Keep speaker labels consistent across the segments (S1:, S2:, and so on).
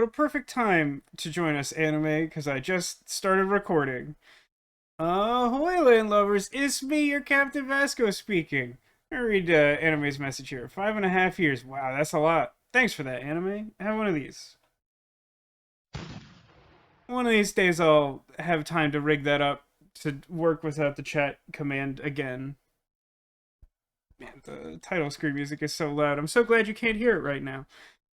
S1: what a perfect time to join us, anime, because I just started recording. Ahoy, land lovers, it's me, your Captain Vasco speaking. I read Anime's message here. 5.5 years. Wow, that's a lot. Thanks for that, Anime. Have one of these. One of these days I'll have time to rig that up to work without the chat command again. Man, the title screen music is so loud. I'm so glad you can't hear it right now.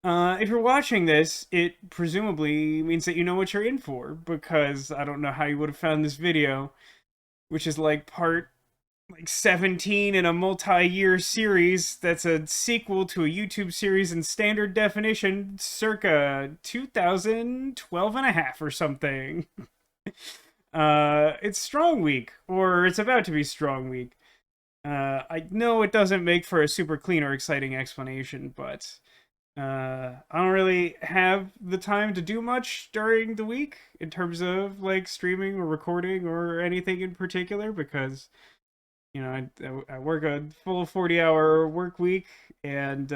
S1: If you're watching this, it presumably means that you know what you're in for, because I don't know how you would have found this video, which is like part 17 in a multi-year series that's a sequel to a YouTube series in standard definition circa 2012 and a half or something. It's Strong Week, or it's about to be Strong Week. I know it doesn't make for a super clean or exciting explanation, but I don't really have the time to do much during the week in terms of like streaming or recording or anything in particular, because I work a full 40-hour work week, and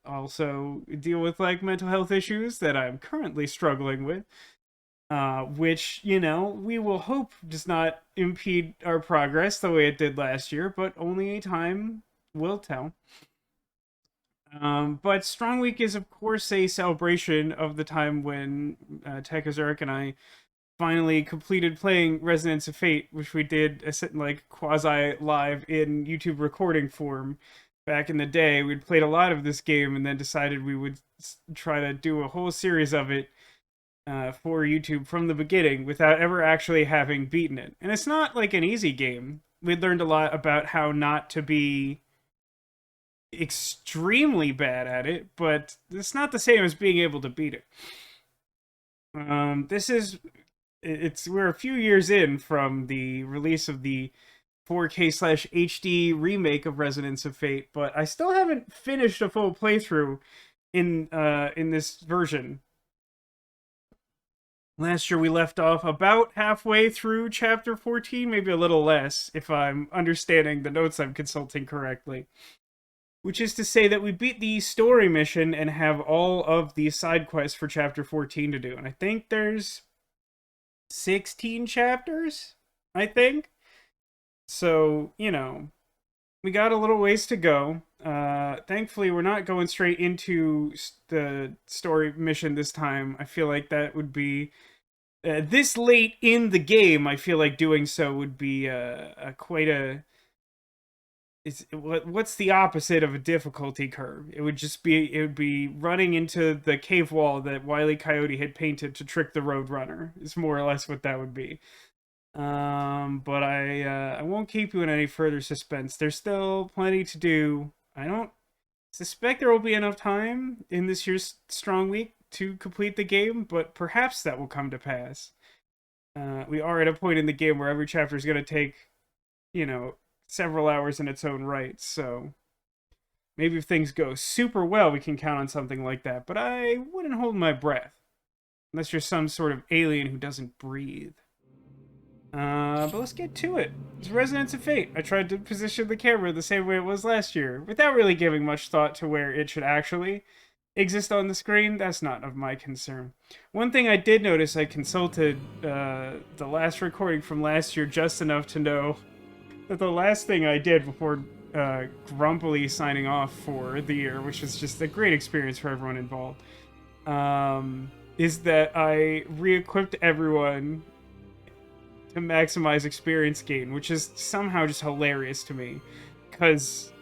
S1: also deal with like mental health issues that I'm currently struggling with, which we will hope does not impede our progress the way it did last year, but only time will tell. But Strong Week is, of course, a celebration of the time when Tekazurk and I finally completed playing Resonance of Fate, which we did like quasi-live in YouTube recording form back in the day. We'd played a lot of this game and then decided we would try to do a whole series of it for YouTube from the beginning without ever actually having beaten it. And it's not like an easy game. We learned a lot about how not to be extremely bad at it, but it's not the same as being able to beat it. We're a few years in from the release of the 4K/HD remake of Resonance of Fate, but I still haven't finished a full playthrough in this version. Last year we left off about halfway through chapter 14, maybe a little less, if I'm understanding the notes I'm consulting correctly. Which is to say that we beat the story mission and have all of the side quests for chapter 14 to do. And I think there's 16 chapters, I think. So, we got a little ways to go. Thankfully, we're not going straight into the story mission this time. I feel like that would be... this late in the game, I feel like doing so would be quite a... what's the opposite of a difficulty curve? It would be running into the cave wall that Wile E. Coyote had painted to trick the Roadrunner. Is more or less what that would be. But I won't keep you in any further suspense. There's still plenty to do. I don't suspect there will be enough time in this year's Strong Week to complete the game, but perhaps that will come to pass. We are at a point in the game where every chapter is going to take, several hours in its own right, so maybe if things go super well, we can count on something like that, but I wouldn't hold my breath. Unless you're some sort of alien who doesn't breathe. But let's get to it. It's Resonance of Fate. I tried to position the camera the same way it was last year, without really giving much thought to where it should actually exist on the screen. That's not of my concern. One thing I did notice, I consulted the last recording from last year just enough to know that the last thing I did before grumpily signing off for the year, which was just a great experience for everyone involved, is that I re-equipped everyone to maximize experience gain, which is somehow just hilarious to me, because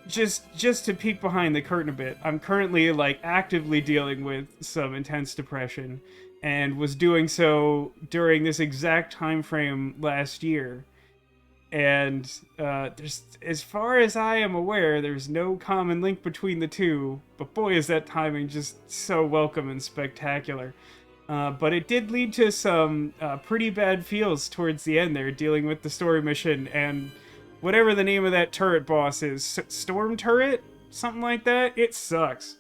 S1: just to peek behind the curtain a bit, I'm currently like actively dealing with some intense depression, and was doing so during this exact time frame last year. And there's, as far as I am aware, there's no common link between the two, but boy is that timing just so welcome and spectacular. But it did lead to some pretty bad feels towards the end there, dealing with the story mission and whatever the name of that turret boss is. Storm Turret? Something like that? It sucks.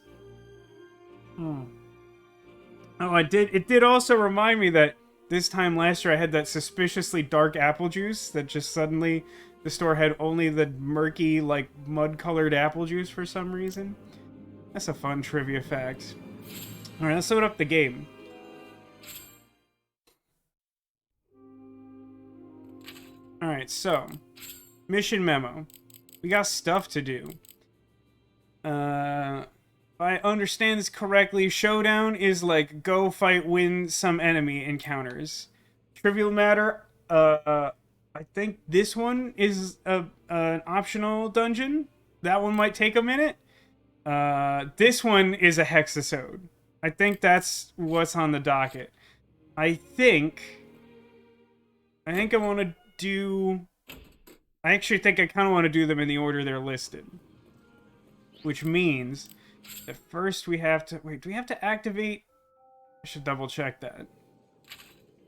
S1: Oh, it did also remind me that this time last year I had that suspiciously dark apple juice that just suddenly the store had only the murky, like, mud-colored apple juice for some reason. That's a fun trivia fact. Alright, let's load up the game. Alright, so. Mission memo. We got stuff to do. If I understand this correctly, showdown is like go fight, win some enemy encounters. Trivial matter, I think this one is an optional dungeon. That one might take a minute. This one is a hexasode. I think that's what's on the docket. I think I want to do... I actually think I kind of want to do them in the order they're listed. Which means that first we have to... Wait, do we have to activate? I should double check that.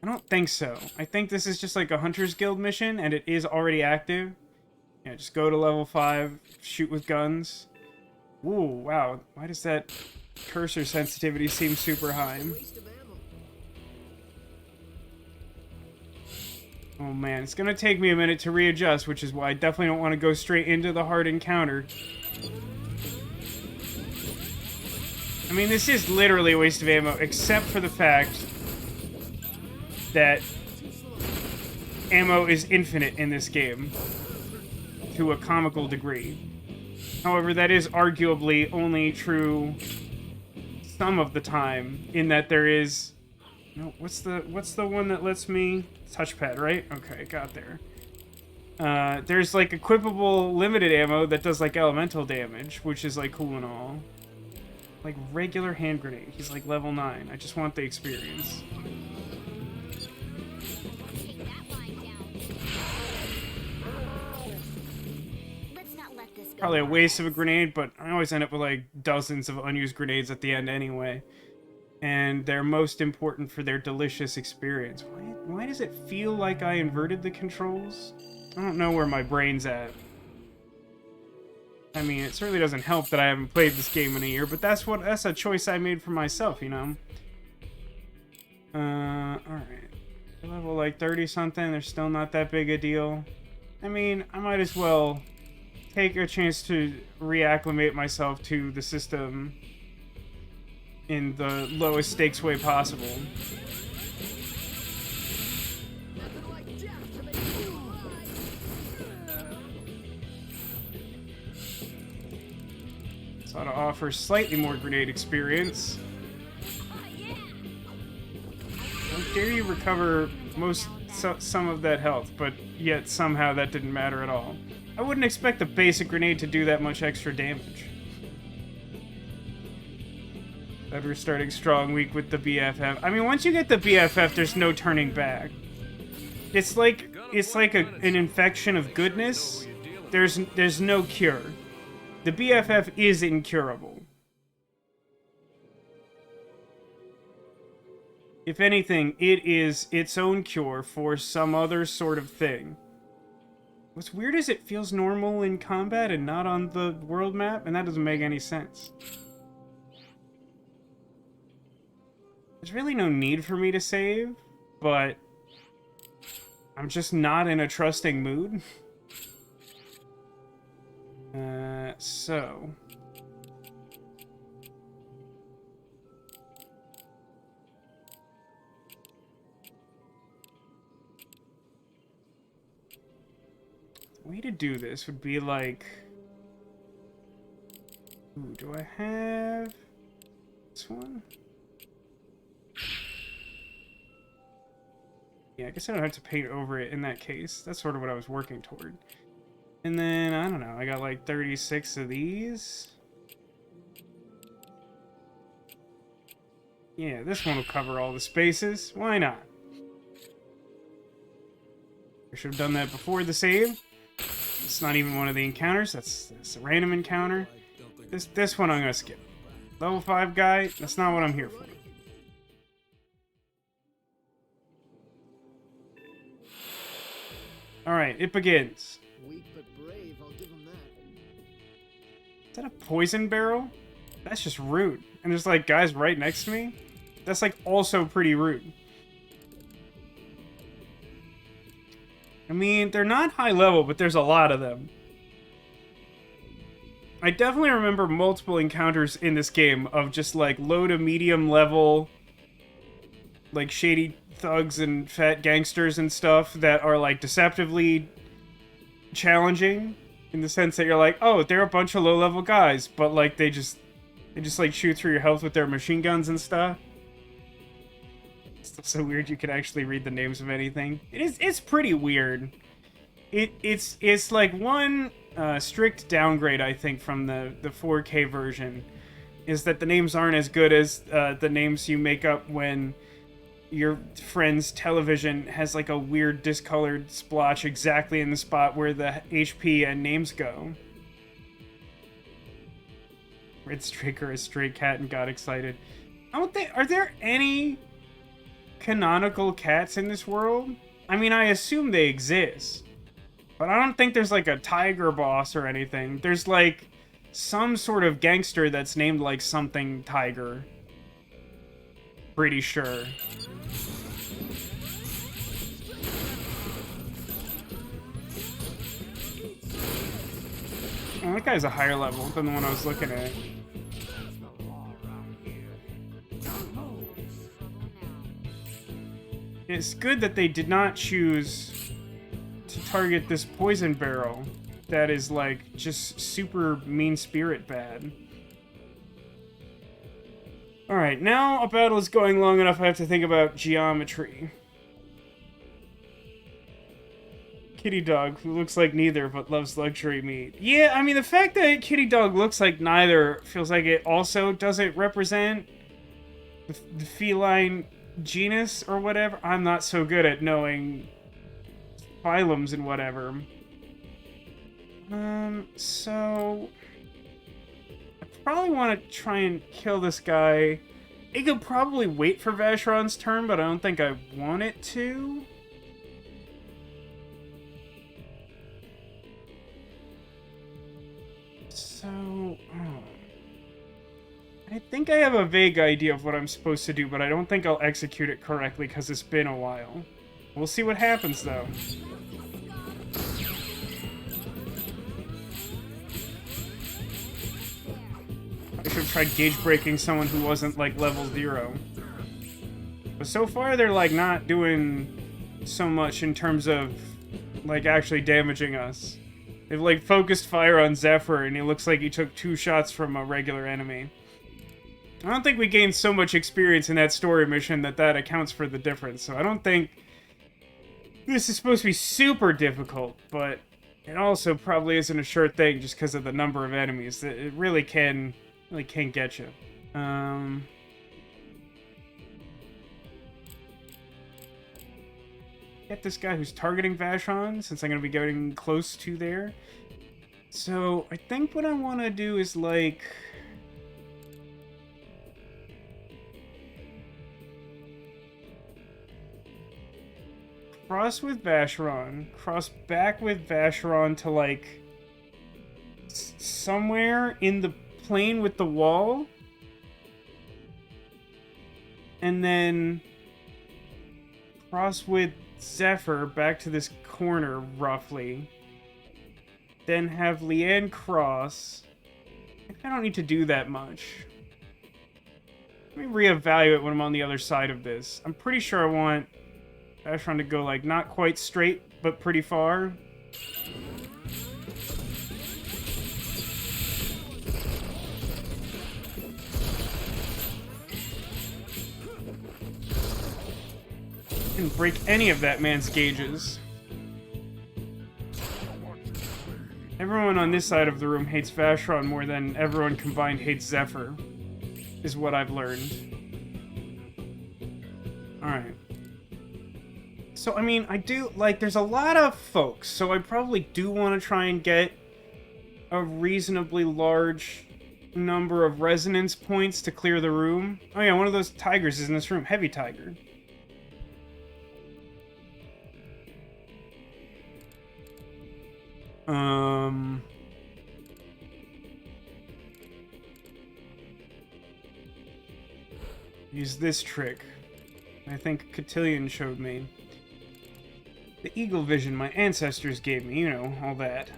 S1: I don't think so. I think this is just like a Hunter's Guild mission, and it is already active. Yeah, just go to level 5, shoot with guns. Ooh, wow. Why does that cursor sensitivity seem super high? Oh man, it's gonna take me a minute to readjust, which is why I definitely don't want to go straight into the hard encounter. I mean, this is literally a waste of ammo, except for the fact that ammo is infinite in this game. To a comical degree. However, that is arguably only true some of the time, in that there is... No, what's the one that lets me... Touchpad, right? Okay, got there. There's, like, equipable limited ammo that does, like, elemental damage, which is, like, cool and all. Like, regular hand grenade. He's, like, level 9. I just want the experience. Probably a waste of a grenade, but I always end up with, like, dozens of unused grenades at the end anyway. And they're most important for their delicious experience. Why does it feel like I inverted the controls? I don't know where my brain's at. I mean, it certainly doesn't help that I haven't played this game in a year, but that's a choice I made for myself, you know? Alright. Level, like, 30-something, they're still not that big a deal. I mean, I might as well take a chance to reacclimate myself to the system in the lowest stakes way possible. This ought to offer slightly more grenade experience. How dare you recover some of that health, but yet somehow that didn't matter at all. I wouldn't expect a basic grenade to do that much extra damage. But we're starting strong week with the BFF. I mean, once you get the BFF, there's no turning back. It's like an infection of goodness. There's no cure. The BFF is incurable. If anything, it is its own cure for some other sort of thing. What's weird is it feels normal in combat and not on the world map, and that doesn't make any sense. There's really no need for me to save, but I'm just not in a trusting mood. So... the way to do this would be like... Ooh, do I have this one? Yeah, I guess I don't have to paint over it in that case. That's sort of what I was working toward. And then, I don't know, I got like 36 of these. Yeah, this one will cover all the spaces. Why not? I should have done that before the save. It's not even one of the encounters. That's a random encounter. This one I'm gonna skip. Level 5 guy, that's not what I'm here for. Alright, it begins.
S2: Weak but brave, I'll give him that.
S1: Is that a poison barrel? That's just rude. And there's like guys right next to me? That's like also pretty rude. I mean, they're not high level, but there's a lot of them. I definitely remember multiple encounters in this game of just like low to medium level, like shady thugs and fat gangsters and stuff that are like deceptively challenging in the sense that you're like, oh, they're a bunch of low level guys, but like they just like shoot through your health with their machine guns and stuff. It's still so weird you can actually read the names of anything. It's pretty weird. It's like one strict downgrade, I think, from the 4K version, is that the names aren't as good as the names you make up when your friend's television has like a weird discolored splotch exactly in the spot where the HP and names go. Red Straker, a stray cat, and got excited. Are there any canonical cats in this world? I mean, I assume they exist. But I don't think there's like a tiger boss or anything. There's like some sort of gangster that's named like something tiger. Pretty sure. Oh, that guy's a higher level than the one I was looking at. It's good that they did not choose to target this poison barrel that is like just super mean spirit bad. Alright, now a battle is going long enough I have to think about geometry. Kitty dog, who looks like neither but loves luxury meat. Yeah, I mean, the fact that kitty dog looks like neither feels like it also doesn't represent the feline genus or whatever. I'm not so good at knowing phylums and whatever. So I probably want to try and kill this guy. I could probably wait for Vacheron's turn, but I don't think I want it to. So, I think I have a vague idea of what I'm supposed to do, but I don't think I'll execute it correctly because it's been a while. We'll see what happens, though. I should have tried gauge breaking someone who wasn't, like, level 0. But so far, they're, like, not doing so much in terms of, like, actually damaging us. They've, like, focused fire on Zephyr, and he looks like he took 2 shots from a regular enemy. I don't think we gained so much experience in that story mission that accounts for the difference, so I don't think this is supposed to be super difficult, but it also probably isn't a sure thing just because of the number of enemies. It really can get you. Get this guy who's targeting Vacheron, since I'm going to be getting close to there. So, I think what I want to do is, like... cross with Vacheron, cross back with Vacheron to, like, somewhere in the plane with the wall, and then cross with Zephyr back to this corner, roughly. Then have Leanne cross. I don't need to do that much. Let me reevaluate when I'm on the other side of this. I'm pretty sure I want Vacheron to go, like, not quite straight, but pretty far. Didn't break any of that man's gauges. Everyone on this side of the room hates Vacheron more than everyone combined hates Zephyr, is what I've learned. Alright. So, I mean, I do, like, there's a lot of folks, so I probably do want to try and get a reasonably large number of resonance points to clear the room. Oh yeah, one of those tigers is in this room. Heavy tiger. Use this trick. I think Cotillion showed me. The eagle vision my ancestors gave me, you know, all that.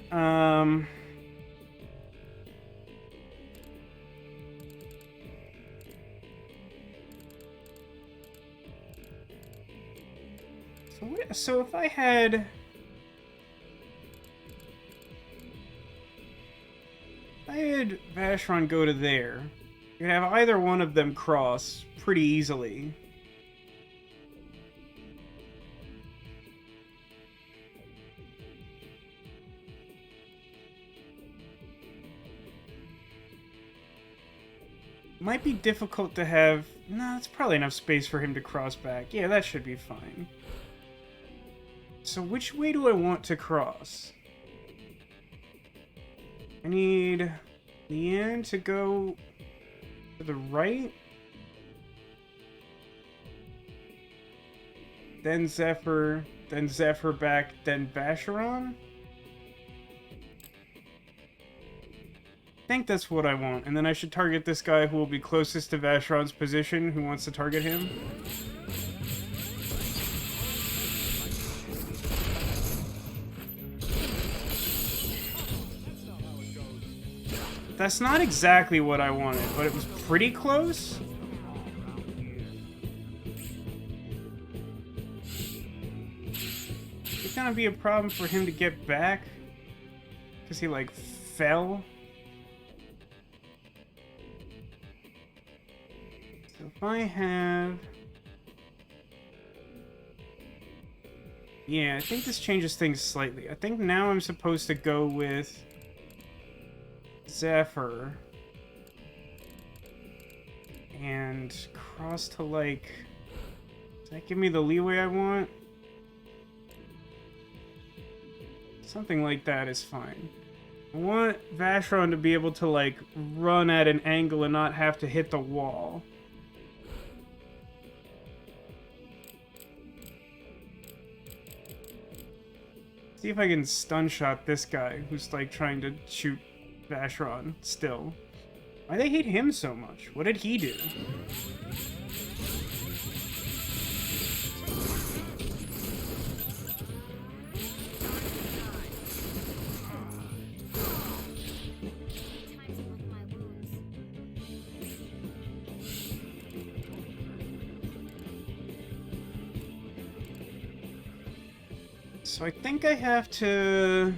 S1: So if I had... Vacheron go to there, you could have either one of them cross pretty easily. Might be difficult to have... No, it's probably enough space for him to cross back. Yeah, that should be fine. So which way do I want to cross? I need Leanne to go to the right. Then Zephyr back, then Vacheron. I think that's what I want. And then I should target this guy who will be closest to Vacheron's position, who wants to target him. That's not exactly what I wanted, but it was pretty close. It's gonna be a problem for him to get back, because he, like, fell. So if I have... Yeah, I think this changes things slightly. I think now I'm supposed to go with Zephyr and cross to, like... Does that give me the leeway I want? Something like that is fine. I want Vacheron to be able to, like, run at an angle and not have to hit the wall. See if I can stun shot this guy who's, like, trying to shoot Vacheron still. Why do they hate him so much? What did he do? So I think I have to...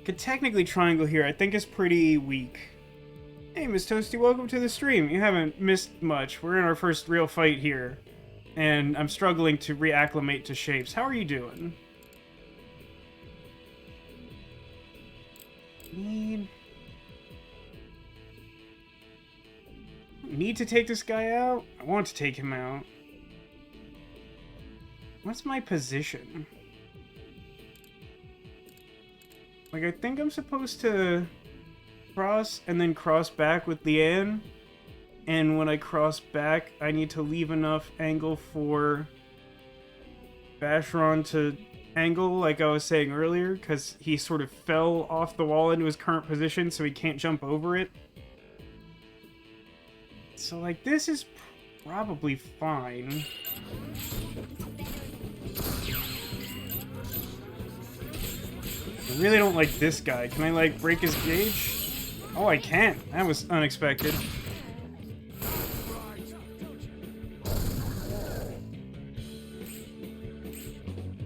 S1: Could technically triangle here. I think is pretty weak. Hey, Miss Toasty, welcome to the stream. You haven't missed much. We're in our first real fight here. And I'm struggling to reacclimate to shapes. How are you doing? Need to take this guy out? I want to take him out. What's my position? Like, I think I'm supposed to cross and then cross back with Leanne. And when I cross back, I need to leave enough angle for Vacheron to angle, like I was saying earlier, because he sort of fell off the wall into his current position, so he can't jump over it. So, like, this is probably fine. I really don't like this guy. Can I, like, break his gauge? Oh, I can. That was unexpected.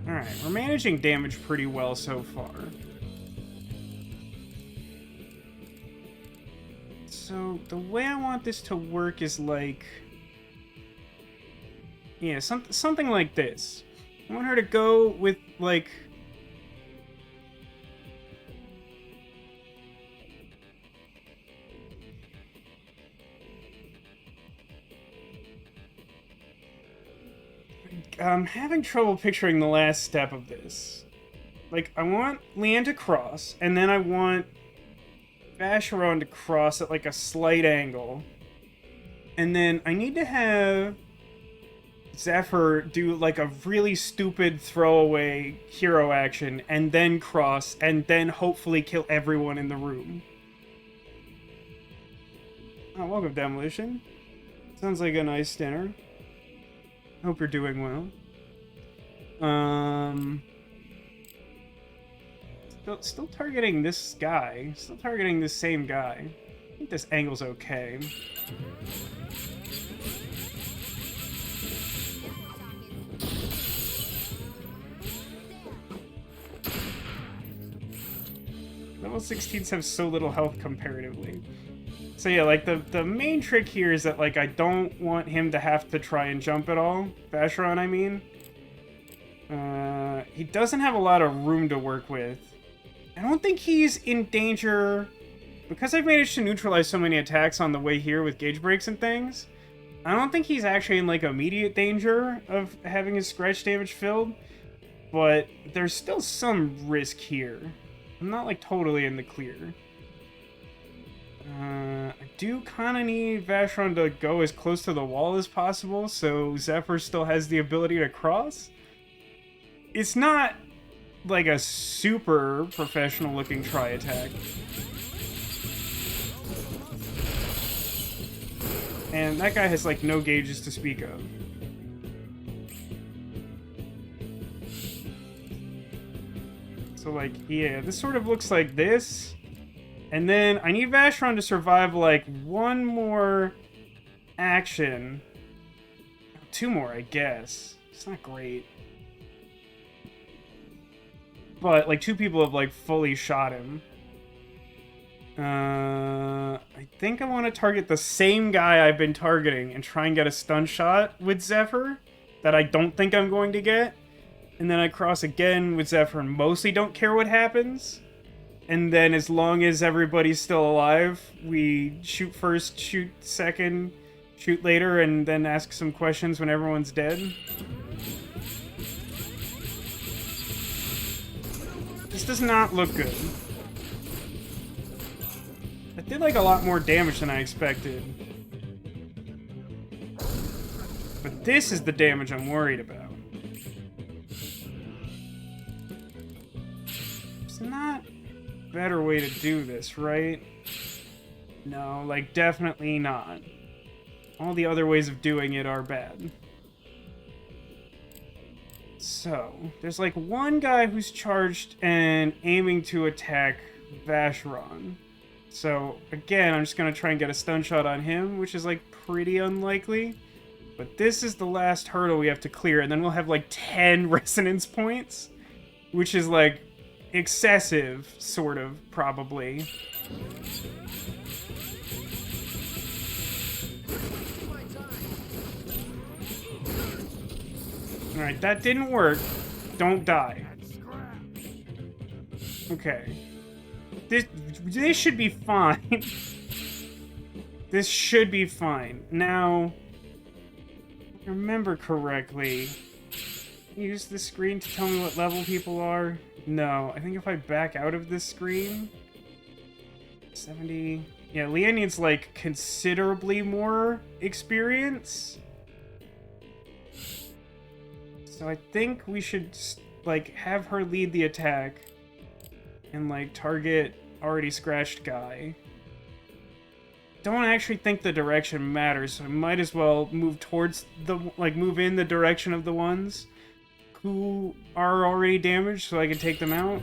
S1: Alright, we're managing damage pretty well so far. So, the way I want this to work is like... Yeah, something like this. I want her to go with, like... I'm having trouble picturing the last step of this. Like, I want Leanne to cross, and then I want Vacheron to cross at, like, a slight angle. And then I need to have Zephyr do, like, a really stupid throwaway hero action, and then cross, and then hopefully kill everyone in the room. Oh, welcome, Demolition. Sounds like a nice dinner. Hope you're doing well. Still targeting this guy. Still targeting this same guy. I think this angle's okay. Level 16s have so little health comparatively. So yeah, like, the main trick here is that, like, I don't want him to have to try and jump at all. Vacheron, I mean. He doesn't have a lot of room to work with. I don't think he's in danger... Because I've managed to neutralize so many attacks on the way here with gauge breaks and things, I don't think he's actually in, like, immediate danger of having his scratch damage filled. But there's still some risk here. I'm not, like, totally in the clear. I do kind of need Vacheron to go as close to the wall as possible, so Zephyr still has the ability to cross. It's not, like, a super professional-looking tri-attack. And that guy has, like, no gauges to speak of. So, like, yeah, this sort of looks like this. And then I need Vacheron to survive, like, one more action. 2 more, I guess. It's not great. But, like, 2 people have, like, fully shot him. I think I want to target the same guy I've been targeting and try and get a stun shot with Zephyr that I don't think I'm going to get. And then I cross again with Zephyr and mostly don't care what happens. And then as long as everybody's still alive, we shoot first, shoot second, shoot later, and then ask some questions when everyone's dead. This does not look good. That did, like, a lot more damage than I expected. But this is the damage I'm worried about. It's not a better way to do this, right? No, like, definitely not. All the other ways of doing it are bad. So, there's, like, one guy who's charged and aiming to attack Vacheron. So, again, I'm just going to try and get a stun shot on him, which is, like, pretty unlikely. But this is the last hurdle we have to clear, and then we'll have, like, 10 resonance points, which is, like, excessive, sort of, probably. Alright, that didn't work. Don't die. Okay. This should be fine. This should be fine. Now, if I remember correctly, use the screen to tell me what level people are. No, I think if I back out of this screen, 70. Yeah, Leah needs, like, considerably more experience. So I think we should, like, have her lead the attack and, like, target already scratched guy. Don't actually think the direction matters, so I might as well move towards the, like, move in the direction of the ones who are already damaged so I can take them out.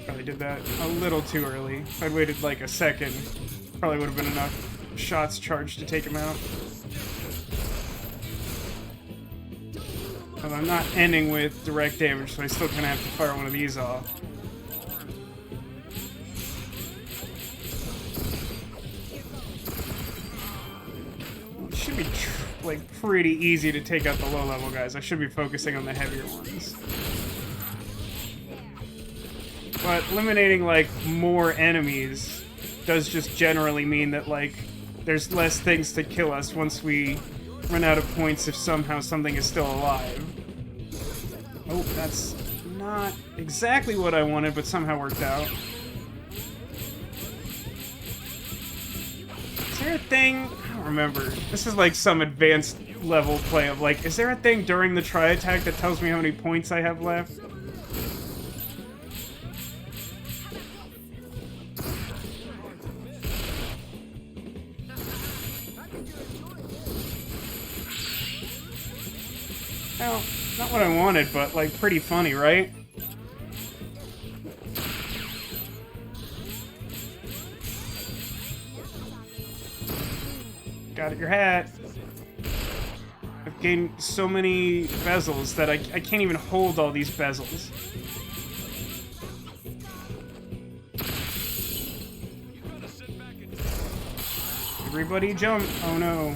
S1: Probably did that a little too early. If I'd waited like a second, probably would have been enough shots charged to take him out. But I'm not ending with direct damage, so I still kind of have to fire one of these off. It should be like pretty easy to take out the low-level guys. I should be focusing on the heavier ones. But eliminating, like, more enemies does just generally mean that, like, there's less things to kill us once we run out of points if somehow something is still alive. Oh, that's not exactly what I wanted, but somehow worked out. Is there a thing? I don't remember. This is like some advanced level play of, like, is there a thing during the tri-attack that tells me how many points I have left? Well, not what I wanted, but, like, pretty funny, right? Got it, your hat. I've gained so many bezels that I can't even hold all these bezels. Everybody jump! Oh no.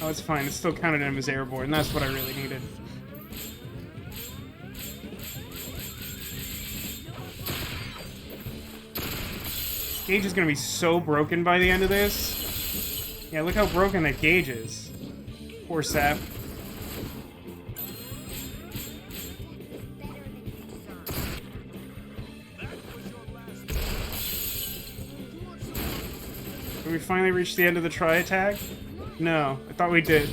S1: Oh, it's fine. It's still counted him as airborne. That's what I really needed. This gauge is gonna be so broken by the end of this. Yeah, look how broken that gauge is. Poor sap. Did we finally reach the end of the tri-attack? No, I thought we did.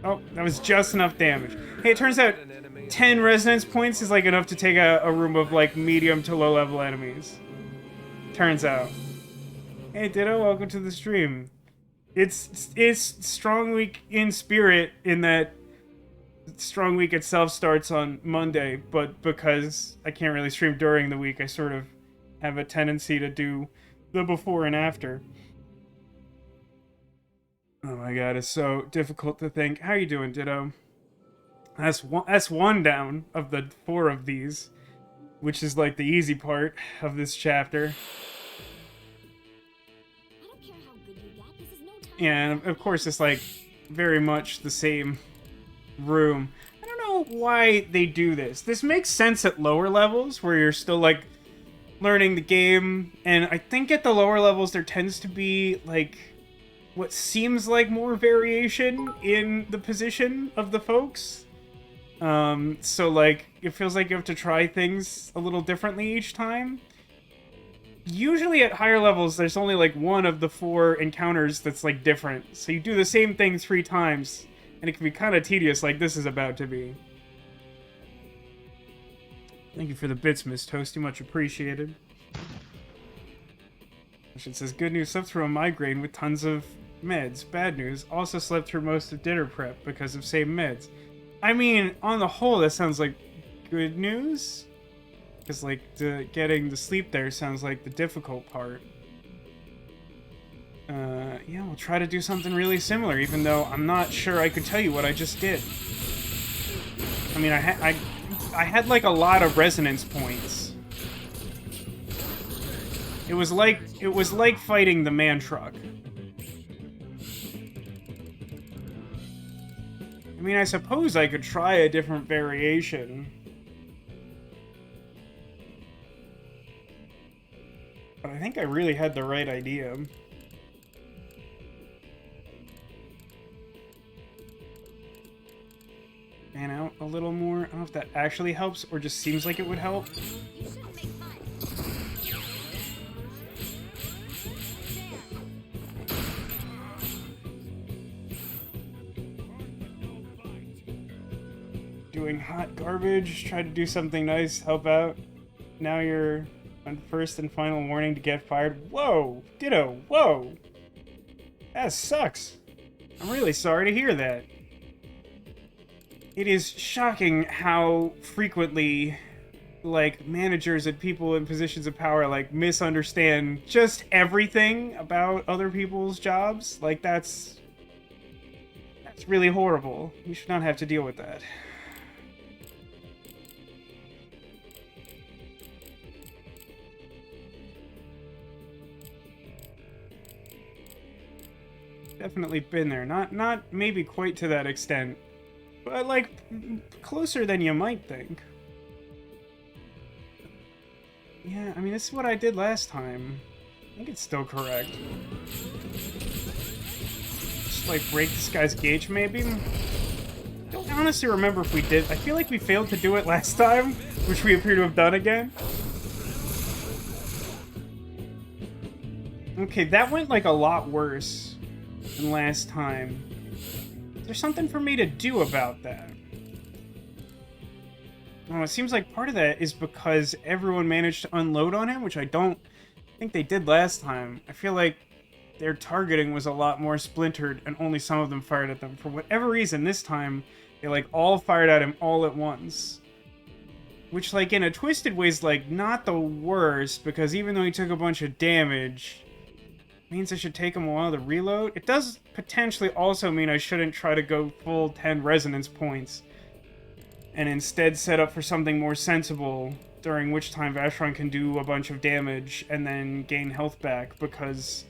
S1: Oh, that was just enough damage. Hey, it turns out 10 resonance points is like enough to take a room of like medium to low level enemies. Turns out. Hey Ditto, welcome to the stream. It's Strong Week in spirit in that Strong Week itself starts on Monday, but because I can't really stream during the week, I sort of have a tendency to do the before and after. Oh my god, it's so difficult to think. How you doing, Ditto? That's one down of the 4 of these, which is like the easy part of this chapter. Yeah, and of course it's like very much the same room. I don't know why they do this. This makes sense at lower levels where you're still like learning the game, and I think at the lower levels there tends to be like what seems like more variation in the position of the folks. So like it feels like you have to try things a little differently each time. Usually at higher levels there's only like one of the 4 encounters that's like different. So you do the same thing 3 times and it can be kind of tedious like this is about to be. Thank you for the bits, Miss Toasty, much appreciated. It says, good news, slept through a migraine with tons of meds. Bad news, also slept through most of dinner prep because of same meds. I mean, on the whole, that sounds like good news. Because, like, getting the sleep there sounds like the difficult part. Yeah, we'll try to do something really similar, even though I'm not sure I could tell you what I just did. I mean, I had, like, a lot of resonance points. It was like fighting the man truck. I mean, I suppose I could try a different variation. But I think I really had the right idea. Fan out a little more. I don't know if that actually helps or just seems like it would help. Doing hot garbage, try to do something nice, help out. Now you're on first and final warning to get fired. Whoa! Ditto, whoa! That sucks. I'm really sorry to hear that. It is shocking how frequently, like, managers and people in positions of power, like, misunderstand just everything about other people's jobs. Like, that's really horrible. You should not have to deal with that. Definitely been there. Not maybe quite to that extent, but like closer than you might think. Yeah, I mean, this is what I did last time. I think it's still correct. Just like break this guy's gauge, maybe? I don't honestly remember if we did. I feel like we failed to do it last time, which we appear to have done again. Okay, that went like a lot worse than last time. Is there something for me to do about that? Oh, it seems like part of that is because everyone managed to unload on him, which I don't think they did last time. I feel like their targeting was a lot more splintered and only some of them fired at them. For whatever reason, this time, they like all fired at him all at once. Which, like, in a twisted way is like not the worst, because even though he took a bunch of damage, means I should take them a while to reload. It does potentially also mean I shouldn't try to go full 10 resonance points and instead set up for something more sensible, during which time Vashron can do a bunch of damage and then gain health back, because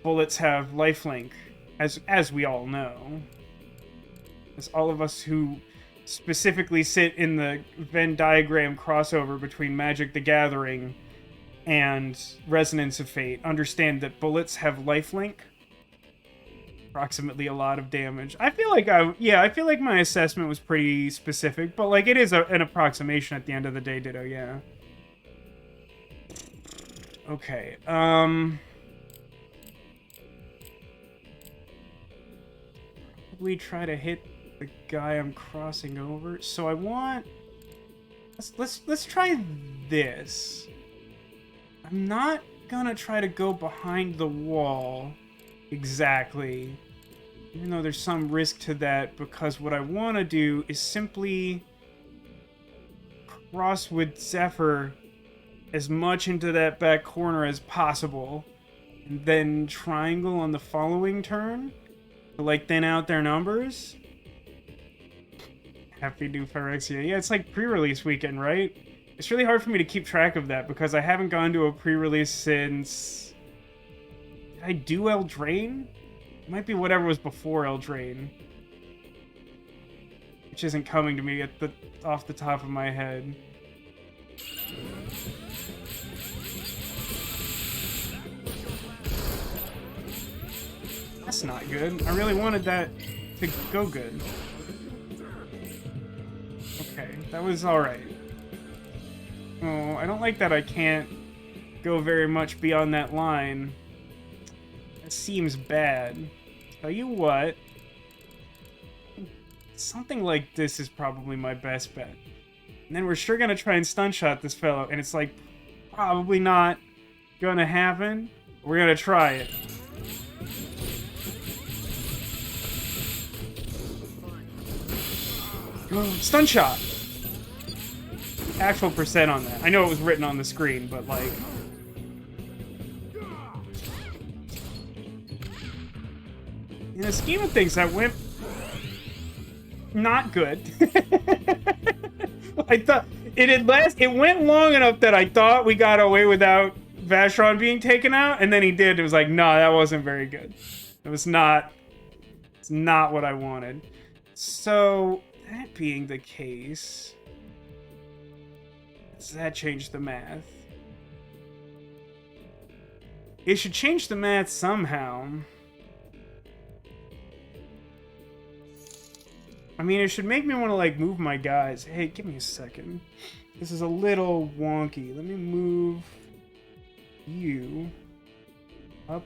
S1: bullets have lifelink, as we all know. As all of us who specifically sit in the Venn diagram crossover between Magic the Gathering and Resonance of Fate understand that bullets have lifelink. Approximately a lot of damage. I feel like I feel like my assessment was pretty specific, but like it is an approximation at the end of the day, Ditto, yeah. Okay, probably try to hit the guy I'm crossing over. So I want, let's try this. I'm not gonna try to go behind the wall exactly, even though there's some risk to that, because what I want to do is simply cross with Zephyr as much into that back corner as possible, and then triangle on the following turn to, like, thin out their numbers. Happy New Phyrexia. Yeah, it's like pre-release weekend, right? It's really hard for me to keep track of that because I haven't gone to a pre-release since... Did I do Eldraine? It might be whatever was before Eldraine. Which isn't coming to me off the top of my head. That's not good. I really wanted that to go good. Okay, that was alright. Oh, I don't like that I can't go very much beyond that line. That seems bad. Tell you what, something like this is probably my best bet. And then we're sure gonna try and stun shot this fellow, and it's like probably not gonna happen. We're gonna try it. Stun shot. Actual percent on that. I know it was written on the screen, but like, in the scheme of things, that went not good. I thought it went long enough that I thought we got away without Vashron being taken out, and then he did. It was like, no, that wasn't very good. It's not what I wanted. So, that being the case, does that change the math? It should change the math somehow. I mean, it should make me want to, like, move my guys. Hey, give me a second. This is a little wonky. Let me move you up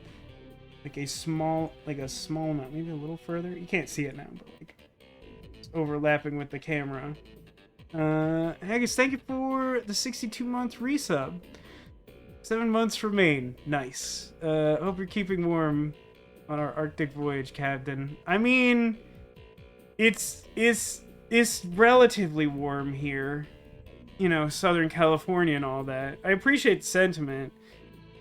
S1: like a small amount. Maybe a little further. You can't see it now, but, like, it's overlapping with the camera. Haggis, thank you for the 62-month resub. 7 months remain. Nice. Hope you're keeping warm on our Arctic voyage, Captain. I mean... It's relatively warm here. You know, Southern California and all that. I appreciate the sentiment.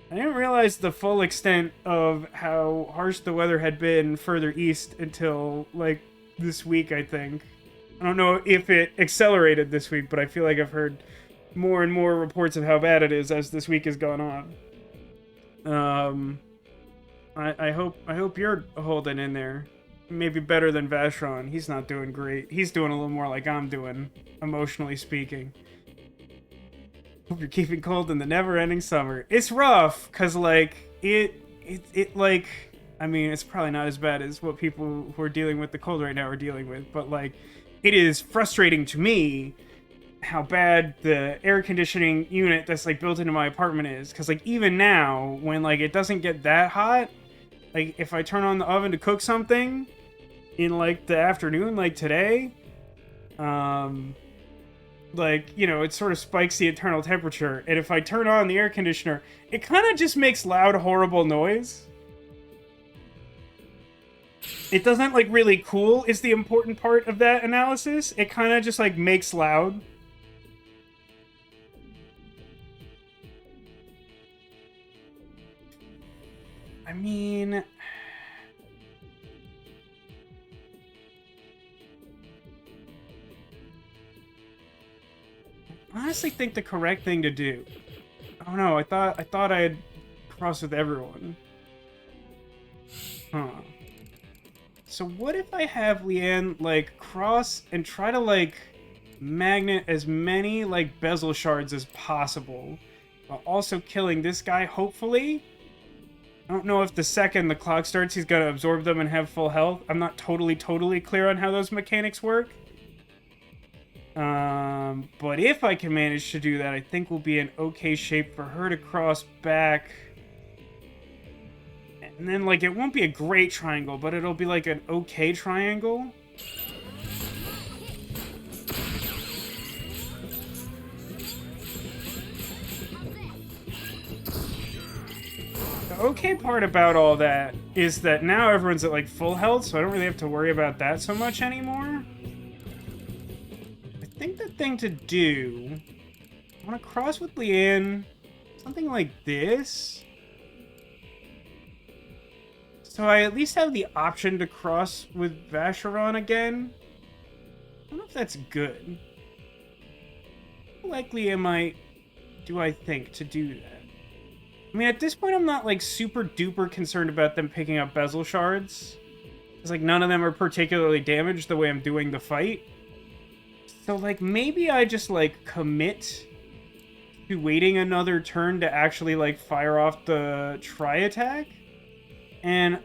S1: I didn't realize the full extent of how harsh the weather had been further east until, like, this week, I think. I don't know if it accelerated this week, but I feel like I've heard more and more reports of how bad it is as this week has gone on. I hope you're holding in there. Maybe better than Vashron. He's not doing great. He's doing a little more like I'm doing, emotionally speaking. Hope you're keeping cold in the never-ending summer. It's rough, cause like it like, I mean, it's probably not as bad as what people who are dealing with the cold right now are dealing with, but like, it is frustrating to me how bad the air conditioning unit that's like built into my apartment is. Cause like even now, when like it doesn't get that hot, like if I turn on the oven to cook something in like the afternoon, like today, like, you know, it sort of spikes the internal temperature. And if I turn on the air conditioner, it kind of just makes loud, horrible noise. It doesn't like really cool is the important part of that analysis. It kind of just like makes loud. I mean... I honestly think the correct thing to do... Oh no, I thought I had crossed with everyone. Huh. So what if I have Leanne, like, cross and try to, like, magnet as many, like, bezel shards as possible, while also killing this guy, hopefully? I don't know if the second the clock starts, he's gonna absorb them and have full health. I'm not totally clear on how those mechanics work. But if I can manage to do that, I think we'll be in okay shape for her to cross back. And then, like, it won't be a great triangle, but it'll be, like, an okay triangle. The okay part about all that is that now everyone's at, like, full health, so I don't really have to worry about that so much anymore. I think the thing to do... I want to cross with Leanne. Something like this. So I at least have the option to cross with Vacheron again. I don't know if that's good. How likely do I think, to do that? I mean, at this point, I'm not, like, super duper concerned about them picking up bezel shards. Because, like, none of them are particularly damaged the way I'm doing the fight. So, like, maybe I just, like, commit to waiting another turn to actually, like, fire off the tri-attack. And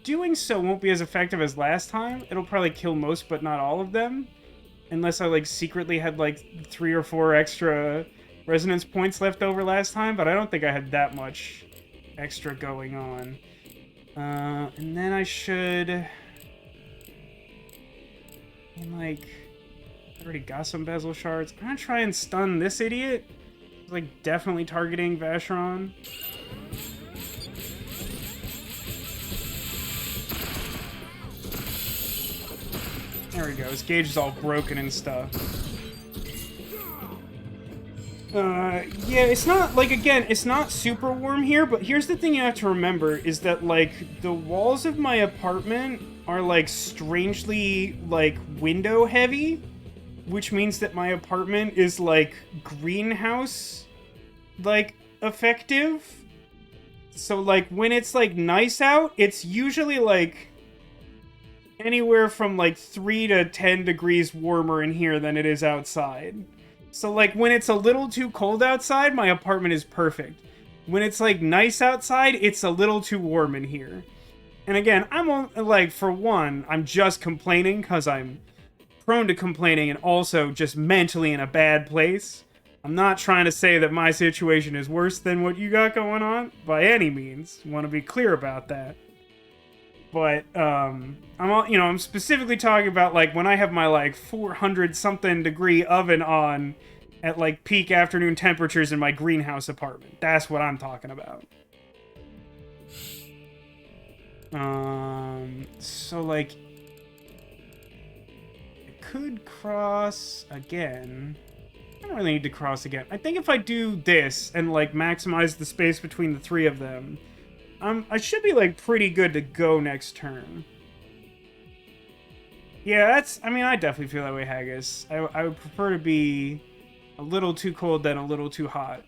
S1: doing so won't be as effective as last time. It'll probably kill most, but not all of them. Unless I, like, secretly had, like, 3 or 4 extra resonance points left over last time. But I don't think I had that much extra going on. And then I should... And, like... I already got some bezel shards. I'm gonna try and stun this idiot. He's, like, definitely targeting Vacheron. There we go. His gauge is all broken and stuff. Yeah, it's not, like, again, it's not super warm here, but here's the thing you have to remember, is that, like, the walls of my apartment are, like, strangely, like, window heavy, which means that my apartment is, like, greenhouse, like, effective. So, like, when it's, like, nice out, it's usually, like, anywhere from, like, 3 to 10 degrees warmer in here than it is outside. So, like, when it's a little too cold outside, my apartment is perfect. When it's, like, nice outside, it's a little too warm in here. And again, like, for one, I'm just complaining because I'm prone to complaining and also just mentally in a bad place. I'm not trying to say that my situation is worse than what you got going on, by any means. Want to be clear about that. But, I'm specifically talking about, like, when I have my, like, 400-something degree oven on at, like, peak afternoon temperatures in my greenhouse apartment. That's what I'm talking about. So, like, I could cross again. I don't really need to cross again. I think if I do this and, like, maximize the space between the 3 of them, I should be, like, pretty good to go next turn. Yeah, I definitely feel that way, Haggis. I would prefer to be a little too cold than a little too hot.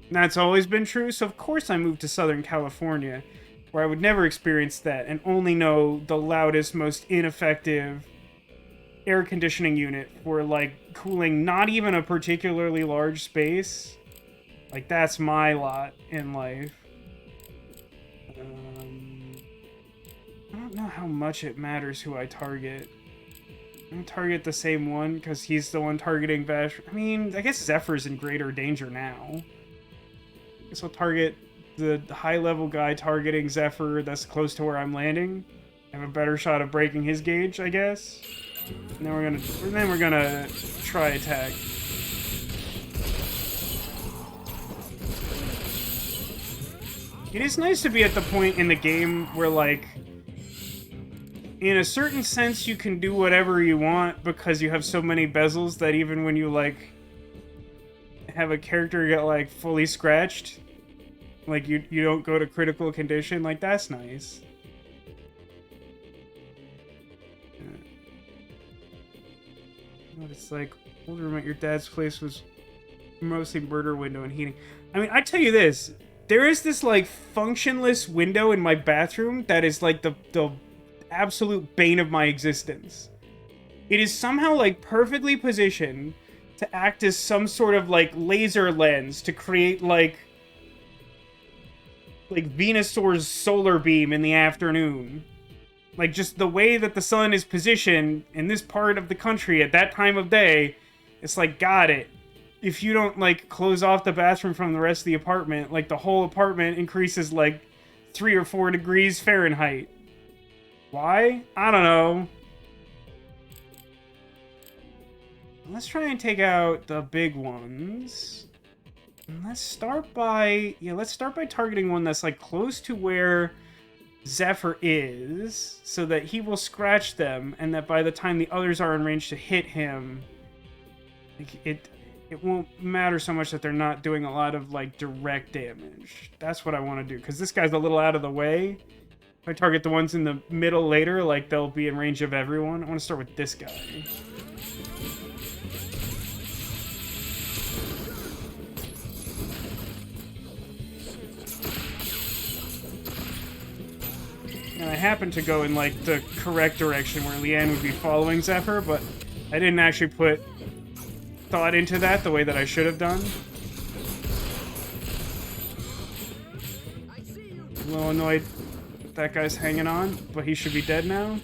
S1: And that's always been true, so of course I moved to Southern California, where I would never experience that and only know the loudest, most ineffective air conditioning unit for, like, cooling not even a particularly large space. Like, that's my lot in life. I don't know how much it matters who I target. I'm gonna target the same one because he's the one targeting Vash. I mean, I guess Zephyr's in greater danger now. I guess I'll target the high-level guy targeting Zephyr that's close to where I'm landing. Have a better shot of breaking his gauge, I guess. And then we're gonna try attack. It is nice to be at the point in the game where, like, in a certain sense, you can do whatever you want because you have so many bezels that even when you, like, have a character get, like, fully scratched, Like, you don't go to critical condition. Like, that's nice. But it's like, old room at your dad's place was mostly murder window and heating. I mean, I tell you this. There is this, like, functionless window in my bathroom that is, like, the absolute bane of my existence. It is somehow, like, perfectly positioned to act as some sort of, like, laser lens to create, like Venusaur's solar beam in the afternoon. Like, just the way that the sun is positioned in this part of the country at that time of day, it's like, got it. If you don't, like, close off the bathroom from the rest of the apartment, like, the whole apartment increases, like, 3 or 4 degrees Fahrenheit. Why? I don't know. Let's try and take out the big ones. And let's start by... Yeah, let's start by targeting one that's, like, close to where Zephyr is, so that he will scratch them, and that by the time the others are in range to hit him, like, it won't matter so much that they're not doing a lot of, like, direct damage. That's what I want to do, because this guy's a little out of the way. If I target the ones in the middle later, like, they'll be in range of everyone. I want to start with this guy. And I happened to go in, like, the correct direction where Leanne would be following Zephyr, but I didn't actually put thought into that the way that I should have done. A little annoyed that guy's hanging on, but he should be dead now.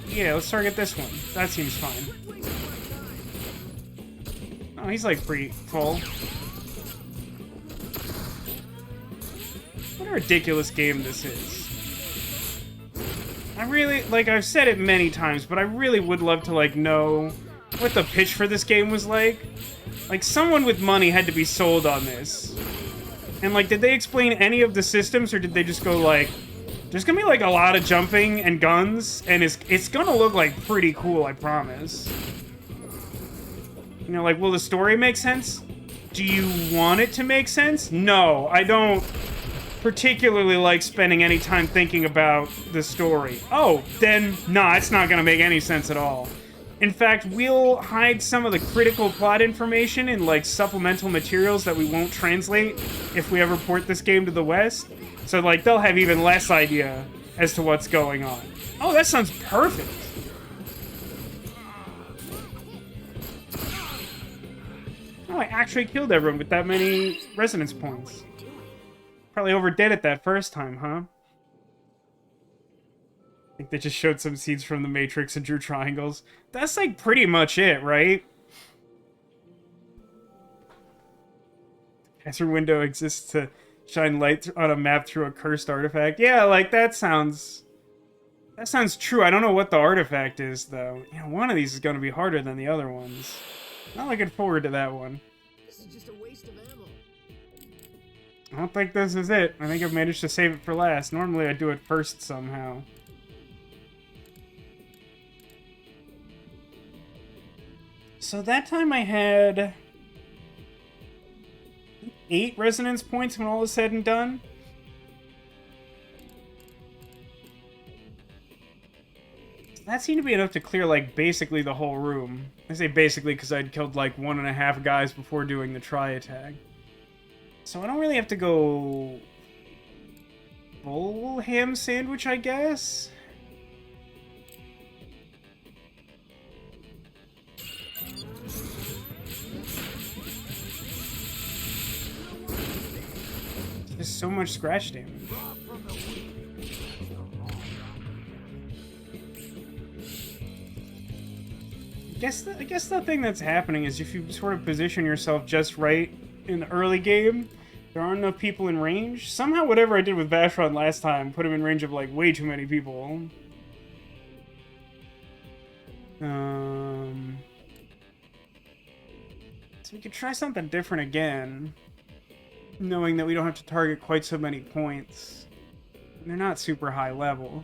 S1: Yeah, let's target this one. That seems fine. Oh, he's, like, pretty full. What a ridiculous game this is. I really, like, I've said it many times, but I really would love to, like, know what the pitch for this game was like. Like, someone with money had to be sold on this. And, like, did they explain any of the systems, or did they just go, like, there's gonna be, like, a lot of jumping and guns, and it's gonna look, like, pretty cool, I promise. You know, like, will the story make sense? Do you want it to make sense? No, I don't particularly like spending any time thinking about the story. Oh, then, nah, it's not gonna make any sense at all. In fact, we'll hide some of the critical plot information in, like, supplemental materials that we won't translate if we ever port this game to the West. So, like, they'll have even less idea as to what's going on. Oh, that sounds perfect. Oh, I actually killed everyone with that many resonance points. Probably overdid it that first time, huh? I think they just showed some scenes from The Matrix and drew triangles. That's, like, pretty much it, right? Answer window exists to shine light on a map through a cursed artifact. Yeah, like, that sounds true. I don't know what the artifact is, though. You know, one of these is going to be harder than the other ones. Not looking forward to that one.
S2: This is just a waste of ammo.
S1: I don't think this is it. I think I've managed to save it for last. Normally I do it first somehow. So that time I had 8 resonance points when all is said and done. That seemed to be enough to clear, like, basically the whole room. I say basically because I'd killed, like, 1.5 guys before doing the try attack. So I don't really have to go full ham sandwich, I guess? There's so much scratch damage. I guess the thing that's happening is if you sort of position yourself just right in the early game, there aren't enough people in range. Somehow whatever I did with Vashron last time put him in range of, like, way too many people. So we could try something different again, knowing that we don't have to target quite so many points. They're not super high level.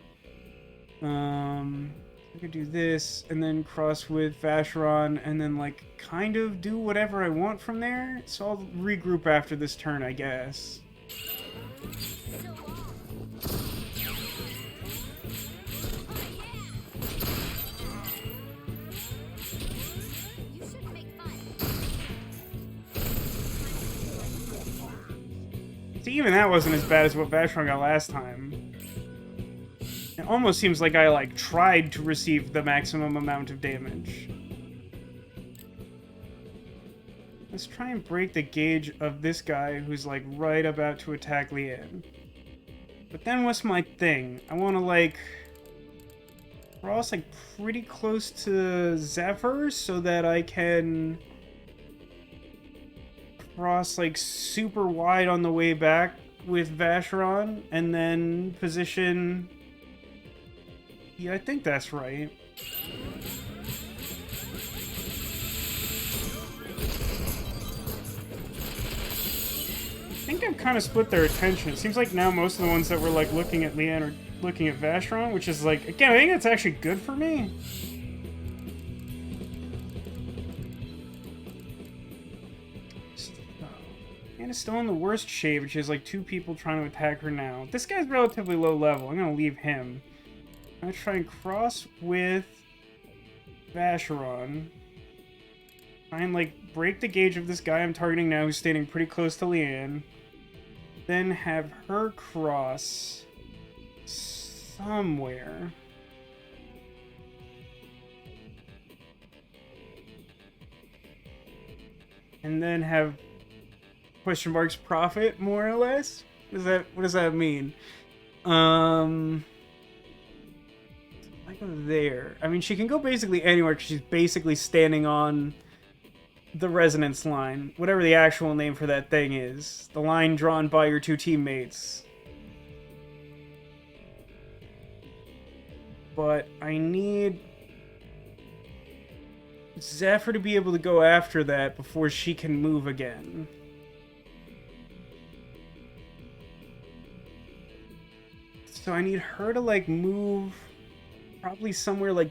S1: I could do this and then cross with Vacheron and then like kind of do whatever I want from there. So I'll regroup after this turn, I guess. See, even that wasn't as bad as what Vacheron got last time. It almost seems like I, like, tried to receive the maximum amount of damage. Let's try and break the gauge of this guy who's, like, right about to attack Leanne. But then what's my thing? I want to, like, cross, like, pretty close to Zephyr so that I can cross, like, super wide on the way back with Vacheron and then position... Yeah, I think that's right. I think I've kind of split their attention. It seems like now most of the ones that were like looking at Leanne are looking at Vacheron, which is like, again, I think that's actually good for me. Anna's still in the worst shape, which is like 2 people trying to attack her now. This guy's relatively low level. I'm gonna leave him. I'm gonna try and cross with Vacheron. Try and like break the gauge of this guy I'm targeting now who's standing pretty close to Leanne. Then have her cross somewhere. And then have question marks profit, more or less? What does that mean? I go there. I mean, she can go basically anywhere because she's basically standing on the resonance line, whatever the actual name for that thing is. The line drawn by your 2 teammates. But I need Zephyr to be able to go after that before she can move again. So I need her to, like, move probably somewhere, like,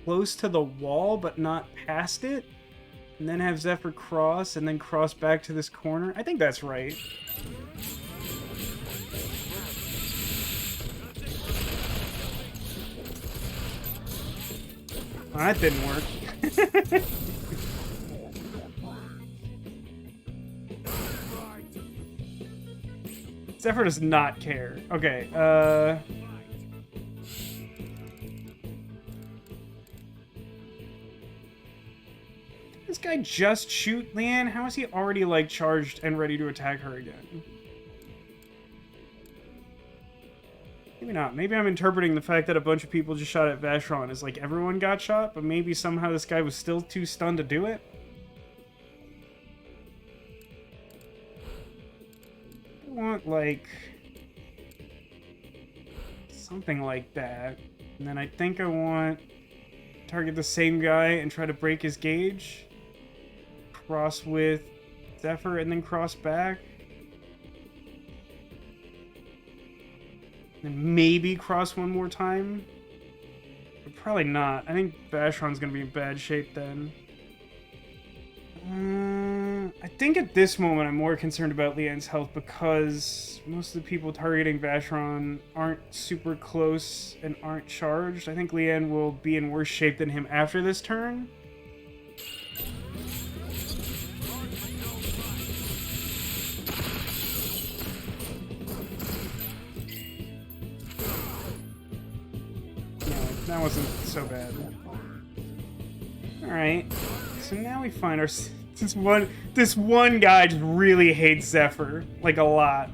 S1: close to the wall, but not past it. And then have Zephyr cross, and then cross back to this corner. I think that's right. Well, that didn't work. Zephyr does not care. Okay, this guy just shoot Leanne? How is he already, like, charged and ready to attack her again? Maybe not. Maybe I'm interpreting the fact that a bunch of people just shot at Vacheron as, like, everyone got shot, but maybe somehow this guy was still too stunned to do it? I want, like, something like that. And then I think I want to target the same guy and try to break his gauge. Cross with Zephyr and then cross back. And maybe cross one more time. But probably not. I think Vacheron's gonna be in bad shape then. I think at this moment I'm more concerned about Leanne's health because most of the people targeting Vacheron aren't super close and aren't charged. I think Leanne will be in worse shape than him after this turn. No, that wasn't so bad. Alright, so now we find our... This one guy just really hates Zephyr, like, a lot.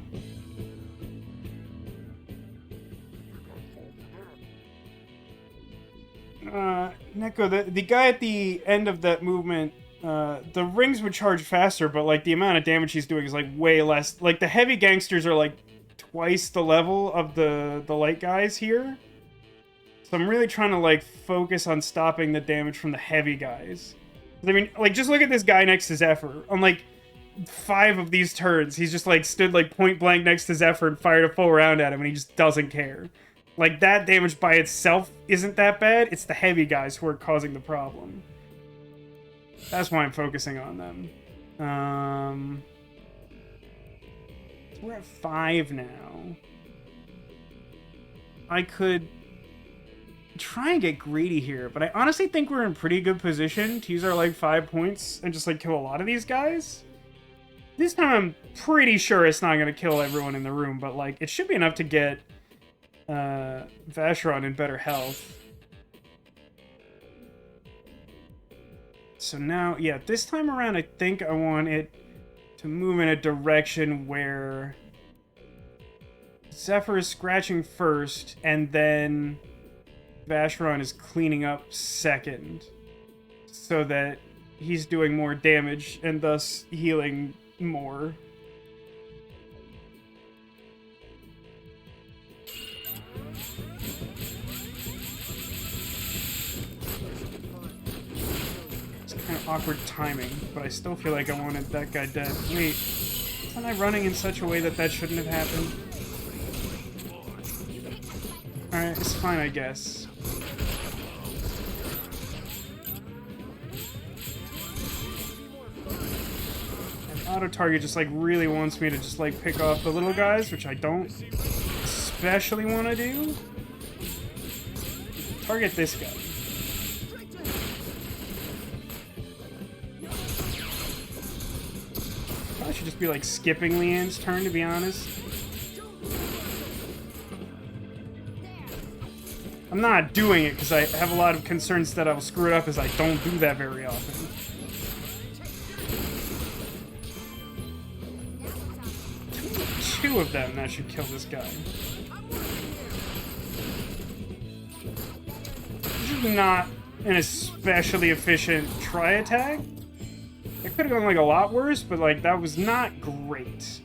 S1: Neko, the guy at the end of that movement, the rings would charge faster, but, like, the amount of damage he's doing is, like, way less. Like, the heavy gangsters are, like, twice the level of the light guys here. So I'm really trying to, like, focus on stopping the damage from the heavy guys. I mean, like, just look at this guy next to Zephyr. On, like, 5 of these turns, he's just, like, stood, like, point blank next to Zephyr and fired a full round at him, and he just doesn't care. Like, that damage by itself isn't that bad. It's the heavy guys who are causing the problem. That's why I'm focusing on them. So we're at 5 now. I could try and get greedy here, but I honestly think we're in pretty good position to use our, like, 5 points and just, like, kill a lot of these guys. This time I'm pretty sure it's not going to kill everyone in the room, but, like, it should be enough to get Vacheron in better health. So now, yeah, this time around I think I want it to move in a direction where Zephyr is scratching first, and then Vacheron is cleaning up second, so that he's doing more damage and thus healing more. It's kind of awkward timing, but I still feel like I wanted that guy dead. Wait, wasn't I running in such a way that that shouldn't have happened? Alright, it's fine, I guess. Auto-target just, like, really wants me to just, like, pick off the little guys, which I don't especially want to do. Target this guy. I should just be, like, skipping Leanne's turn, to be honest. I'm not doing it because I have a lot of concerns that I'll screw it up, as I don't do that very often. Two of them, that should kill this guy. This is not an especially efficient tri-attack. It could have gone, like, a lot worse, but, like, that was not great.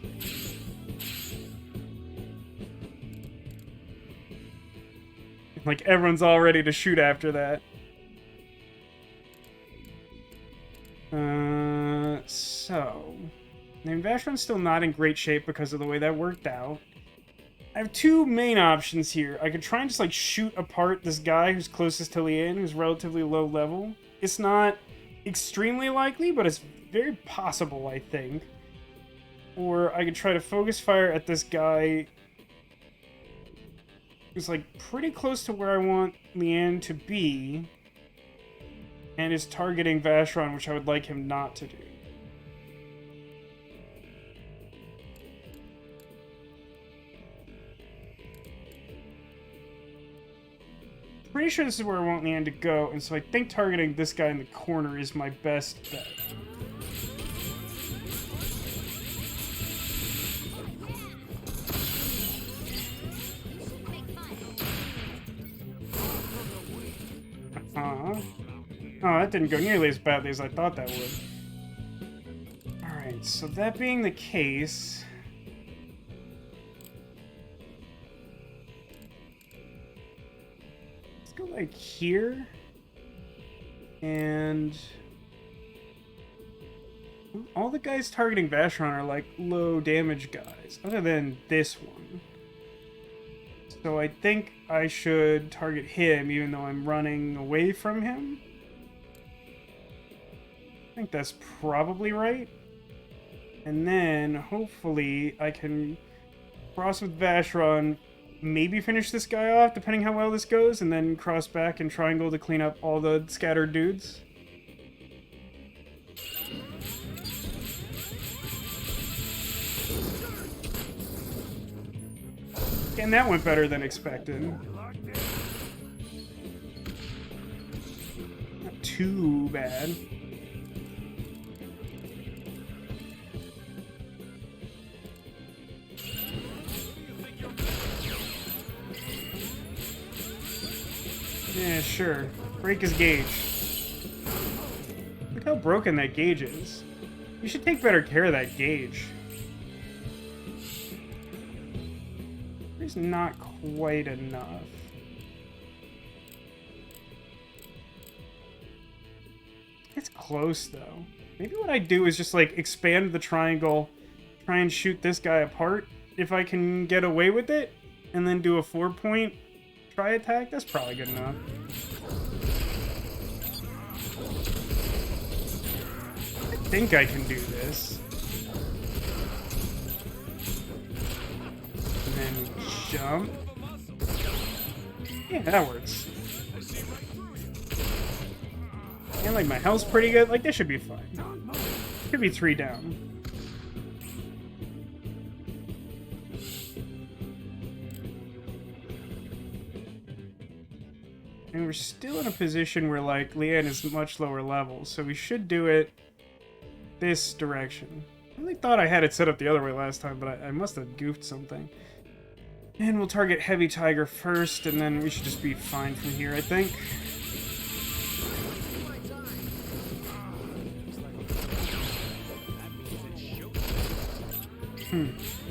S1: Like, everyone's all ready to shoot after that. So... I mean, Vacheron's still not in great shape because of the way that worked out. I have two main options here. I could try and just, like, shoot apart this guy who's closest to Leanne, who's relatively low level. It's not extremely likely, but it's very possible, I think. Or I could try to focus fire at this guy who's, like, pretty close to where I want Leanne to be, and is targeting Vacheron, which I would like him not to do. Pretty sure this is where I want Leanne to go, and so I think targeting this guy in the corner is my best bet. Oh, that didn't go nearly as badly as I thought that would. Alright, so that being the case... let's go, like, here. And... all the guys targeting Vacheron are, like, low damage guys, other than this one. So I think I should target him, even though I'm running away from him. I think that's probably right. And then, hopefully, I can cross with Vacheron, maybe finish this guy off, depending how well this goes, and then cross back and triangle to clean up all the scattered dudes. And that went better than expected. Not too bad. Yeah, sure. Break his gauge. Look how broken that gauge is. You should take better care of that gauge. It's not quite enough. It's close, though. Maybe what I do is just, like, expand the triangle, try and shoot this guy apart if I can get away with it, and then do a 4-point Tri-attack? That's probably good enough. I think I can do this. And then jump. Yeah, that works. And like my health's pretty good. Like this should be fine. Could be 3 down. And we're still in a position where like Leanne is much lower level, so we should do it this direction. I really thought I had it set up the other way last time, but I must have goofed something. And we'll target Heavy Tiger first, and then we should just be fine from here, I think.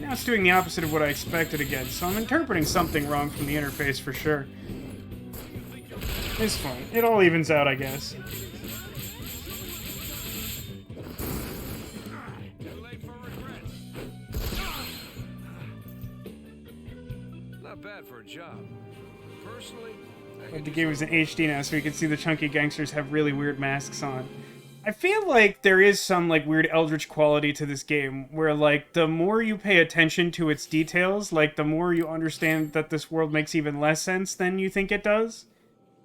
S1: Now it's doing the opposite of what I expected again, so I'm interpreting something wrong from the interface for sure. It's fine. It all evens out, I guess.
S3: Not bad for a job. Personally,
S1: But the game is in HD now, so we can see the chunky gangsters have really weird masks on. I feel like there is some like weird eldritch quality to this game where like the more you pay attention to its details, like the more you understand that this world makes even less sense than you think it does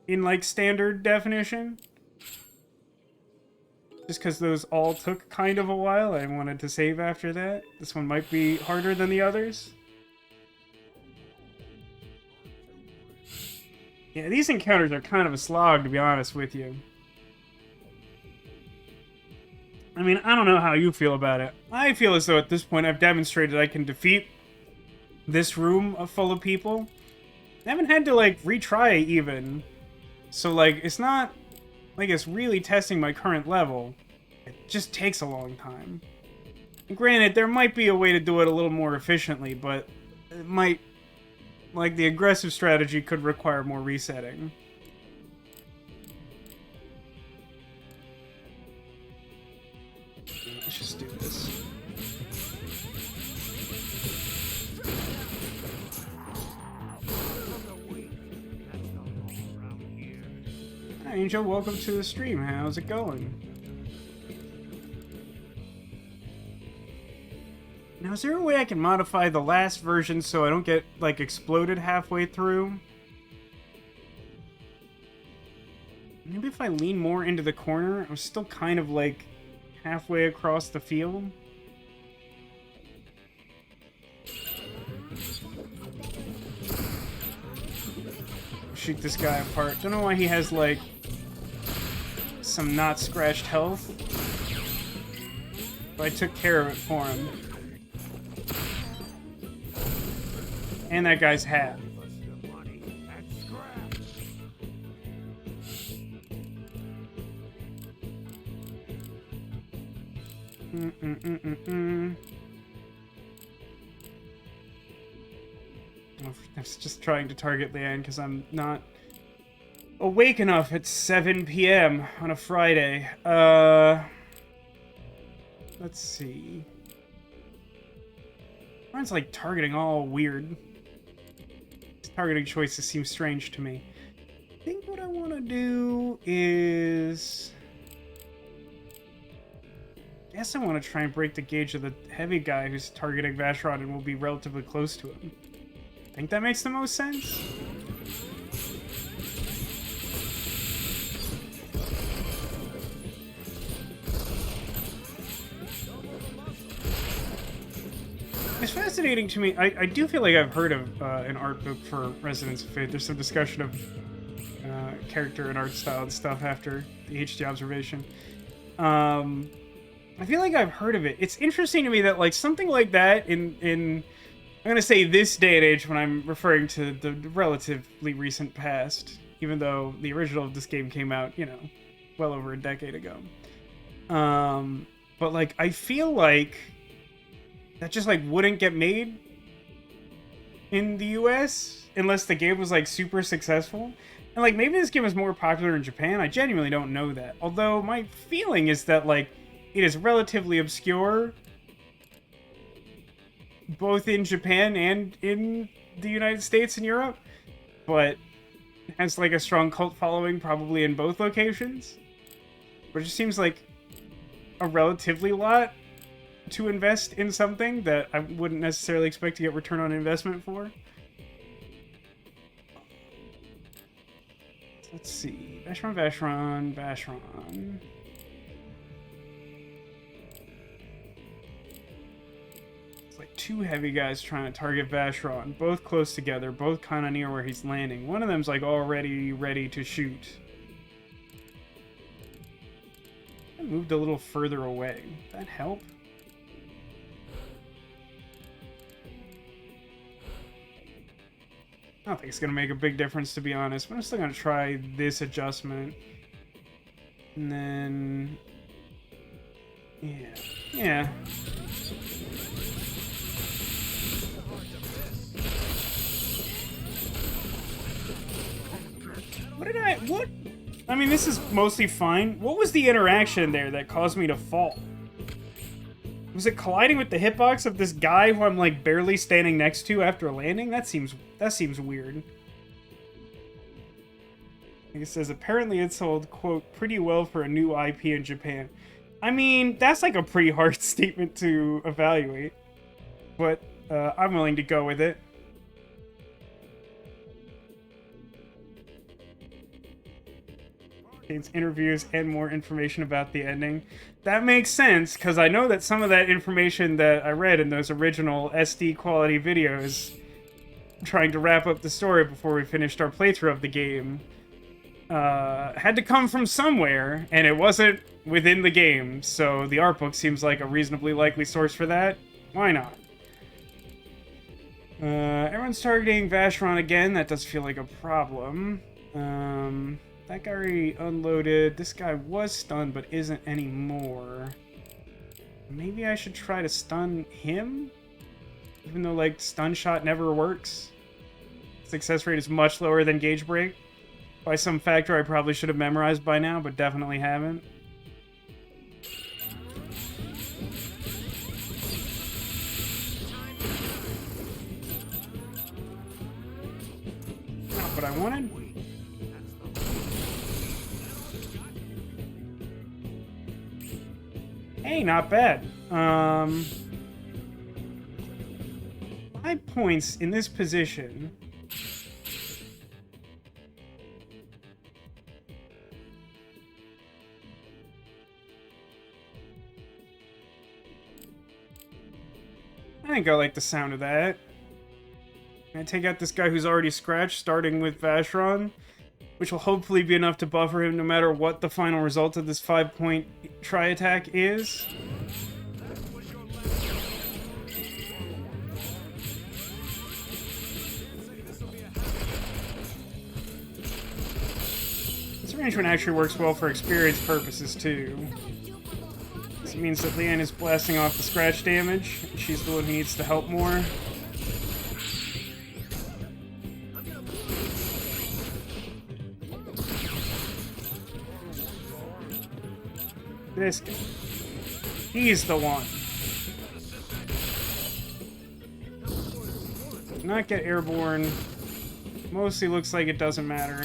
S1: in like standard definition. Just because those all took kind of a while, I wanted to save after that. This one might be harder than the others. Yeah, these encounters are kind of a slog, to be honest with you. I mean, I don't know how you feel about it. I feel as though at this point I've demonstrated I can defeat this room full of people. I haven't had to, like, retry even. So, like, it's not like it's really testing my current level. It just takes a long time. And granted, there might be a way to do it a little more efficiently, but it might... Like, the aggressive strategy could require more resetting. Let's just do this. Hi, Angel. Welcome to the stream. How's it going? Now, is there a way I can modify the last version so I don't get, like, exploded halfway through? Maybe if I lean more into the corner, I'm still kind of, like, halfway across the field. Shoot this guy apart. Don't know why he has, like, some not scratched health. But I took care of it for him. And that guy's hat. I was just trying to target Leanne because I'm not awake enough at 7 p.m. on a Friday. Let's see. Mine's like targeting all weird. These targeting choices seem strange to me. I think what I want to do is... I guess I want to try and break the gauge of the heavy guy who's targeting Vacheron and will be relatively close to him. I think that makes the most sense. It's fascinating to me. I do feel like I've heard of an art book for Resonance of Fate. There's some discussion of character and art style and stuff after the HD observation. I feel like I've heard of it. It's interesting to me that like something like that in I'm gonna say this day and age when I'm referring to the relatively recent past, even though the original of this game came out, you know, well over a decade ago. But like I feel like that just like wouldn't get made in the US unless the game was like super successful. And like maybe this game is more popular in Japan. I genuinely don't know that. Although my feeling is that like it is relatively obscure both in Japan and in the United States and Europe. But has like a strong cult following, probably in both locations. But it just seems like a relatively lot to invest in something that I wouldn't necessarily expect to get return on investment for. Let's see. Vacheron, Vacheron, Vacheron. It's like two heavy guys trying to target Vacheron. Both close together, both kind of near where he's landing. One of them's like already ready to shoot. I moved a little further away. Did that help? I don't think it's going to make a big difference, to be honest. But I'm still going to try this adjustment. And then... Yeah. Yeah. What? I mean, this is mostly fine. What was the interaction there that caused me to fall? Was it colliding with the hitbox of this guy who I'm like barely standing next to after landing? That seems weird. Like it says, apparently it sold, quote, pretty well for a new IP in Japan. I mean, that's like a pretty hard statement to evaluate. But I'm willing to go with it. Contains interviews and more information about the ending. That makes sense, because I know that some of that information that I read in those original SD quality videos trying to wrap up the story before we finished our playthrough of the game had to come from somewhere, and it wasn't within the game, so the art book seems like a reasonably likely source for that. Why not? Everyone's targeting Vacheron again. That does feel like a problem. That guy already unloaded. This guy was stunned, but isn't anymore. Maybe I should try to stun him? Even though, like, stun shot never works. Success rate is much lower than gauge break. By some factor I probably should have memorized by now, but definitely haven't. Not what I wanted. Hey, not bad. 5 points in this position. I think I like the sound of that. I'm gonna take out this guy who's already scratched, starting with Vacheron, which will hopefully be enough to buffer him no matter what the final result of this 5-point tri-attack is. This arrangement actually works well for experience purposes, too. This means that Leanne is blasting off the scratch damage, and she's the one who needs to help more. This guy. He's the one. Not get airborne. Mostly looks like it doesn't matter.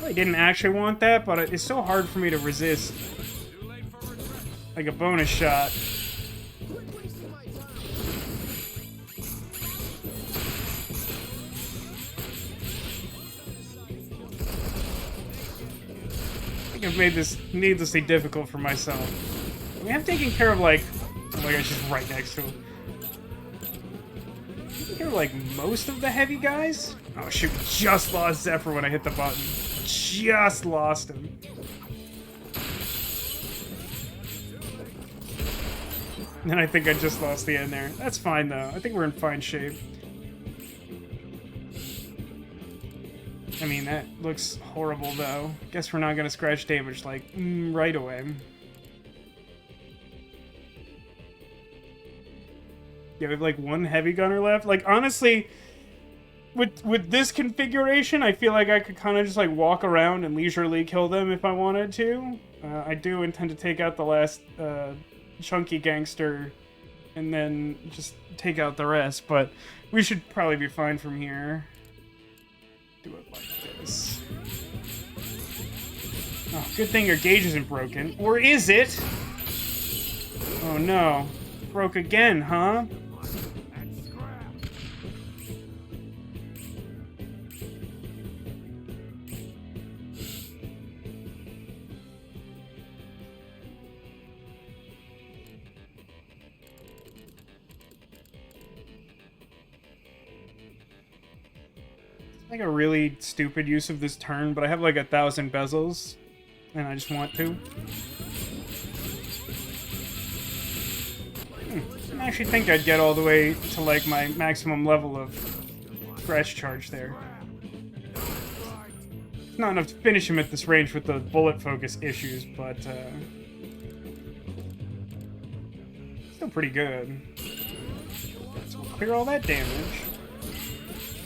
S1: I didn't actually want that, but it's so hard for me to resist. Like a bonus shot. I've made this needlessly difficult for myself. I mean, I'm taking care of, like... Oh my gosh, she's right next to him. Taking care of, like, most of the heavy guys? Oh shoot, just lost Zephyr when I hit the button. Just lost him. And I think I just lost the end there. That's fine, though. I think we're in fine shape. I mean, that looks horrible, though. Guess we're not gonna scratch damage, like, right away. Yeah, we have, like, one heavy gunner left. Like, honestly, with this configuration, I feel like I could kind of just, like, walk around and leisurely kill them if I wanted to. I do intend to take out the last chunky gangster and then just take out the rest, but we should probably be fine from here. Do it like this. Oh, good thing your gauge isn't broken. Or is it? Oh no. Broke again, huh? Like a really stupid use of this turn, but I have like 1,000 bezels, and I just want to. I actually think I'd get all the way to like my maximum level of scratch charge there. It's not enough to finish him at this range with the bullet focus issues, but still pretty good. So we'll clear all that damage.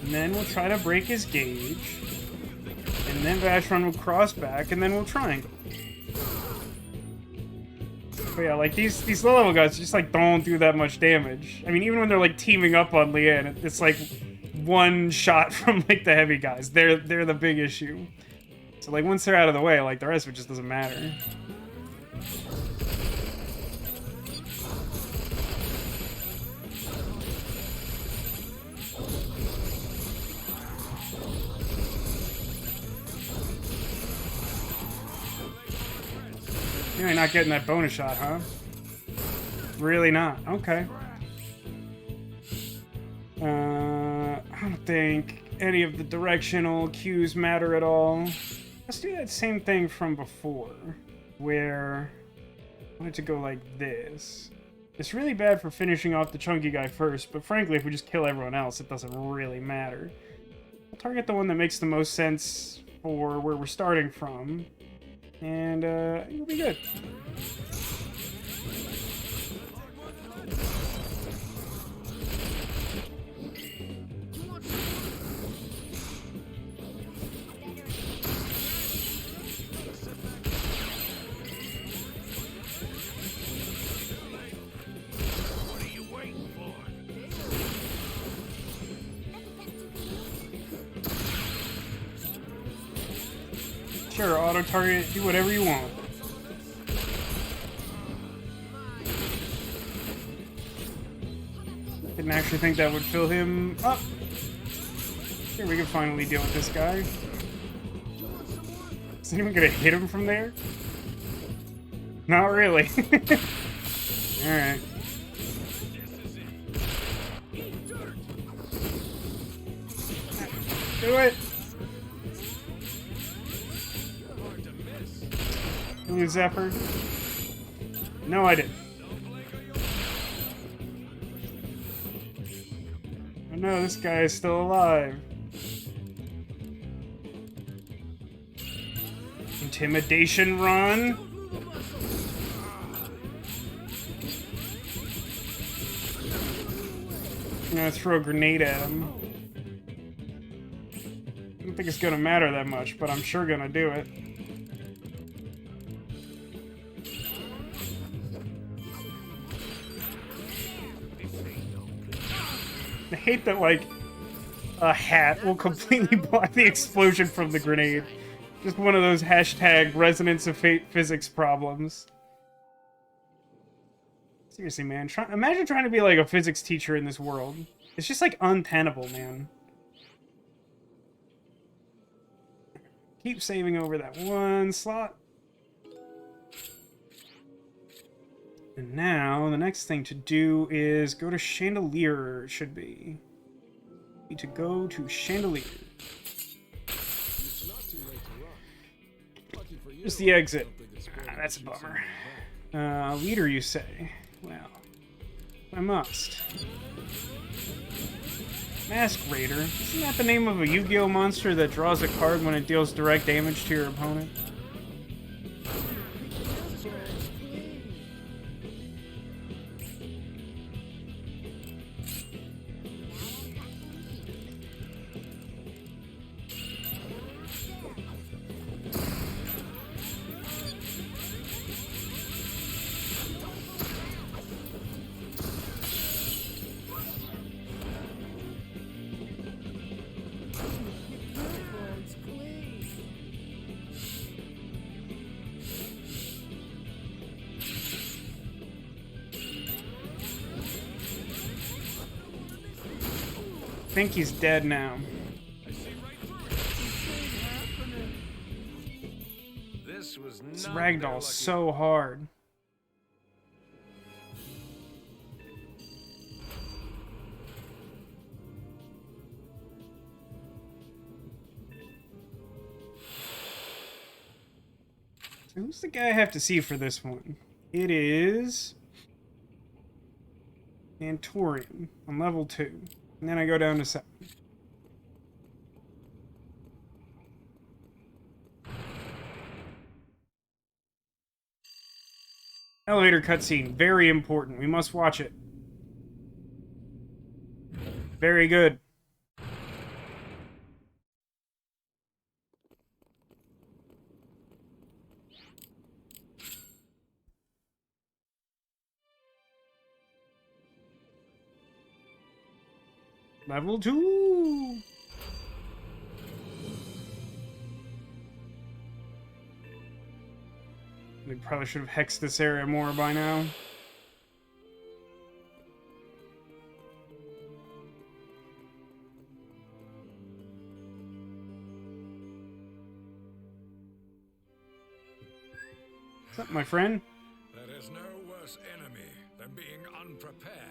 S1: And then we'll try to break his gauge. And then Vashron will cross back, and then we'll triangle. But yeah, like these low-level guys just like don't do that much damage. I mean, even when they're like teaming up on Leanne, it's like one shot from like the heavy guys. They're the big issue. So like once they're out of the way, like the rest of it just doesn't matter. You're not getting that bonus shot, huh? Really not. Okay. I don't think any of the directional cues matter at all. Let's do that same thing from before, where I wanted to go like this. It's really bad for finishing off the chunky guy first, but frankly, if we just kill everyone else, it doesn't really matter. We'll target the one that makes the most sense for where we're starting from. And it'll be good.
S3: What are you waiting for?
S1: Sure, auto-target, do whatever you want. Didn't actually think that would fill him up. Here, we can finally deal with this guy. Is anyone gonna hit him from there? Not really. Alright. Do it! Zephyr? No, I didn't. Oh no, this guy is still alive. Intimidation run? I'm gonna throw a grenade at him. I don't think it's gonna matter that much, but I'm sure gonna do it. I hate that, like, a hat will completely block the explosion from the grenade. Just one of those hashtag resonance of physics problems. Seriously, man. Imagine trying to be, like, a physics teacher in this world. It's just, like, untenable, man. Keep saving over that one slot. And now, the next thing to do is go to Chandelier, it should be. Need to go to Chandelier. Just the exit. Ah, that's a bummer. Leader, you say? Well, I must. Mask Raider. Isn't that the name of a Yu-Gi-Oh monster that draws a card when it deals direct damage to your opponent? think he's dead now.
S3: I see right through it. This was not
S1: This
S3: their
S1: ragdoll's
S3: lucky-
S1: so hard. Who's the guy I have to see for this one? It is Antorian on level 2. And then I go down to 7. Elevator cutscene. Very important. We must watch it. Very good. Level 2! They probably should have hexed this area more by now. What's up, my friend?
S3: There is no worse enemy than being unprepared.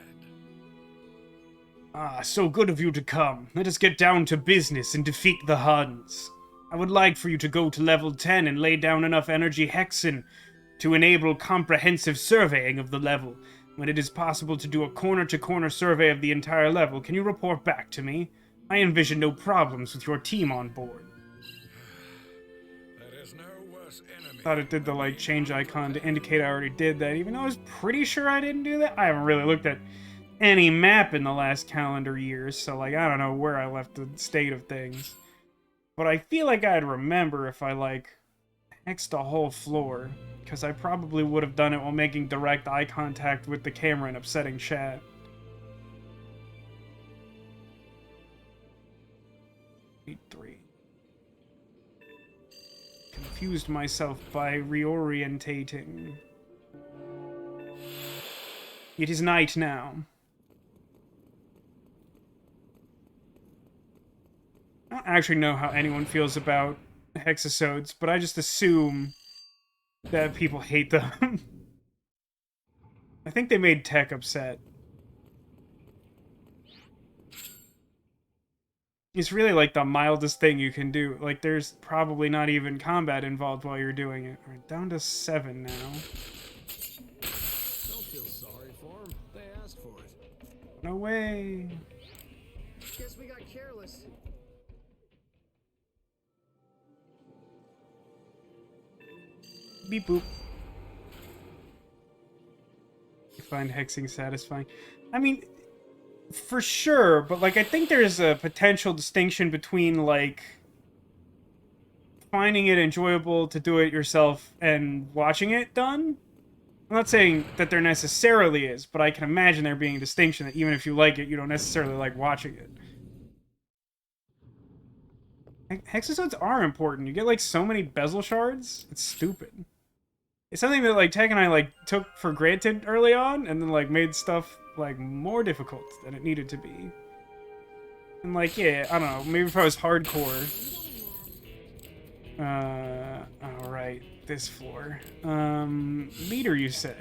S1: Ah, so good of you to come. Let us get down to business and defeat the Huns. I would like for you to go to level 10 and lay down enough energy hexen to enable comprehensive surveying of the level. When it is possible to do a corner-to-corner survey of the entire level, can you report back to me? I envision no problems with your team on board.
S3: There is no worse enemy.
S1: Thought it did the, like, change icon to indicate I already did that, even though I was pretty sure I didn't do that. I haven't really looked at any map in the last calendar year, so, like, I don't know where I left the state of things. But I feel like I'd remember if I, like, hexed a whole floor, because I probably would have done it while making direct eye contact with the camera and upsetting chat. Three. Confused myself by reorientating. It is night now. I don't actually know how anyone feels about hexasodes, but I just assume that people hate them. I think they made Tech upset. It's really like the mildest thing you can do. Like, there's probably not even combat involved while you're doing it. We're down to 7 now.
S2: Don't feel sorry for them. They asked for it.
S1: No way.
S2: Guess we got careless.
S1: Beep boop. I find hexing satisfying. I mean, for sure, but like I think there's a potential distinction between like finding it enjoyable to do it yourself and watching it done. I'm not saying that there necessarily is, but I can imagine there being a distinction that even if you like it, you don't necessarily like watching it. Hexasodes are important. You get like so many bezel shards. It's stupid. It's something that like Tech and I like took for granted early on, and then like made stuff like more difficult than it needed to be. And like, yeah, I don't know. Maybe if I was hardcore. All right, this floor. Meter, you say?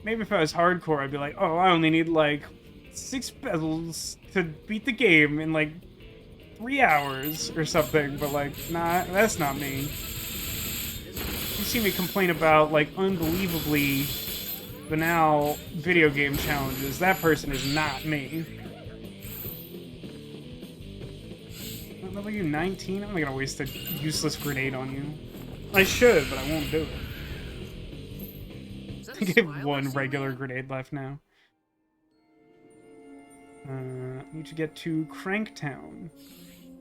S1: Maybe if I was hardcore, I'd be like, oh, I only need like 6 bezels to beat the game in like 3 hours or something. But like, nah, that's not me. You see me complain about, like, unbelievably banal video game challenges. That person is not me. What level are you, 19? I'm not gonna waste a useless grenade on you. I should, but I won't do it. I have 1 regular grenade left now. Need to get to Cranktown.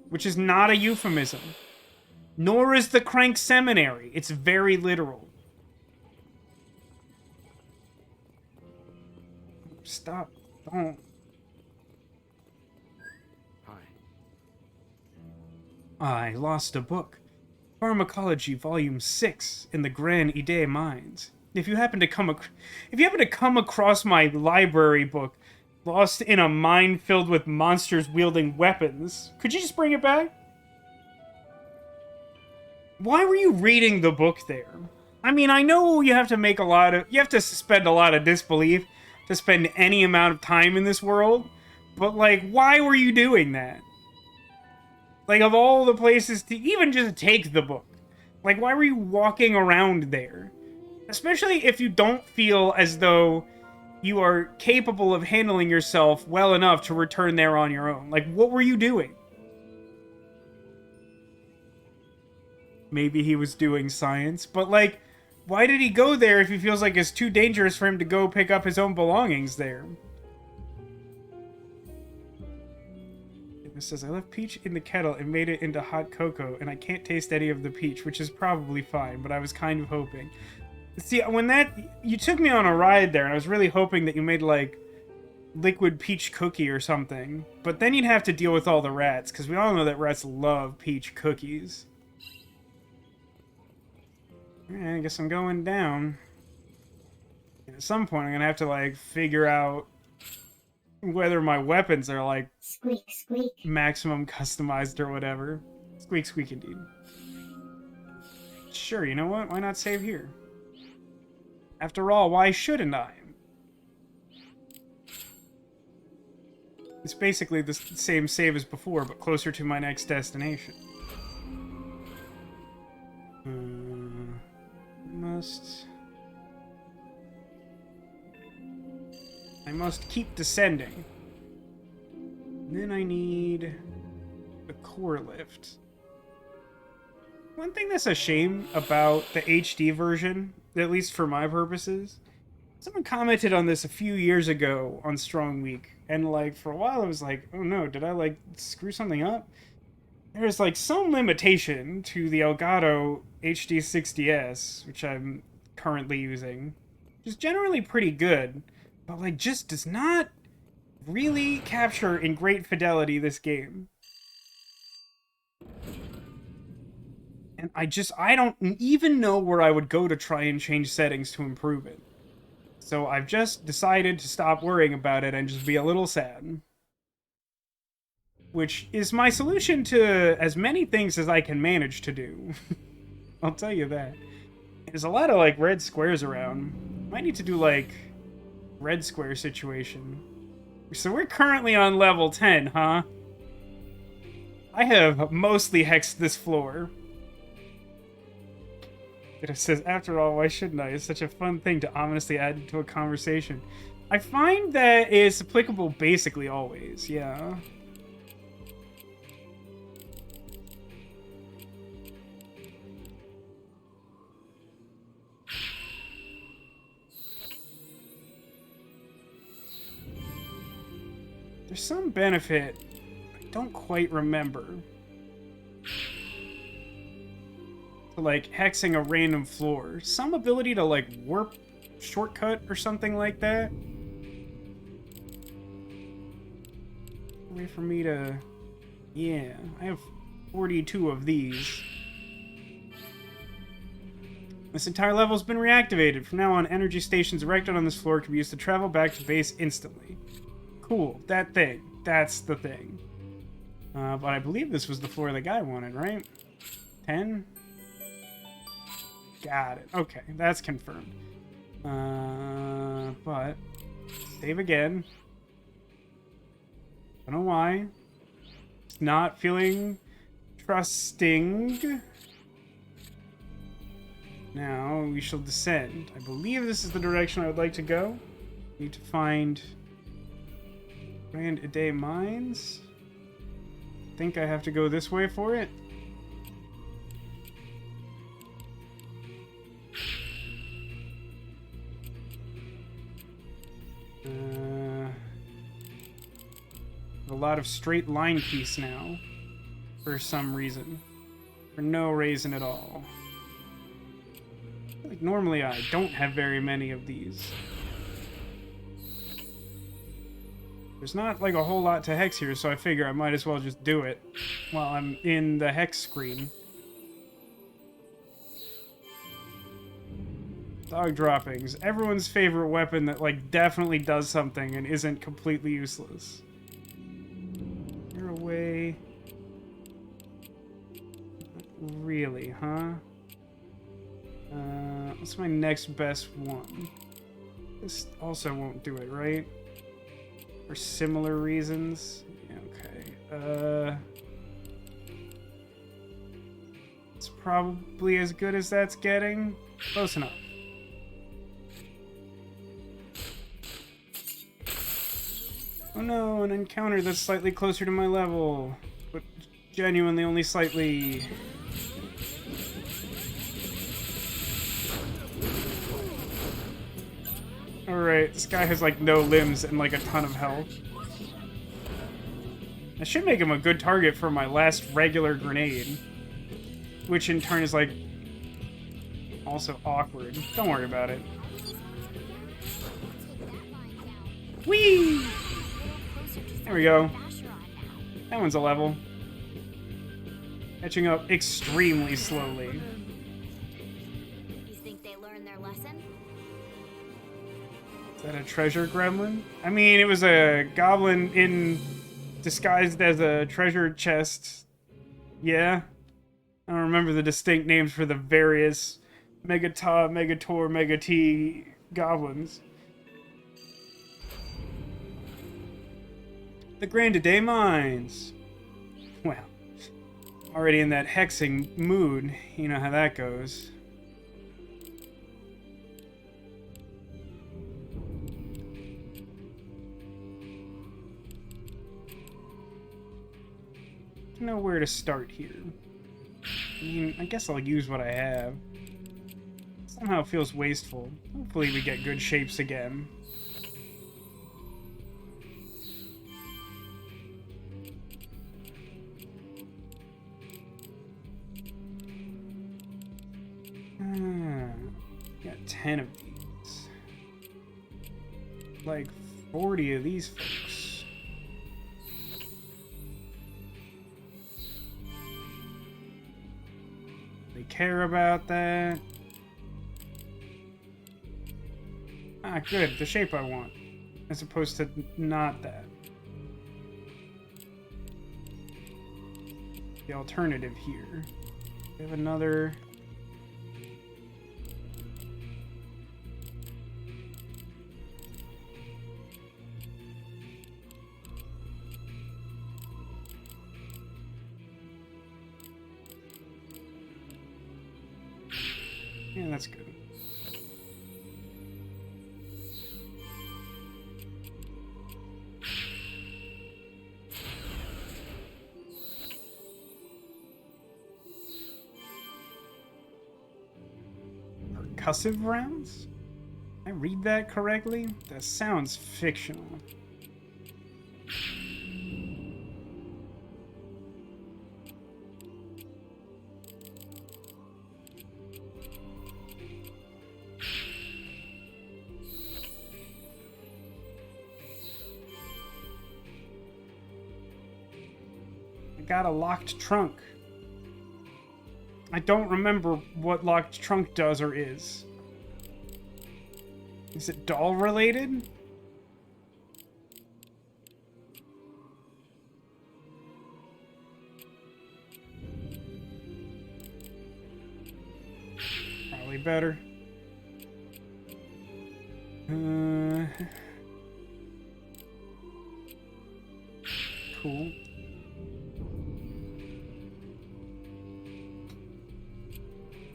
S1: Which is not a euphemism. Nor is the Crank Seminary. It's very literal. Stop. Don't.
S3: Hi.
S1: I lost a book. Pharmacology Volume 6 in the Grand Idée Mines. If you happen to come across my library book, Lost in a mine filled with monsters wielding weapons. Could you just bring it back? Why were you reading the book there? I mean, I know you have to make you have to suspend a lot of disbelief to spend any amount of time in this world, but, like, why were you doing that? Like, of all the places to even just take the book, like, why were you walking around there? Especially if you don't feel as though you are capable of handling yourself well enough to return there on your own. Like, what were you doing? Maybe he was doing science, but, like, why did he go there if he feels like it's too dangerous for him to go pick up his own belongings there? It says, I left peach in the kettle and made it into hot cocoa, and I can't taste any of the peach, which is probably fine, but I was kind of hoping. See, you took me on a ride there, and I was really hoping that you made, like, liquid peach cookie or something. But then you'd have to deal with all the rats, because we all know that rats love peach cookies. Alright, I guess I'm going down. At some point, I'm gonna have to, like, figure out whether my weapons are, like,
S4: Squeak, squeak.
S1: maximum customized or whatever. Squeak, squeak, indeed. Sure, you know what? Why not save here? After all, why shouldn't I? It's basically the same save as before, but closer to my next destination. I must keep descending. Then I need the core lift. One thing that's a shame about the HD version, at least for my purposes, someone commented on this a few years ago on Strong Week, and, like, for a while I was like, oh no, did I, like, screw something up? There's, like, some limitation to the Elgato HD 60S, which I'm currently using, which is generally pretty good, but, like, just does not really capture in great fidelity this game. And I don't even know where I would go to try and change settings to improve it. So I've just decided to stop worrying about it and just be a little sad. Which is my solution to as many things as I can manage to do. I'll tell you that. There's a lot of, like, red squares around. Might need to do, like, red square situation. So we're currently on level 10, huh? I have mostly hexed this floor. It says, after all, why shouldn't I? It's such a fun thing to ominously add to a conversation. I find that it's applicable basically always, yeah. There's some benefit I don't quite remember. Like hexing a random floor. Some ability to, like, warp shortcut or something like that. Way for me to... Yeah, I have 42 of these. This entire level's been reactivated. From now on, energy stations erected on this floor can be used to travel back to base instantly. Cool, that thing. That's the thing. But I believe this was the floor the guy wanted, right? 10? Got it. Okay, that's confirmed. But save again. Don't know why. It's not feeling trusting. Now we shall descend. I believe this is the direction I would like to go. Need to find Grand Ide Mines. Think I have to go this way for it. A lot of straight line piece now. For some reason. For no reason at all. Like, normally I don't have very many of these. There's not, like, a whole lot to hex here, so I figure I might as well just do it while I'm in the hex screen. Dog droppings. Everyone's favorite weapon that, like, definitely does something and isn't completely useless. You're away. Not really, huh? What's my next best one? This also won't do it, right? For similar reasons? Okay. It's probably as good as that's getting. Close enough. Oh no, an encounter that's slightly closer to my level. But genuinely only slightly. Alright, this guy has like no limbs and like a ton of health. I should make him a good target for my last regular grenade. Which in turn is like also awkward. Don't worry about it. Whee! There we go. That one's a level. Catching up extremely slowly.
S4: You think they learned their lesson?
S1: Is that a treasure gremlin? I mean, it was a goblin disguised as a treasure chest. Yeah. I don't remember the distinct names for the various Megata, Megator, Megati goblins. The Grandiday Mines. Well, already in that hexing mood. You know how that goes. I don't know where to start here. I mean, I guess I'll use what I have. Somehow it feels wasteful. Hopefully we get good shapes again. Got 10 of these. Like 40 of these folks. They care about that. Ah, good. The shape I want. As opposed to not that. The alternative here. We have another... Yeah, that's good. Percussive rounds? Did I read that correctly? That sounds fictional. Got a locked trunk. I don't remember what locked trunk does or is. Is it doll related? Probably better. Cool.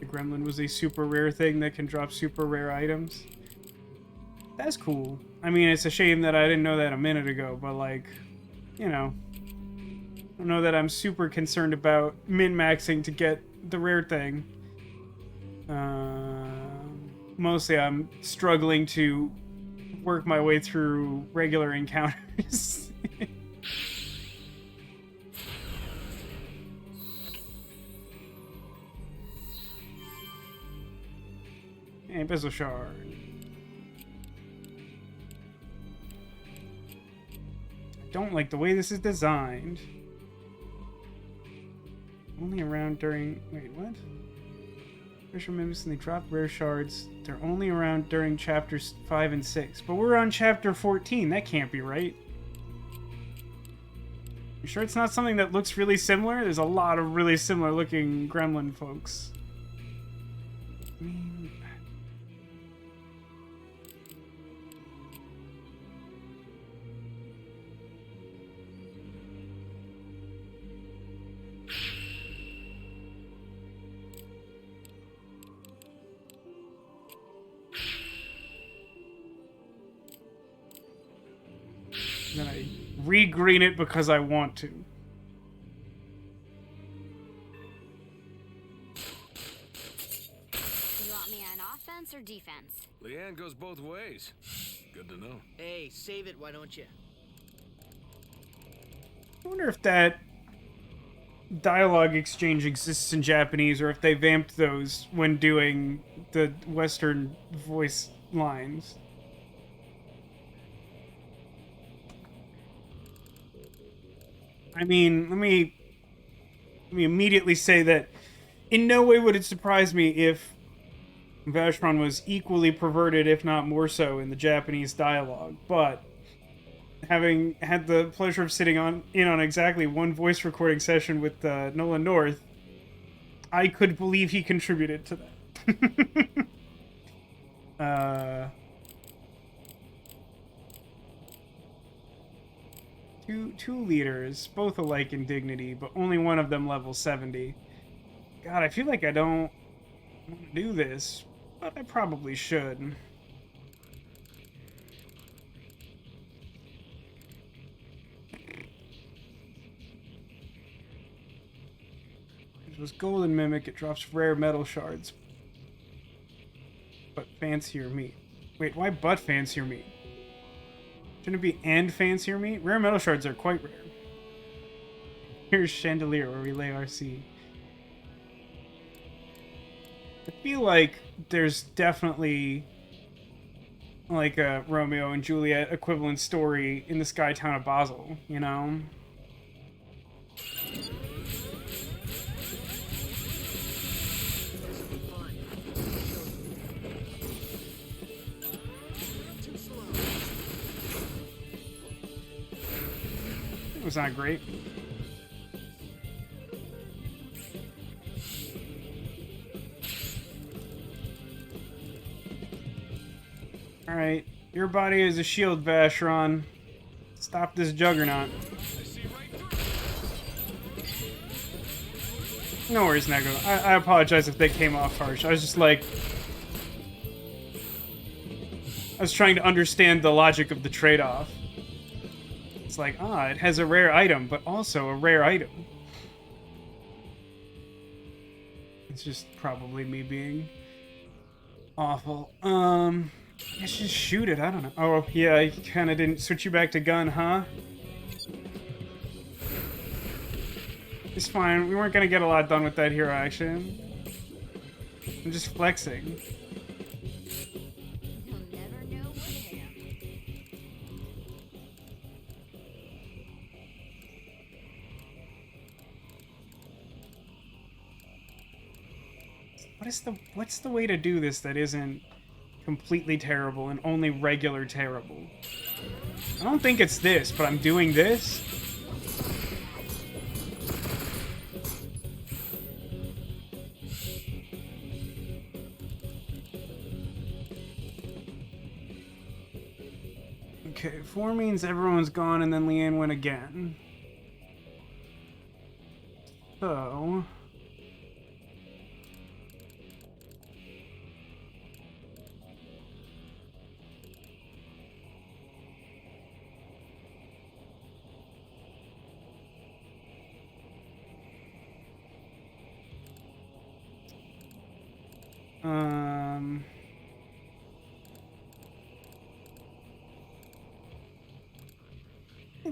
S1: Gremlin was a super rare thing that can drop super rare items. That's cool. I mean, it's a shame that I didn't know that a minute ago, but like, you know. I don't know that I'm super concerned about min-maxing to get the rare thing. Mostly I'm struggling to work my way through regular encounters. Hey, Bizzle Shard. I don't like the way this is designed. Only around during... Wait, what? Pressure mimics and they drop rare shards. They're only around during chapters 5 and 6. But we're on chapter 14. That can't be right. You sure it's not something that looks really similar? There's a lot of really similar looking gremlin folks. I mean... Then I re-green it because I want to.
S4: You want me on offense or defense?
S3: Leanne goes both ways. Good to know.
S5: Hey, save it, why don't you?
S1: I wonder if that dialogue exchange exists in Japanese or if they vamped those when doing the Western voice lines. I mean, let me immediately say that in no way would it surprise me if Vashron was equally perverted, if not more so, in the Japanese dialogue. But having had the pleasure of sitting in on exactly one voice recording session with Nolan North, I could believe he contributed to that. Two leaders, both alike in dignity, but only one of them level 70. God, I feel like I don't want to do this, but I probably should. It was golden mimic, it drops rare metal shards. But fancier meat. Wait, why but fancier meat? Shouldn't it be and fancier meat? Rare metal shards are quite rare. Here's Chandelier, where we lay our seed. I feel like there's definitely like a Romeo and Juliet equivalent story in the Sky Town of Basel, you know? It was not great. Alright, your body is a shield, Vashron. Stop this juggernaut. No worries, Nego. I apologize if they came off harsh. I was just like... I was trying to understand the logic of the trade-off. It's like, it has a rare item, but also a rare item. It's just probably me being awful. Let's just shoot it, I don't know. Oh, yeah, I kinda didn't switch you back to gun, huh? It's fine, we weren't gonna get a lot done with that hero action. I'm just flexing.
S4: You'll never know what hit him.
S1: What's the way to do this that isn't completely terrible and only regular terrible? I don't think it's this, but I'm doing this. Okay, 4 means everyone's gone and then Leanne went again. So...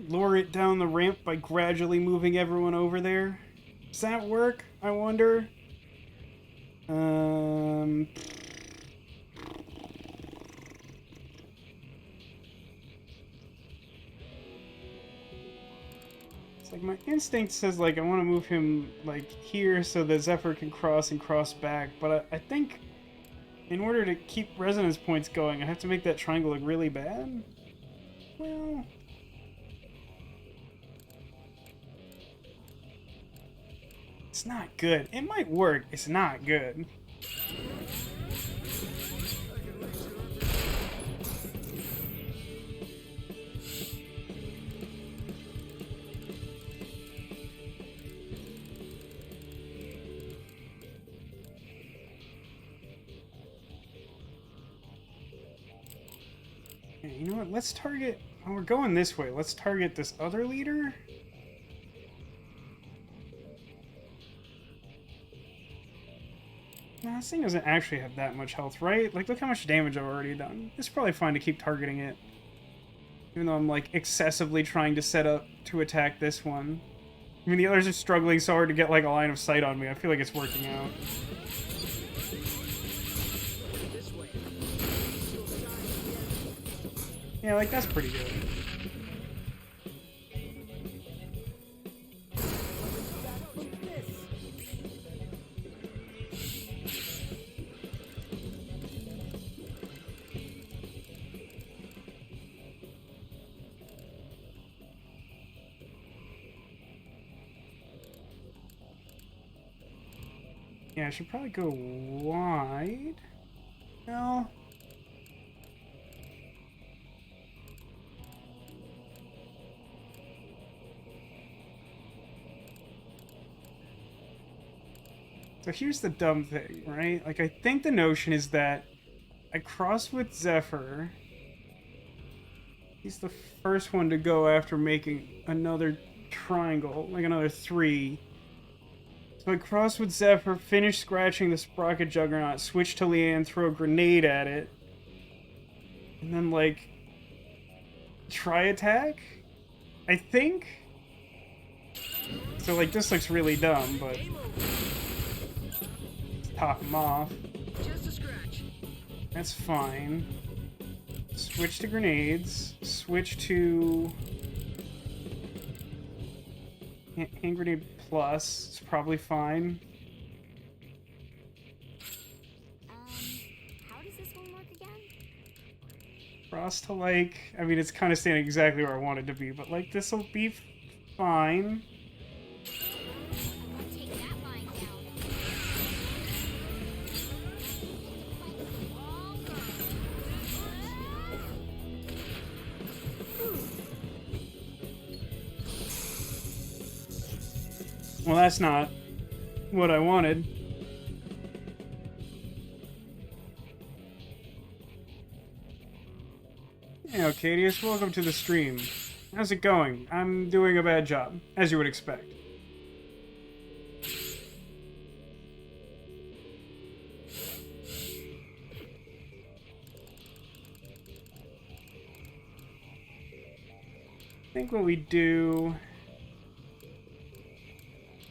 S1: lure it down the ramp by gradually moving everyone over there. Does that work? I wonder. It's like my instinct says like I want to move him like here so that Zephyr can cross and cross back, but I think in order to keep resonance points going, I have to make that triangle look really bad. Well, it's not good. It might work. It's not good. Okay, you know what? Let's target... Oh, we're going this way. Let's target this other leader. No, this thing doesn't actually have that much health, right? Like, look how much damage I've already done. It's probably fine to keep targeting it. Even though I'm, like, excessively trying to set up to attack this one. I mean, the others are struggling so hard to get, like, a line of sight on me. I feel like it's working out. Yeah, like, that's pretty good. Yeah, I should probably go wide. No. So here's the dumb thing, right? Like, I think the notion is that I cross with Zephyr. He's the first one to go after making another triangle, like another 3. So I cross with Zephyr, finish scratching the Sprocket Juggernaut, switch to Leanne, throw a grenade at it, and then, like, try attack? I think? So, like, this looks really dumb, but... Let's top him off.
S5: Just a scratch.
S1: That's fine. Switch to grenades. Switch to... Hand grenade plus. It's probably fine.
S4: How does this one work again?
S1: Cross to, like... I mean, it's kind of standing exactly where I want it to be, but, like, this'll be fine.
S4: Take that line down.
S1: Well, that's not what I wanted. Hey, Arcadius, welcome to the stream. How's it going? I'm doing a bad job, as you would expect. I think what we do...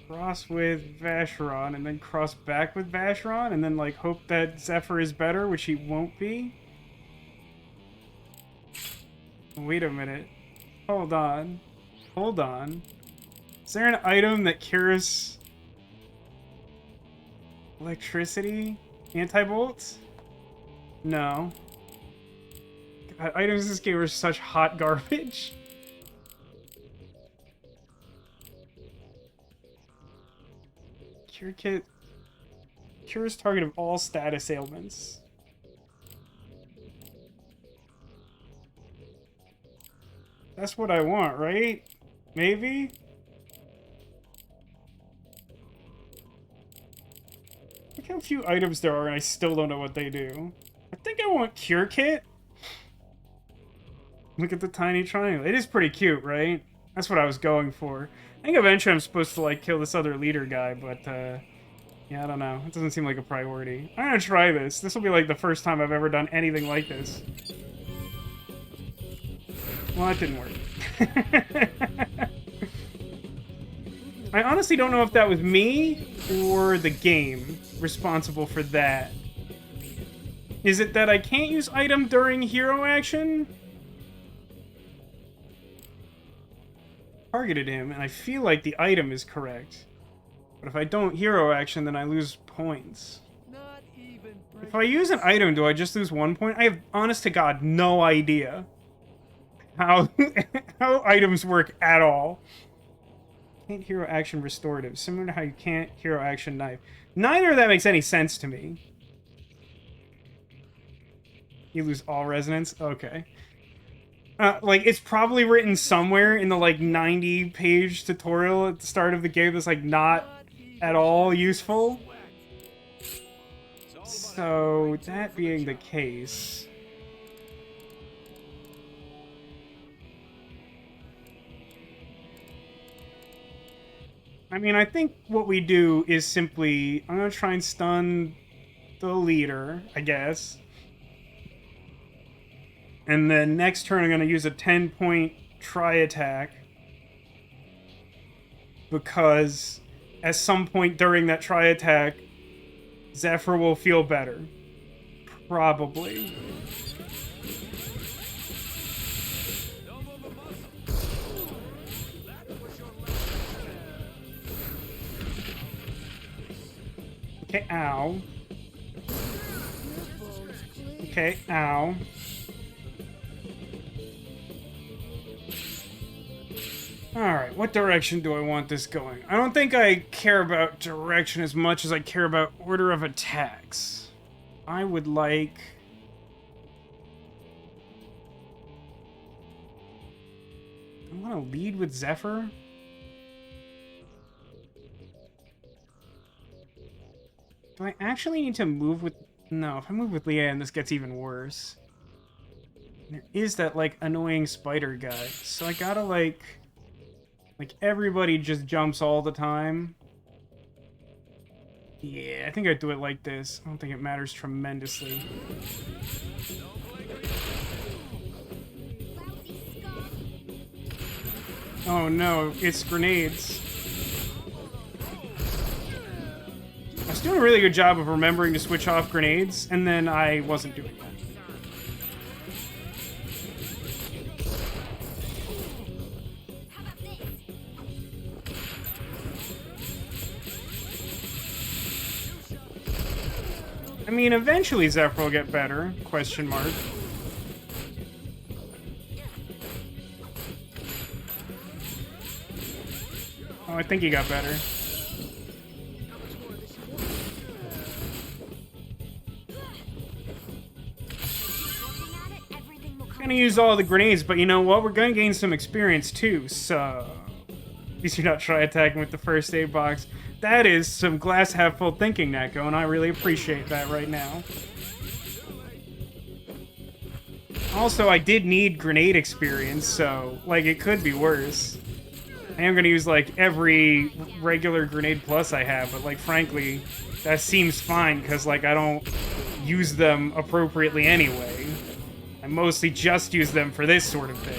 S1: Cross with Vacheron, and then cross back with Vacheron, and then, like, hope that Zephyr is better, which he won't be? Wait a minute. Hold on. Hold on. Is there an item that cures... electricity? Anti-bolts? No. God, items in this game are such hot garbage. Cure kit cures target of all status ailments. That's what I want, right? Maybe? Look how few items there are and I still don't know what they do. I think I want cure kit. Look at the tiny triangle. It is pretty cute, right? That's what I was going for. I think eventually I'm supposed to, like, kill this other leader guy, but, yeah, I don't know. It doesn't seem like a priority. I'm gonna try this. This will be, like, the first time I've ever done anything like this. Well, that didn't work. I honestly don't know if that was me or the game responsible for that. Is it that I can't use item during hero action? targeted him, and I feel like the item is correct. But if I don't hero action, then I lose points.
S2: Not even
S1: If I use an item, do I just lose 1 point? I have, honest to God, no idea how how items work at all. Can't hero action restorative, similar to how you can't hero action knife. Neither of that makes any sense to me. You lose all resonance? Okay. Like, it's probably written somewhere in the, like, 90-page tutorial at the start of the game that's, like, not at all useful. So, that being the case... I mean, I think what we do is simply... I'm gonna try and stun the leader, I guess. And then next turn I'm gonna use a 10-point tri-attack. Because at some point during that tri-attack, Zephyr will feel better. Probably. Okay, ow. Okay, ow. Alright, what direction do I want this going? I don't think I care about direction as much as I care about order of attacks. I would like... I want to lead with Zephyr? Do I actually need to move with... No, if I move with Leanne, this gets even worse. There is that, like, annoying spider guy. So I gotta, like... Like, everybody just jumps all the time. Yeah, I think I'd do it like this. I don't think it matters tremendously. Oh no, it's grenades. I was doing a really good job of remembering to switch off grenades, and then I wasn't doing that. I mean, eventually Zephyr will get better, question mark. Oh, I think he got better. Gonna use all the grenades, but you know what? We're gonna gain some experience too, so... At least you're not try attacking with the first aid box. That is some glass half full thinking, Neko, and I really appreciate that right now. Also, I did need grenade experience, so, like, it could be worse. I am gonna use, like, every regular grenade plus I have, but, like, frankly, that seems fine, because, like, I don't use them appropriately anyway. I mostly just use them for this sort of thing.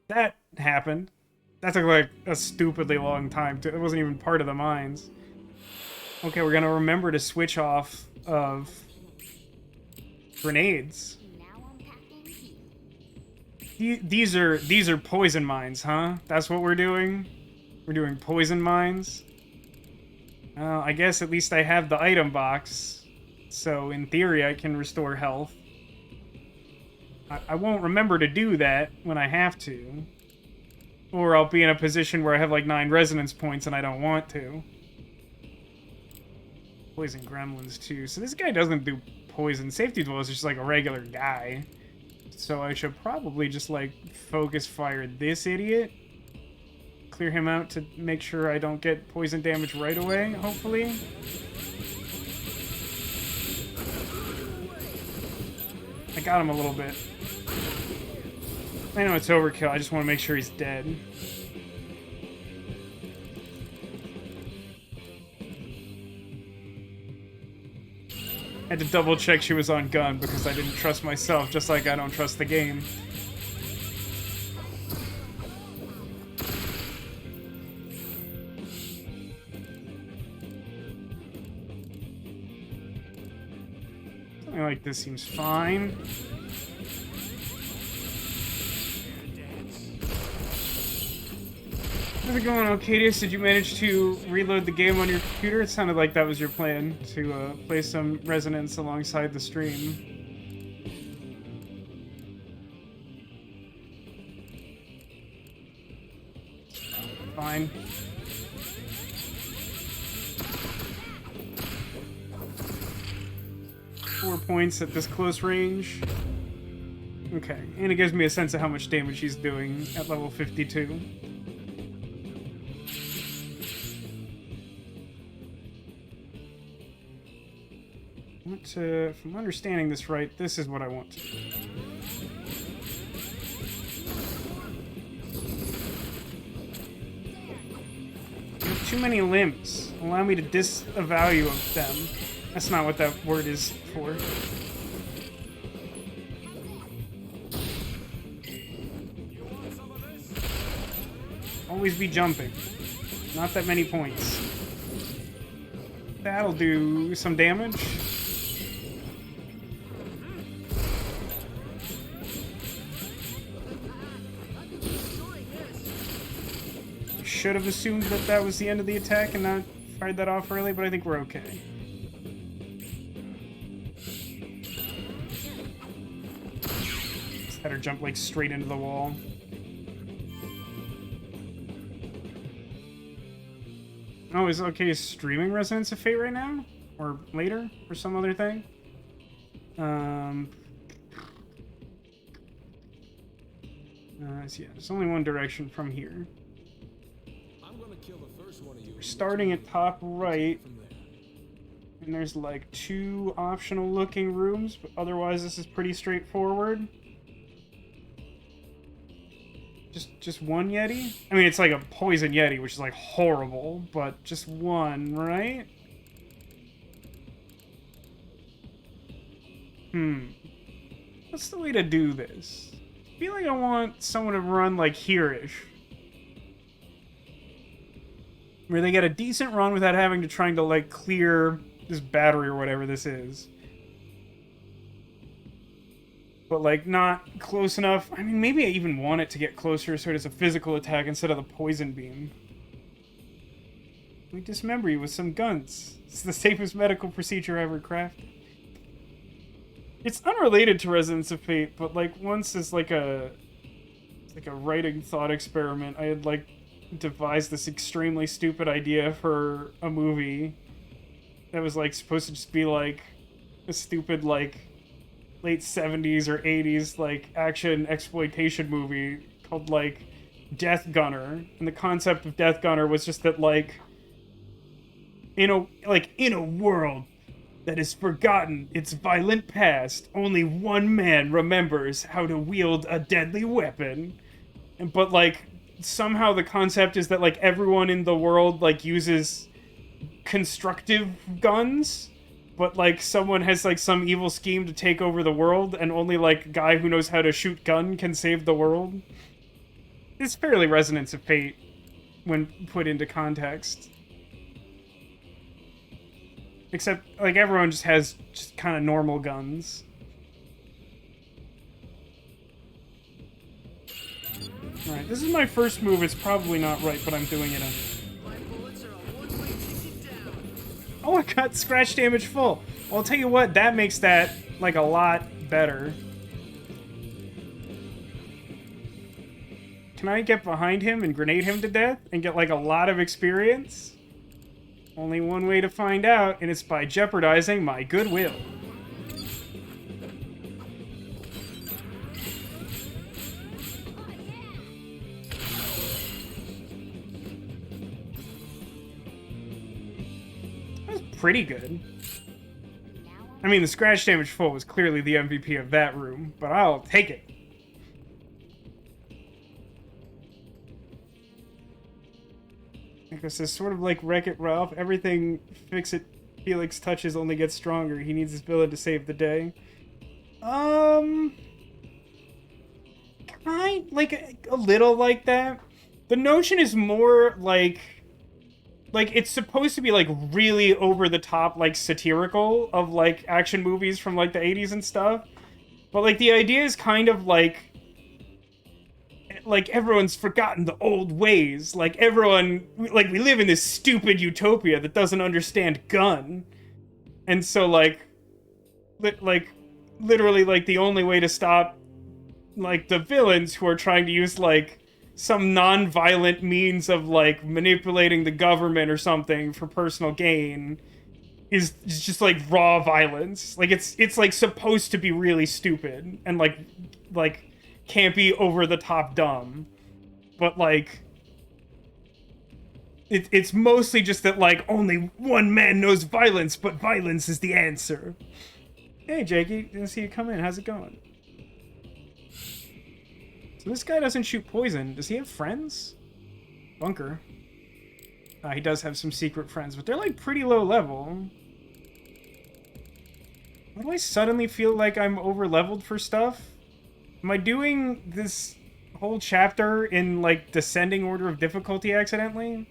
S1: That happened. That took, like, a stupidly long time. It wasn't even part of the mines. Okay, we're gonna remember to switch off of grenades. These are poison mines, huh? That's what we're doing? We're doing poison mines? I guess at least I have the item box. So, in theory, I can restore health. I won't remember to do that when I have to. Or I'll be in a position where I have like 9 resonance points and I don't want to. Poison gremlins too. So this guy doesn't do poison. Safety Dwell is just like a regular guy. So I should probably just like focus fire this idiot. Clear him out to make sure I don't get poison damage right away, hopefully. I got him a little bit. I know it's overkill, I just want to make sure he's dead. Had to double check she was on gun because I didn't trust myself, just like I don't trust the game. Something like this seems fine. How's it going, Alcadius? Did you manage to reload the game on your computer? It sounded like that was your plan, to play some Resonance alongside the stream. Fine. 4 points at this close range. Okay, and it gives me a sense of how much damage he's doing at level 52. If I'm understanding this right, this is what I want to do. You have too many limbs. Allow me to disavow of them. That's not what that word is for. Always be jumping. Not that many points. That'll do some damage. Should have assumed that that was the end of the attack and not fired that off early, but I think we're okay. Just had her jump like straight into the wall. Oh, is okay streaming Resonance of Fate right now? Or later? Or some other thing? So yeah, there's only one direction from here. We're starting at top right, and there's like 2 optional looking rooms, but otherwise this is pretty straightforward. Just one Yeti? I mean, it's like a poison Yeti, which is like horrible, but just one, right? What's the way to do this? I feel like I want someone to run like here-ish, where they get a decent run without having to trying to like clear this battery or whatever this is. But like not close enough. I mean, maybe I even want it to get closer so it's a physical attack instead of the poison beam. We dismember you with some guns. It's the safest medical procedure ever crafted. It's unrelated to Resonance of Fate, but like once as like a writing thought experiment, I had like devised this extremely stupid idea for a movie that was like supposed to just be like a stupid like late 70s or 80s like action exploitation movie called like Death Gunner, and the concept of Death Gunner was just that like in a world that has forgotten its violent past, only one man remembers how to wield a deadly weapon. But like somehow the concept is that like everyone in the world like uses constructive guns, but like someone has like some evil scheme to take over the world, and only like a guy who knows how to shoot gun can save the world. It's fairly Resonance of Fate when put into context. Except like everyone just has just kind of normal guns. Alright, this is my first move. It's probably not right, but I'm doing it anyway. Oh, I got scratch damage full. Well, I'll tell you what, that makes that, like, a lot better. Can I get behind him and grenade him to death and get, like, a lot of experience? Only one way to find out, and it's by jeopardizing my goodwill. Pretty good. I mean, the scratch damage full was clearly the MVP of that room, but I'll take it. I guess it's sort of like Wreck-It Ralph. Everything Fix-It Felix touches only gets stronger. He needs his villain to save the day. Like a little like that. The notion is more like it's supposed to be, like, really over-the-top, like, satirical of, like, action movies from, like, the 80s and stuff. But, like, the idea is kind of, like, like everyone's forgotten the old ways. Like everyone, like we live in this stupid utopia that doesn't understand gun, and so like literally like the only way to stop like the villains who are trying to use like some non-violent means of like manipulating the government or something for personal gain is just like raw violence. Like it's like supposed to be really stupid and like can't be over the top dumb, but like it's mostly just that like only one man knows violence, but violence is the answer. Hey Jakey, didn't see you come in. How's it going? So this guy doesn't shoot poison. Does he have friends? Bunker. He does have some secret friends, but they're like pretty low level. Why do I suddenly feel like I'm over-leveled for stuff? Am I doing this whole chapter in, like, descending order of difficulty accidentally?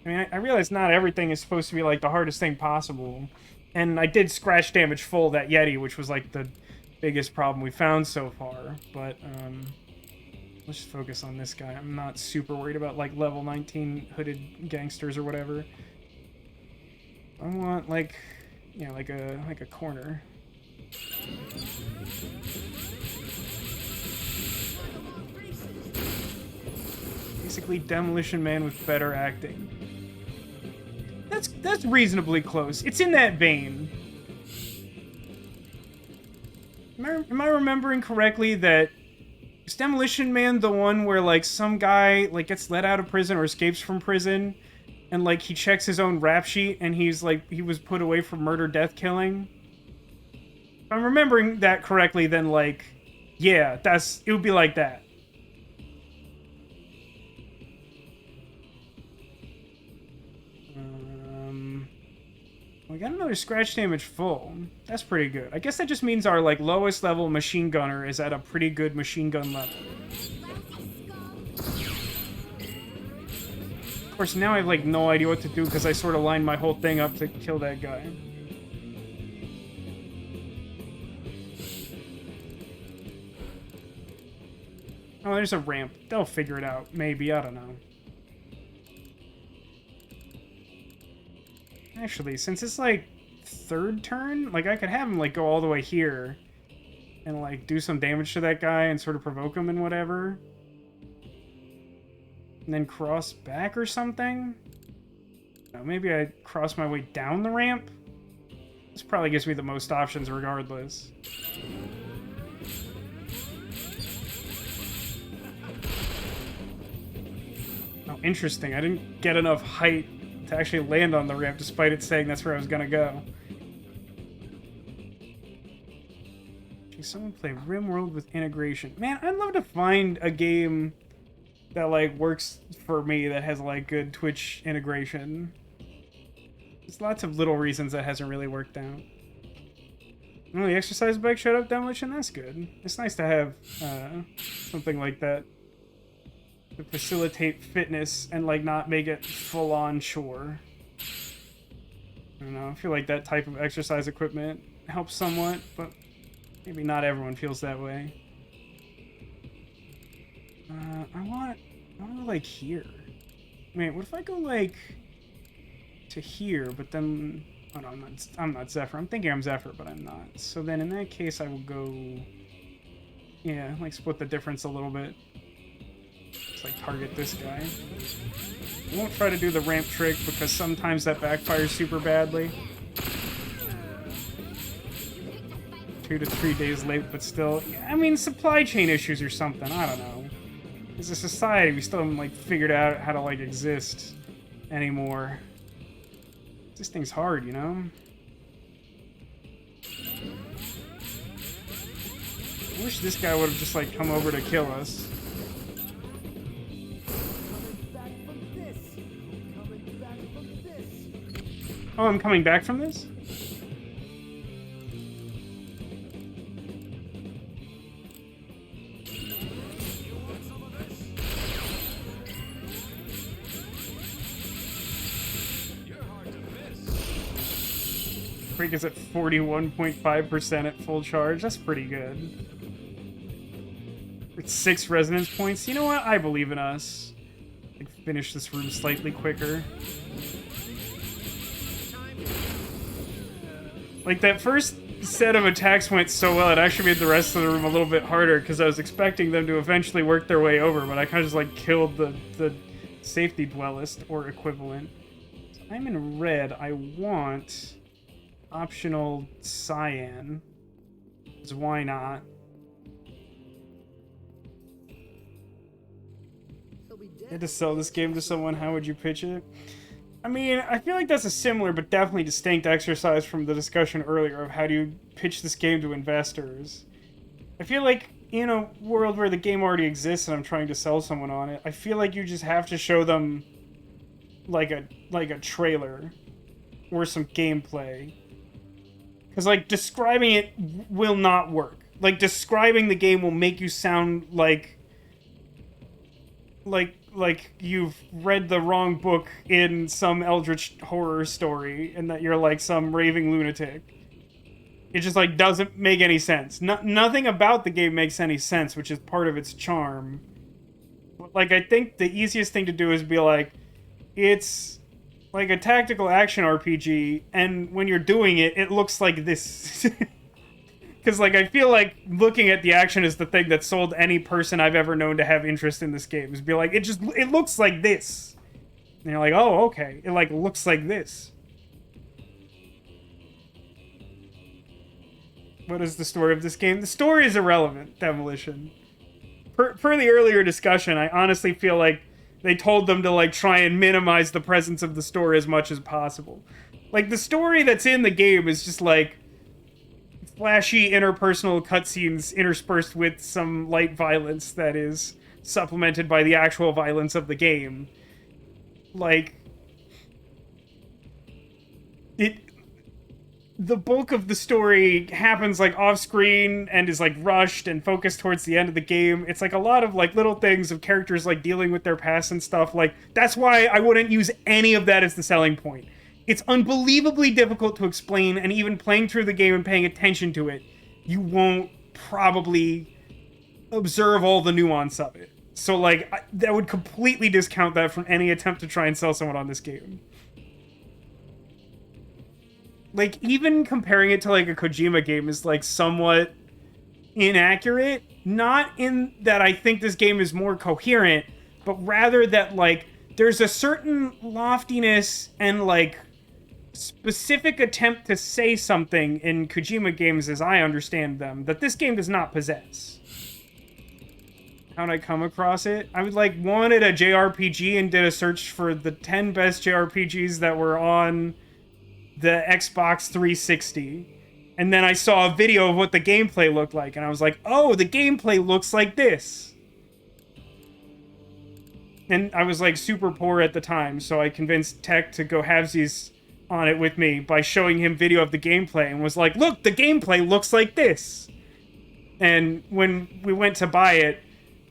S1: I mean, I realize not everything is supposed to be, like, the hardest thing possible. And I did scratch damage full that Yeti, which was, like, the biggest problem we found so far. But, let's just focus on this guy. I'm not super worried about, like, level 19 hooded gangsters or whatever. I want, like... yeah, like a corner. Basically, Demolition Man with better acting. That's reasonably close. It's in that vein. Am I remembering correctly that is Demolition Man the one where like some guy like gets let out of prison or escapes from prison? And, like, he checks his own rap sheet, and he's, like, he was put away for murder, death, killing. If I'm remembering that correctly, then, like, yeah, it would be like that. We got another scratch damage full. That's pretty good. I guess that just means our, like, lowest level machine gunner is at a pretty good machine gun level. Of course, now I have, like, no idea what to do because I sort of lined my whole thing up to kill that guy. Oh, there's a ramp. They'll figure it out. Maybe. I don't know. Actually, since it's, like, third turn, like, I could have him, like, go all the way here and, like, do some damage to that guy and sort of provoke him and whatever. And then cross back or something? No, maybe I cross my way down the ramp? This probably gives me the most options regardless. Oh, interesting. I didn't get enough height to actually land on the ramp despite it saying that's where I was gonna go. Can someone play RimWorld with integration? Man, I'd love to find a game that, like, works for me, that has, like, good Twitch integration. There's lots of little reasons that hasn't really worked out. Oh, the exercise bike showed up, Demolition? That's good. It's nice to have, something like that to facilitate fitness and, like, not make it full-on chore. I don't know, I feel like that type of exercise equipment helps somewhat, but maybe not everyone feels that way. I want like here. Wait, what if I go like to here, but then oh no, I'm not Zephyr. I'm thinking I'm Zephyr, but I'm not. So then in that case I will go, yeah, like split the difference a little bit. Just like target this guy. I won't try to do the ramp trick because sometimes that backfires super badly. 2 to 3 days late, but still, I mean, supply chain issues or something, I don't know. As a society, we still haven't, like, figured out how to, like, exist anymore. This thing's hard, you know? I wish this guy would have just, like, come over to kill us. Oh, I'm coming back from this? Freak is at 41.5% at full charge. That's pretty good. For 6 resonance points. You know what? I believe in us. Like, finish this room slightly quicker. Like, that first set of attacks went so well, it actually made the rest of the room a little bit harder, because I was expecting them to eventually work their way over, but I kind of just, like, killed the safety dwellist, or equivalent. So I'm in red. I want optional cyan. Because why not? You had to sell this game to someone, how would you pitch it? I mean, I feel like that's a similar but definitely distinct exercise from the discussion earlier of how do you pitch this game to investors. I feel like in a world where the game already exists and I'm trying to sell someone on it, I feel like you just have to show them like a trailer or some gameplay. Because, like, describing it will not work. Like, describing the game will make you sound like you've read the wrong book in some eldritch horror story and that you're like some raving lunatic. It just like doesn't make any sense. Nothing about the game makes any sense, which is part of its charm. Like, I think the easiest thing to do is be like, it's like a tactical action RPG, and when you're doing it, it looks like this. Because, like, I feel like looking at the action is the thing that sold any person I've ever known to have interest in this game. Is be like, it looks like this. And you're like, oh, okay. It, like, looks like this. What is the story of this game? The story is irrelevant, Demolition. Per the earlier discussion, I honestly feel like they told them to, like, try and minimize the presence of the story as much as possible. Like, the story that's in the game is just, like, flashy interpersonal cutscenes interspersed with some light violence that is supplemented by the actual violence of the game. Like, the bulk of the story happens, like, off-screen and is, like, rushed and focused towards the end of the game. It's, like, a lot of, like, little things of characters, like, dealing with their past and stuff. Like, that's why I wouldn't use any of that as the selling point. It's unbelievably difficult to explain, and even playing through the game and paying attention to it, you won't probably observe all the nuance of it. So, like, that would completely discount that from any attempt to try and sell someone on this game. Like, even comparing it to, like, a Kojima game is, like, somewhat inaccurate. Not in that I think this game is more coherent, but rather that, like, there's a certain loftiness and, like, specific attempt to say something in Kojima games as I understand them that this game does not possess. How'd I come across it? I would like wanted a JRPG and did a search for the 10 best JRPGs that were on the Xbox 360. And then I saw a video of what the gameplay looked like, and I was like, oh, the gameplay looks like this. And I was like super poor at the time, so I convinced Tech to go halvesies on it with me by showing him video of the gameplay and was like, look, the gameplay looks like this. And when we went to buy it,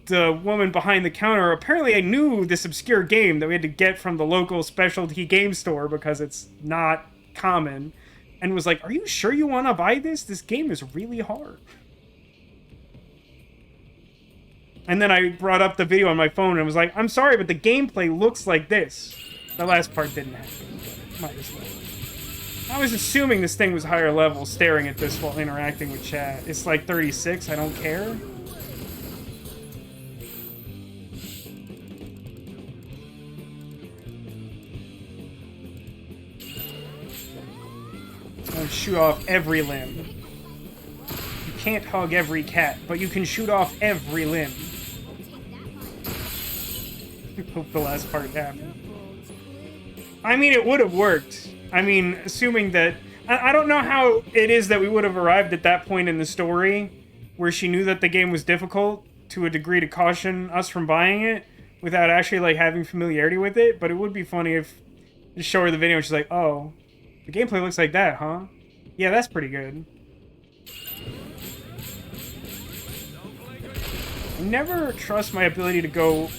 S1: the woman behind the counter, apparently I knew this obscure game that we had to get from the local specialty game store because it's not common, and was like, are you sure you want to buy this? This game is really hard. And then I brought up the video on my phone and was like, I'm sorry, but the gameplay looks like this. The last part didn't happen, but might as well. I was assuming this thing was higher level, staring at this while interacting with chat. It's like 36, I don't care. I'll shoot off every limb. You can't hug every cat, but you can shoot off every limb. I hope the last part happened. I mean, it would have worked. I mean, assuming that... I don't know how it is that we would have arrived at that point in the story where she knew that the game was difficult to a degree to caution us from buying it without actually, like, having familiarity with it, but it would be funny if you show her the video and she's like, oh, the gameplay looks like that, huh? Yeah, that's pretty good. I never trust my ability to go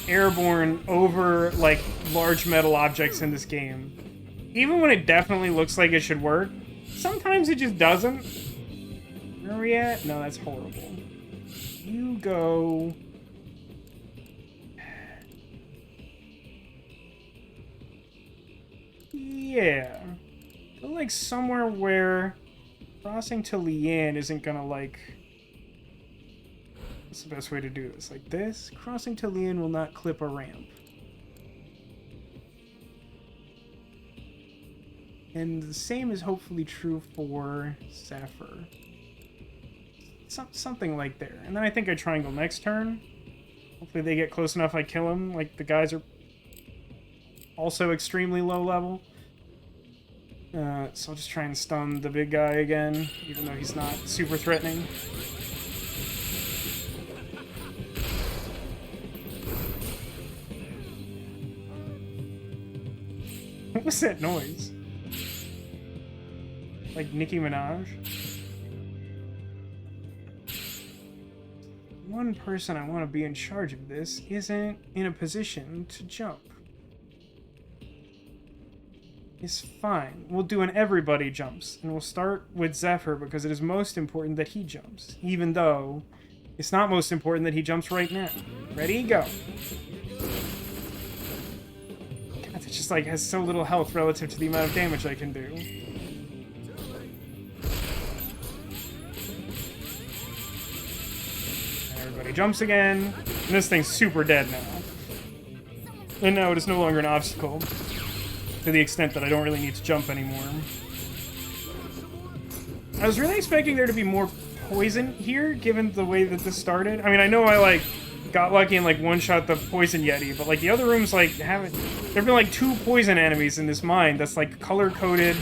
S1: airborne over, like, large metal objects in this game. Even when it definitely looks like it should work, sometimes it just doesn't. Where are we at? No, that's horrible. you go... Yeah. Go, like, somewhere where crossing to Leanne isn't gonna, like... What's the best way to do this? Like this? Crossing to Leanne will not clip a ramp. And the same is hopefully true for Zephyr. Something like there. And then I think I triangle next turn. Hopefully they get close enough I kill them. Like, the guys are also extremely low level. So I'll just try and stun the big guy again, even though he's not super threatening. What was that noise? Like Nicki Minaj? One person I want to be in charge of this isn't in a position to jump. It's fine. We'll do an everybody jumps, and we'll start with Zephyr because it is most important that he jumps, even though it's not most important that he jumps right now. Ready, go. God, it just like has so little health relative to the amount of damage I can do. Everybody jumps again, and this thing's super dead now. And now it is no longer an obstacle. To the extent that I don't really need to jump anymore. I was really expecting there to be more poison here, given the way that this started. I mean, I know I, like, got lucky and, like, one-shot the poison yeti, but, like, the other rooms, like, haven't... There've been, like, 2 poison enemies in this mine that's, like, color-coded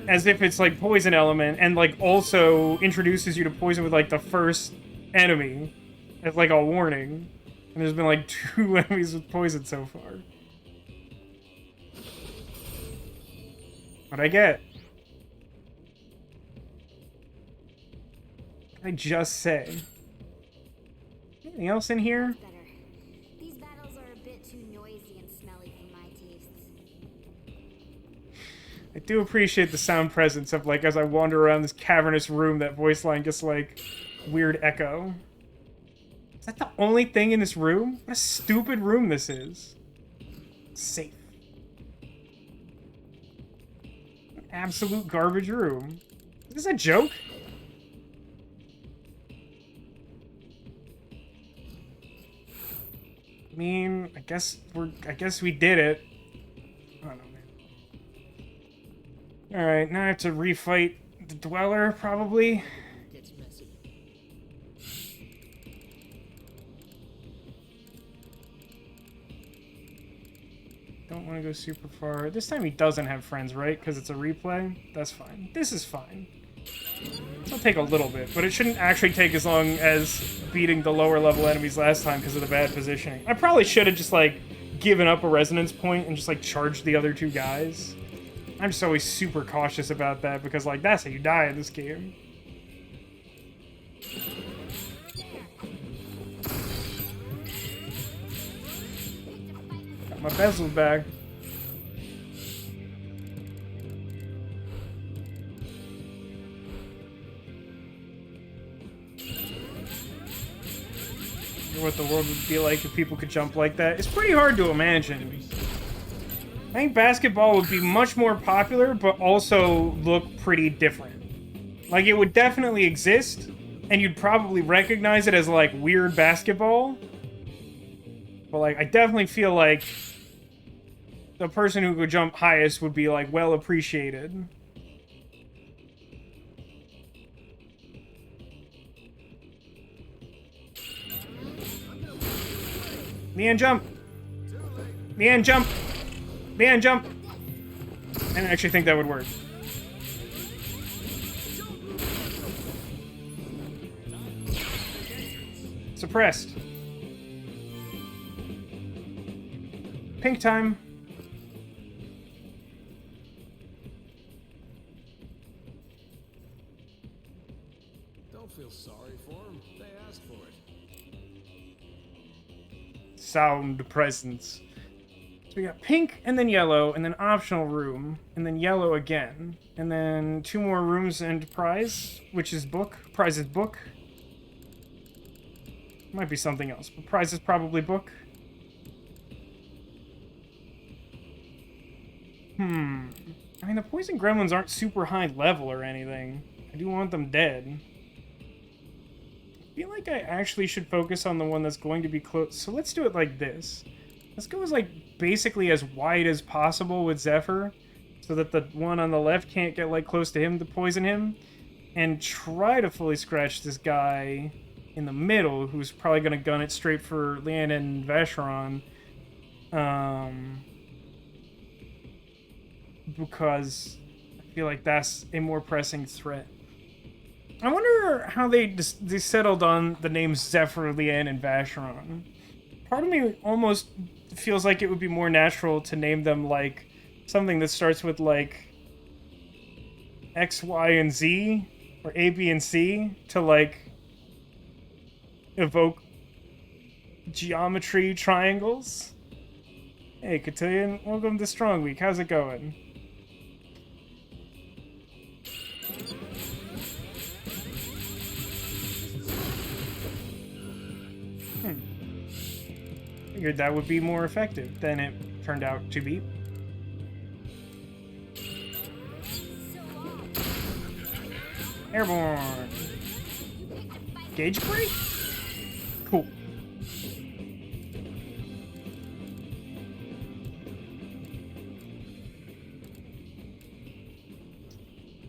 S1: as if it's, like, poison element, and, like, also introduces you to poison with, like, the first enemy as, like, a warning. And there's been, like, 2 enemies with poison so far. What'd I get? What did I just say? Anything else in here?
S4: Better. These battles are a bit too noisy and smelly for my tastes.
S1: I do appreciate the sound presence of, like, as I wander around this cavernous room, that voice line gets, like, weird echo. Is that the only thing in this room? What a stupid room this is. Safe. Absolute garbage room. Is this a joke? I mean, I guess we did it. I don't know, man. Alright, now I have to refight the Dweller, probably.
S5: Gets messy.
S1: Don't want to go super far. This time he doesn't have friends, right? Because it's a replay? That's fine. This is fine. It'll take a little bit, but it shouldn't actually take as long as beating the lower level enemies last time because of the bad positioning. I probably should have just, like, given up a resonance point and just, like, charged the other 2 guys. I'm just always super cautious about that because, like, that's how you die in this game. Got my bezel back. What the world would be like if people could jump like that. It's pretty hard to imagine. I think basketball would be much more popular, but also look pretty different. Like, it would definitely exist, and you'd probably recognize it as, like, weird basketball. But, like, I definitely feel like the person who could jump highest would be, like, well appreciated. Leanne, jump! Leanne, jump! Leanne, jump! I didn't actually think that would work. Suppressed. Pink time.
S2: Don't feel sorry for them. They asked for it.
S1: Sound presence. So we got pink, and then yellow, and then optional room, and then yellow again. And then 2 more rooms and prize, which is book. Prize is book. Might be something else, but prize is probably book. I mean, the poison gremlins aren't super high level or anything. I do want them dead. I feel like I actually should focus on the one that's going to be close. So let's do it like this. Let's go as, like, basically as wide as possible with Zephyr, so that the one on the left can't get, like, close to him to poison him. And try to fully scratch this guy in the middle, who's probably going to gun it straight for Leanna and Vacheron. Because I feel like that's a more pressing threat. I wonder how they settled on the names Zephyr, Leanne, and Vacheron. Part of me almost feels like it would be more natural to name them, like, something that starts with, like, X, Y, and Z, or A, B, and C, to, like, evoke geometry triangles. Hey, Cotillion, welcome to Strong Week. How's it going? Figured that would be more effective than it turned out to be. Airborne. Gauge break? Cool.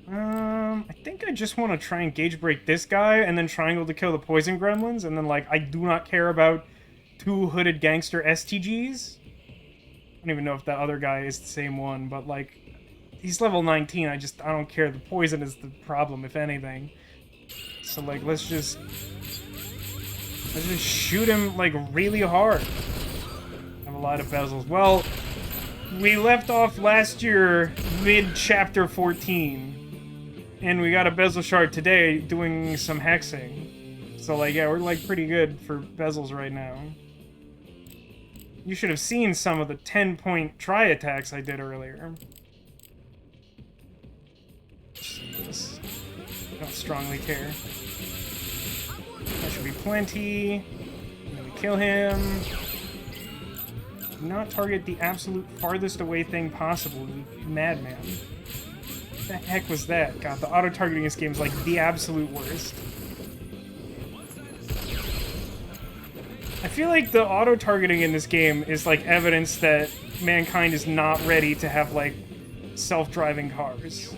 S1: I think I just want to try and gauge break this guy and then triangle to kill the poison gremlins, and then, like, I do not care about 2 hooded gangster STGs. I don't even know if that other guy is the same one, but, like, he's level 19. I don't care. The poison is the problem, if anything. So, like, let's just shoot him, like, really hard. I have a lot of bezels. Well, we left off last year mid-chapter 14. And we got a bezel shard today doing some hexing. So, like, yeah, we're, like, pretty good for bezels right now. You should have seen some of the 10-point try attacks I did earlier. Just don't strongly care. That should be plenty. And then we kill him. Do not target the absolute farthest away thing possible, you madman. What the heck was that? God, the auto-targeting in this game is like the absolute worst. I feel like the auto-targeting in this game is like evidence that mankind is not ready to have, like, self-driving cars.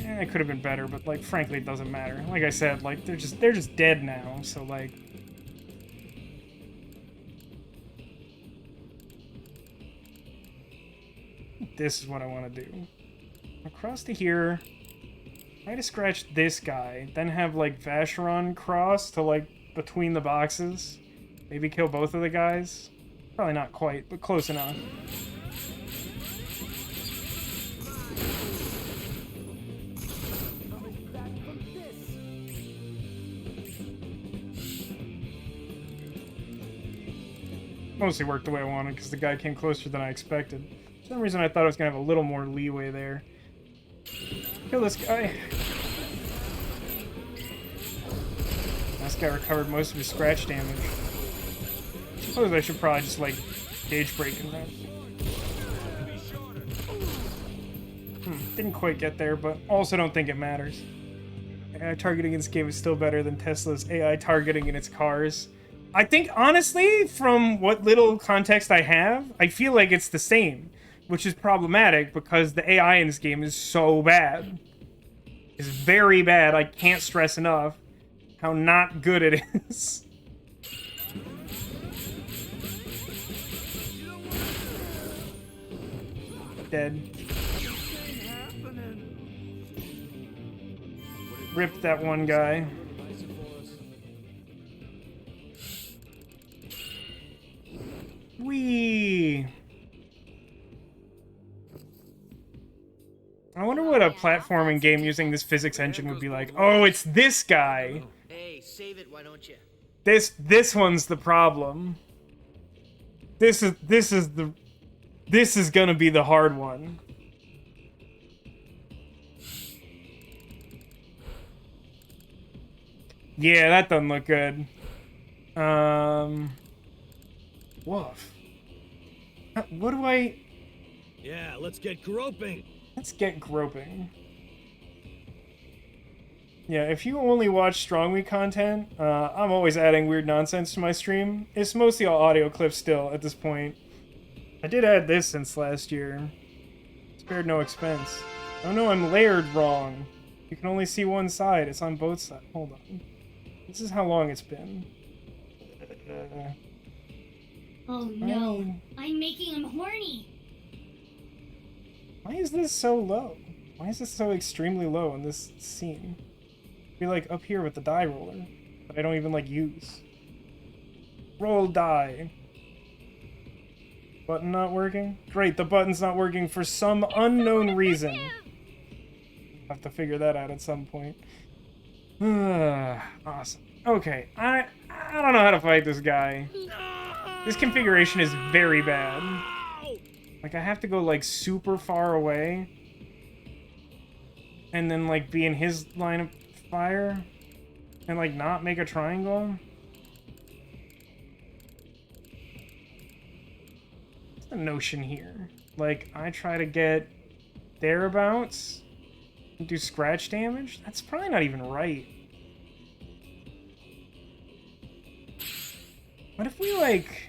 S1: It could have been better, but, like, frankly, it doesn't matter. Like I said, like, they're just dead now, so, like... This is what I want to do. Across to here. Try to scratch this guy, then have, like, Vacheron cross to, like, between the boxes. Maybe kill both of the guys. Probably not quite, but close enough. Mostly worked the way I wanted because the guy came closer than I expected. For some reason I thought I was going to have a little more leeway there. Kill this guy. This guy recovered most of his scratch damage. I suppose I should probably just, like, gauge break him then. Didn't quite get there, but also don't think it matters. AI targeting in this game is still better than Tesla's AI targeting in its cars. I think, honestly, from what little context I have, I feel like it's the same, which is problematic because the AI in this game is so bad. It's very bad. I can't stress enough how not good it is. Dead. Ripped that one guy. Whee! I wonder what a platforming game using this physics engine would be like. Oh, it's this guy.
S5: Hey, save it, why don't you?
S1: This one's the problem. This is gonna be the hard one. Yeah, that doesn't look good. Woof. What do I...
S2: Yeah, let's get groping.
S1: Let's get groping. Yeah, if you only watch Strong Me content, I'm always adding weird nonsense to my stream. It's mostly all audio clips still at this point. I did add this since last year. Spared no expense. Oh no, I'm layered wrong. You can only see one side. It's on both sides. Hold on. This is how long it's been.
S6: Oh no, I'm making him horny.
S1: Why is this so low? Why is this so extremely low in this scene? Be like up here with the die roller that I don't even like use. Roll die. Button not working? Great, the button's not working for some unknown reason. I'll have to figure that out at some point. Awesome. Okay, I don't know how to fight this guy. This configuration is very bad. Like, I have to go, like, super far away. And then, like, be in his line of fire. And, like, not make a triangle. What's the notion here? Like, I try to get thereabouts and do scratch damage? That's probably not even right. What if we, like...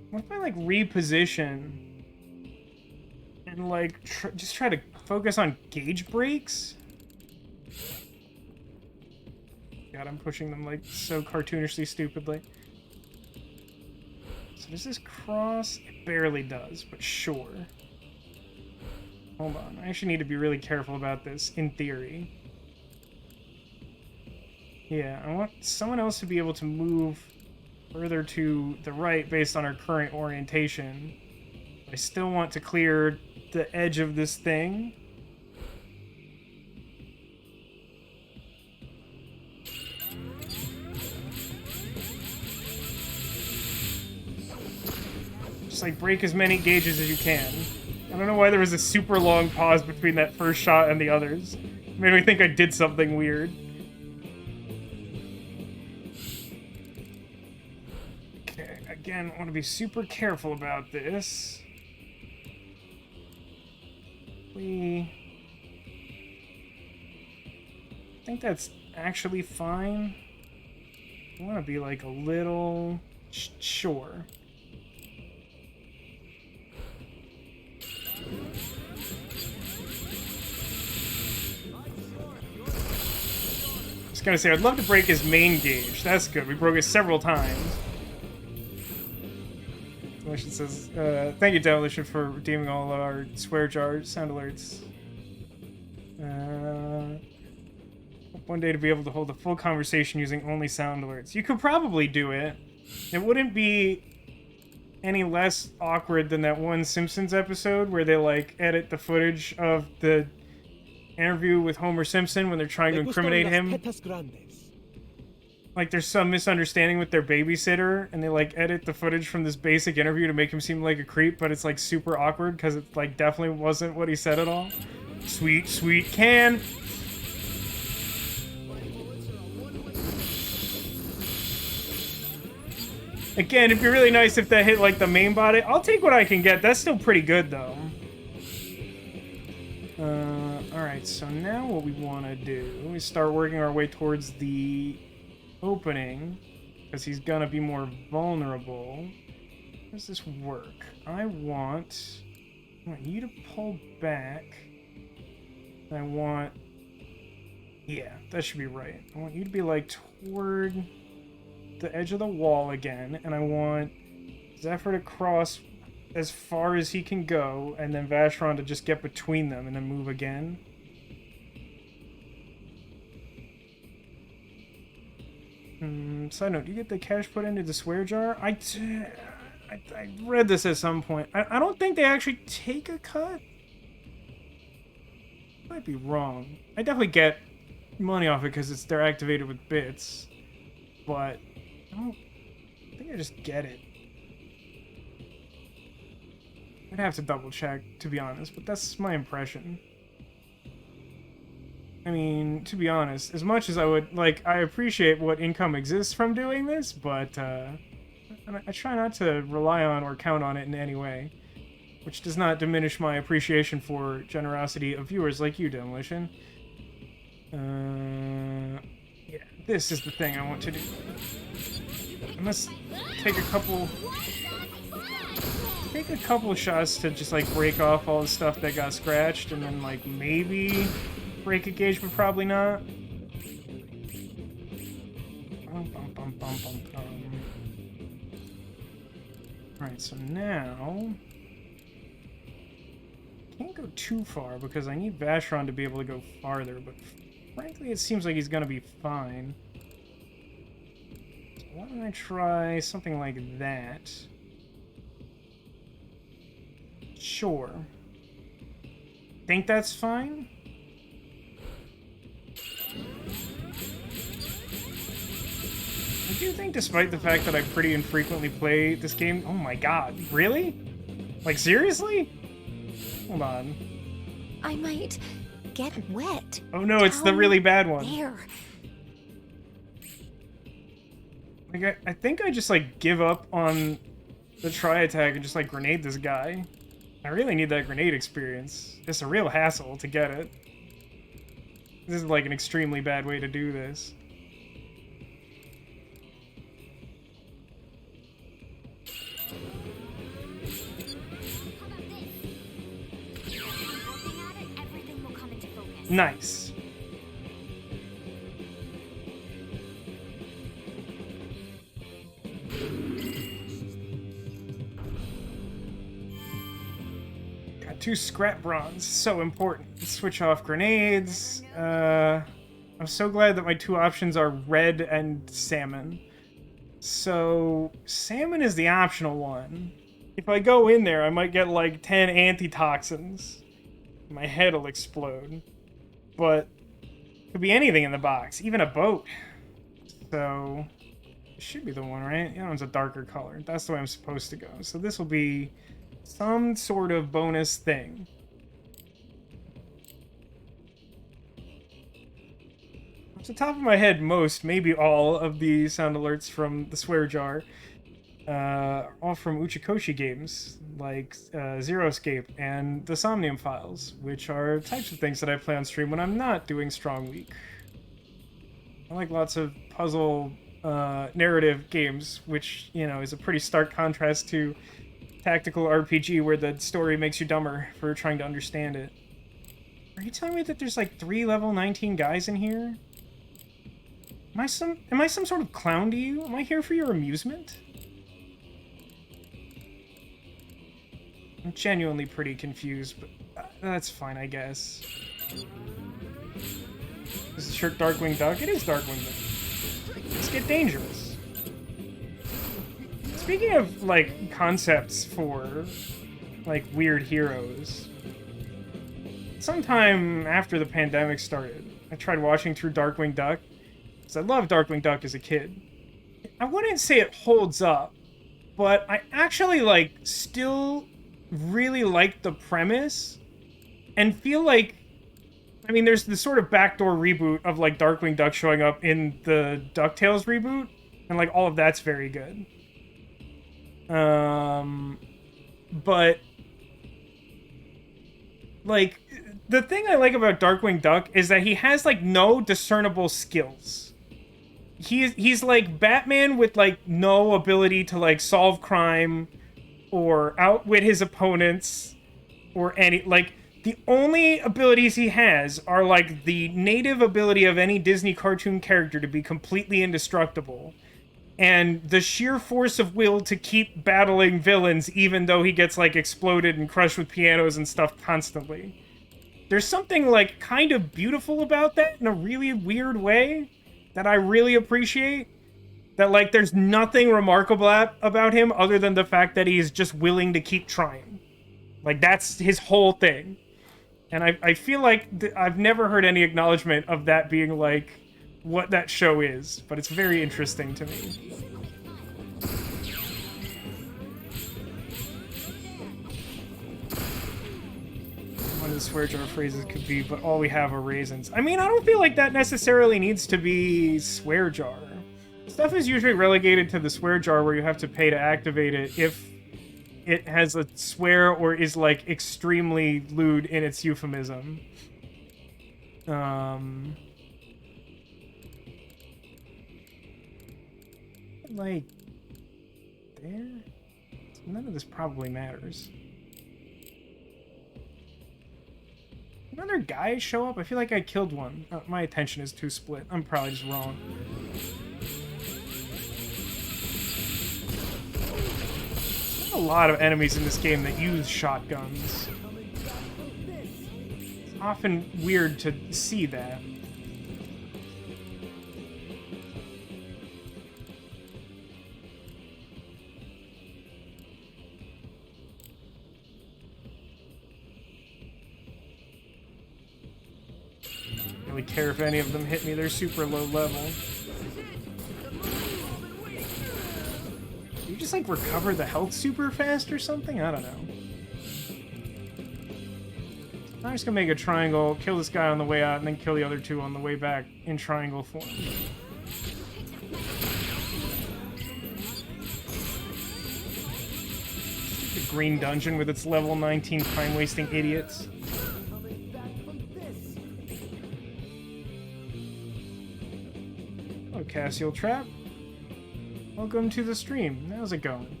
S1: What if I, like, reposition and, like, just try to focus on gauge breaks? God, I'm pushing them, like, so cartoonishly stupidly. So does this cross? It barely does, but sure. Hold on. I actually need to be really careful about this, in theory. Yeah, I want someone else to be able to move further to the right based on our current orientation. I still want to clear the edge of this thing. Just like break as many gauges as you can. I don't know why there was a super long pause between that first shot and the others. It made me think I did something weird. Again, I want to be super careful about this. I think that's actually fine. I want to be like a little sure. I was gonna say, I'd love to break his main gauge. That's good. We broke it several times. Demolition says, thank you, Demolition, for redeeming all of our swear jar sound alerts. Hope one day to be able to hold a full conversation using only sound alerts. You could probably do it. It wouldn't be any less awkward than that one Simpsons episode where they, like, edit the footage of the interview with Homer Simpson when they're trying to incriminate him. Like, there's some misunderstanding with their babysitter, and they, like, edit the footage from this basic interview to make him seem like a creep, but it's, like, super awkward, because it, like, definitely wasn't what he said at all. Sweet, sweet can! Again, it'd be really nice if that hit, like, the main body. I'll take what I can get. That's still pretty good, though. Alright, so now what we want to do is start working our way towards the opening, because he's gonna be more vulnerable. How does this work? I want you to pull back. I want... Yeah, that should be right. I want you to be, like, toward the edge of the wall again, and I want Zephyr to cross as far as he can go, and then Vacheron to just get between them and then move again. Side note, do you get the cash put into the swear jar? I read this at some point. I don't think they actually take a cut. Might be wrong. I definitely get money off it because they're activated with bits, but I think I just get it. I'd have to double check, to be honest, but that's my impression. I mean, to be honest, as much as I would, like, I appreciate what income exists from doing this, but, I try not to rely on or count on it in any way. Which does not diminish my appreciation for generosity of viewers like you, Demolition. Yeah, this is the thing I want to do. I must take a couple shots to just, like, break off all the stuff that got scratched, and then, like, maybe break a gauge, but probably not. Alright, so now... Can't go too far because I need Vacheron to be able to go farther, but frankly it seems like he's gonna be fine. So why don't I try something like that? Sure. Think that's fine? I do think, despite the fact that I pretty infrequently play this game... Oh my god, really? Like, seriously? Hold on.
S7: I might get wet.
S1: Oh no, it's the really bad one.
S7: There.
S1: Like, I think I just, like, give up on the tri-attack and just, like, grenade this guy. I really need that grenade experience. It's a real hassle to get it. This is, like, an extremely bad way to do this. Nice. Got 2 scrap bronze. So important. Switch off grenades. I'm so glad that my 2 options are red and salmon. So, salmon is the optional one. If I go in there, I might get like 10 anti-toxins. My head will explode. But it could be anything in the box, even a boat. So it should be the one, right? That one's a darker color. That's the way I'm supposed to go. So this will be some sort of bonus thing. Off the top of my head, most, maybe all, of the sound alerts from the swear jar all from Uchikoshi games, like Zero Escape and the Somnium Files, which are types of things that I play on stream when I'm not doing Strong Week. I like lots of puzzle narrative games, which, you know, is a pretty stark contrast to tactical RPG where the story makes you dumber for trying to understand it. Are you telling me that there's like 3 level 19 guys in here? Am I some sort of clown to you? Am I here for your amusement? I'm genuinely pretty confused, but that's fine, I guess. Is the shirt Darkwing Duck? It is Darkwing Duck. Let's get dangerous. Speaking of, like, concepts for, like, weird heroes, sometime after the pandemic started, I tried watching through Darkwing Duck, because I loved Darkwing Duck as a kid. I wouldn't say it holds up, but I actually, like, still really like the premise, and feel like, I mean, there's this sort of backdoor reboot of, like, Darkwing Duck showing up in the DuckTales reboot, and, like, all of that's very good. But, like, the thing I like about Darkwing Duck is that he has, like, no discernible skills. He's like Batman with, like, no ability to, like, solve crime or outwit his opponents, or any, like, the only abilities he has are, like, the native ability of any Disney cartoon character to be completely indestructible, and the sheer force of will to keep battling villains even though he gets, like, exploded and crushed with pianos and stuff constantly. There's something, like, kind of beautiful about that in a really weird way that I really appreciate. That, like, there's nothing remarkable about him other than the fact that he's just willing to keep trying. Like, that's his whole thing. And I feel like I've never heard any acknowledgement of that being, like, what that show is. But it's very interesting to me. swear jar phrases could be, but all we have are raisins. I mean, I don't feel like that necessarily needs to be swear jar. Stuff is usually relegated to the swear jar where you have to pay to activate it if it has a swear or is, like, extremely lewd in its euphemism. Like, there? None of this probably matters. Another guy show up? I feel like I killed one. My attention is too split. I'm probably just wrong. There's a lot of enemies in this game that use shotguns. It's often weird to see that. Really care if any of them hit me. They're super low level. Do you just like recover the health super fast or something? I don't know. I'm just gonna make a triangle, kill this guy on the way out, and then kill the other two on the way back in triangle form. The green dungeon with its level 19 time-wasting idiots. Hello, Cassiel Trap. Welcome to the stream. How's it going?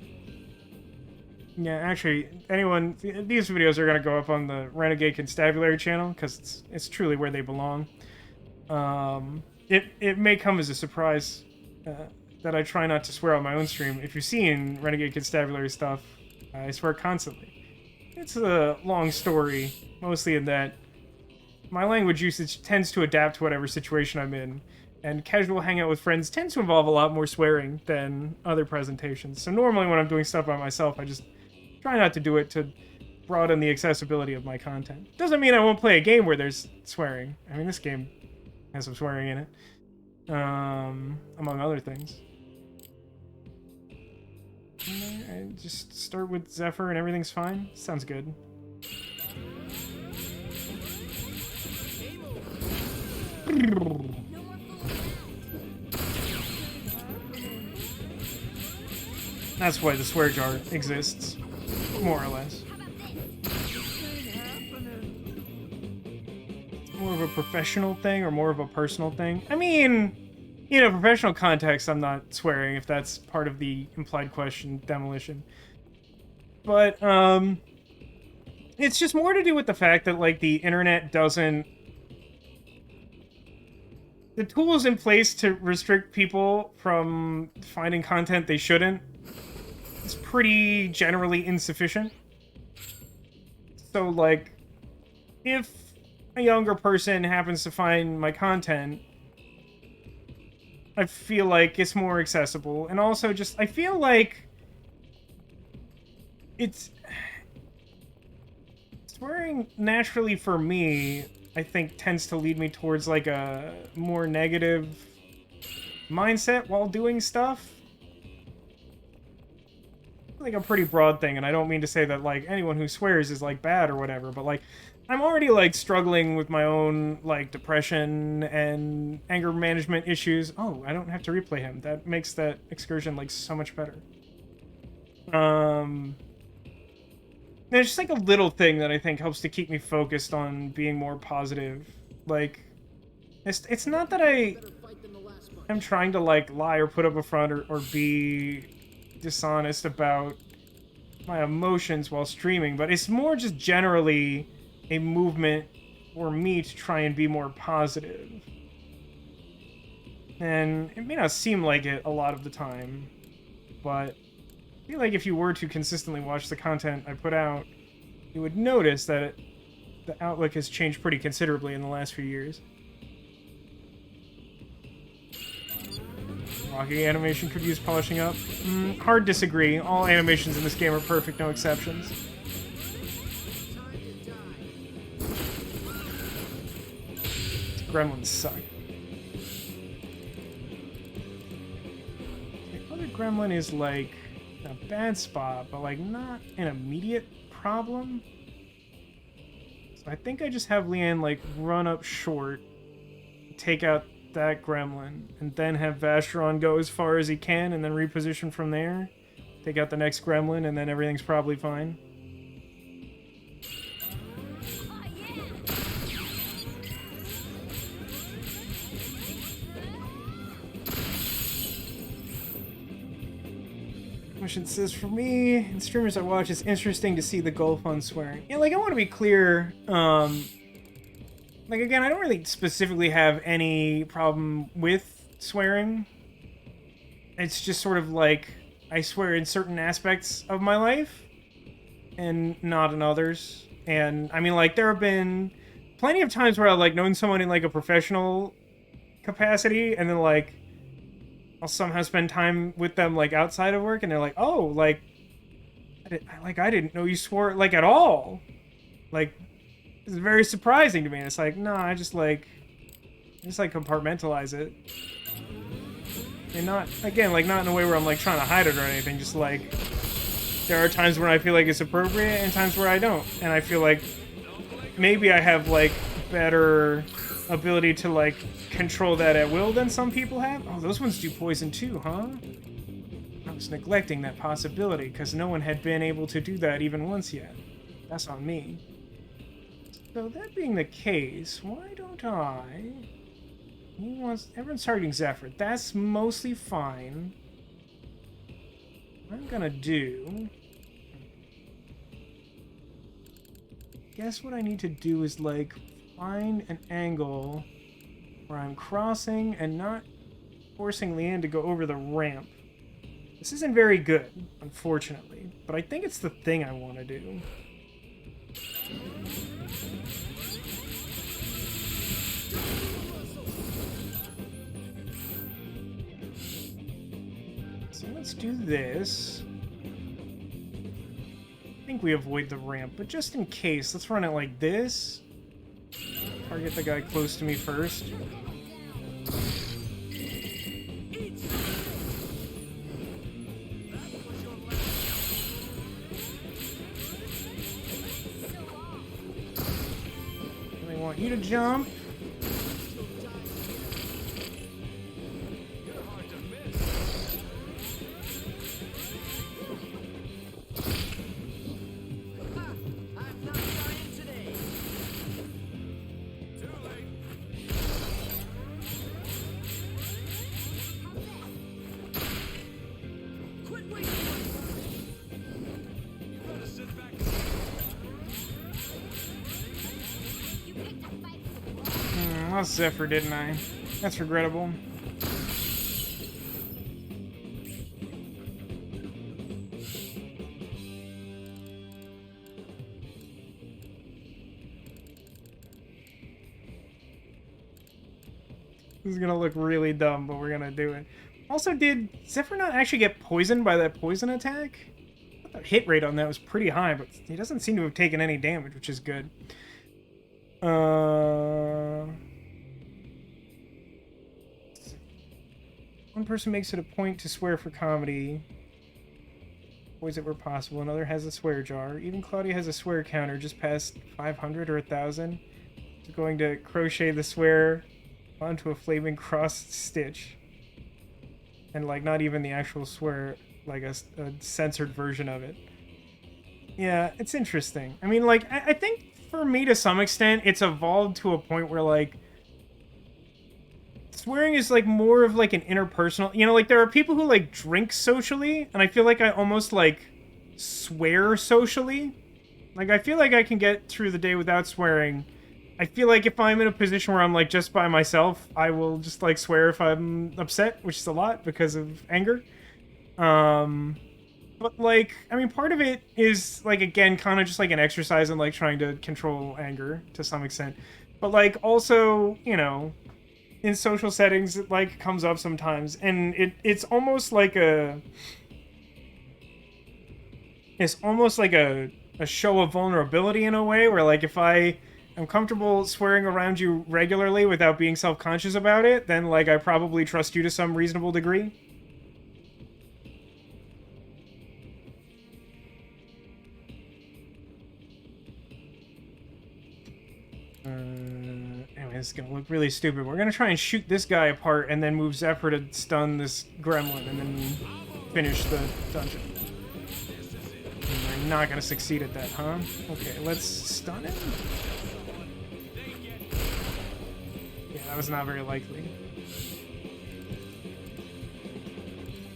S1: Yeah, actually, anyone... These videos are going to go up on the Renegade Constabulary channel, because it's truly where they belong. It may come as a surprise that I try not to swear on my own stream. If you're seeing Renegade Constabulary stuff, I swear constantly. It's a long story, mostly in that my language usage tends to adapt to whatever situation I'm in. And casual hangout with friends tends to involve a lot more swearing than other presentations. So normally when I'm doing stuff by myself, I just try not to do it to broaden the accessibility of my content. Doesn't mean I won't play a game where there's swearing. I mean, this game has some swearing in it. Among other things. I just start with Zephyr and everything's fine? Sounds good. That's why the swear jar exists, more or less. More of a professional thing or more of a personal thing? I mean, in a professional context, I'm not swearing if that's part of the implied question, Demolition. But, it's just more to do with the fact that, like, the internet doesn't... The tools in place to restrict people from finding content they shouldn't is pretty generally insufficient. So, like, if a younger person happens to find my content, I feel like it's more accessible. And also just, I feel like it's... Swearing naturally for me, I think, tends to lead me towards, like, a more negative mindset while doing stuff. Like a pretty broad thing, and I don't mean to say that, like, anyone who swears is, like, bad or whatever, but, like, I'm already, like, struggling with my own, like, depression and anger management issues. Oh, I don't have to replay him. That makes that excursion, like, so much better. There's just, like, a little thing that I think helps to keep me focused on being more positive. Like, it's not that I'm trying to, like, lie or put up a front or be dishonest about my emotions while streaming, but it's more just generally a movement for me to try and be more positive. And it may not seem like it a lot of the time, but I feel like if you were to consistently watch the content I put out, you would notice that the outlook has changed pretty considerably in the last few years. Walking animation could use polishing up. Hard disagree. All animations in this game are perfect, no exceptions. Gremlins suck. The other gremlin is, like, a bad spot, but, like, not an immediate problem. So I think I just have Leanne, like, run up short, take out that gremlin, and then have Vashron go as far as he can, and then reposition from there. Take out the next gremlin, and then everything's probably fine. Question says, for me, and streamers I watch, it's interesting to see the gulf on swearing. Yeah, like, I want to be clear, like, again, I don't really specifically have any problem with swearing. It's just sort of like, I swear in certain aspects of my life, and not in others. And, I mean, like, there have been plenty of times where I've, like, known someone in, like, a professional capacity, and then, like, I'll somehow spend time with them, like, outside of work, and they're like, oh, like, I didn't know you swore, like, at all. Like, it's very surprising to me. And it's like, no, I just compartmentalize it. And not, again, like, not in a way where I'm, like, trying to hide it or anything. Just, like, there are times when I feel like it's appropriate and times where I don't. And I feel like maybe I have, like, better ability to, like, control that at will than some people have. Oh, those ones do poison too, huh? I was neglecting that possibility because no one had been able to do that even once yet. That's on me. So that being the case, why don't I... Everyone's targeting Zephyr. That's mostly fine. What I'm gonna do... Guess what I need to do is, like, find an angle where I'm crossing and not forcing Leanne to go over the ramp. This isn't very good, unfortunately, but I think it's the thing I want to do. So let's do this. I think we avoid the ramp, but just in case, let's run it like this. Target the guy close to me first. I want you to jump. I lost Zephyr, didn't I? That's regrettable. This is gonna look really dumb, but we're gonna do it. Also, did Zephyr not actually get poisoned by that poison attack? I thought the hit rate on that was pretty high, but he doesn't seem to have taken any damage, which is good. One person makes it a point to swear for comedy. Avoids it where possible. Another has a swear jar. Even Claudia has a swear counter just past 500 or 1,000. She's going to crochet the swear onto a flaming cross stitch. And, like, not even the actual swear, like a censored version of it. Yeah, it's interesting. I mean, like, I think for me, to some extent, it's evolved to a point where, like, swearing is, like, more of, like, an interpersonal... You know, like, there are people who, like, drink socially, and I feel like I almost, like, swear socially. Like, I feel like I can get through the day without swearing. I feel like if I'm in a position where I'm, like, just by myself, I will just, like, swear if I'm upset, which is a lot because of anger. But, like, I mean, part of it is, like, again, kind of just, like, an exercise in, like, trying to control anger to some extent. But, like, also, you know... in social settings, it, like, comes up sometimes, and it's almost like a... It's almost like a show of vulnerability in a way, where, like, if I am comfortable swearing around you regularly without being self-conscious about it, then, like, I probably trust you to some reasonable degree. This is gonna look really stupid. We're gonna try and shoot this guy apart and then move Zephyr to stun this gremlin and then finish the dungeon. We're not gonna succeed at that, huh? Okay, let's stun him. Yeah, that was not very likely.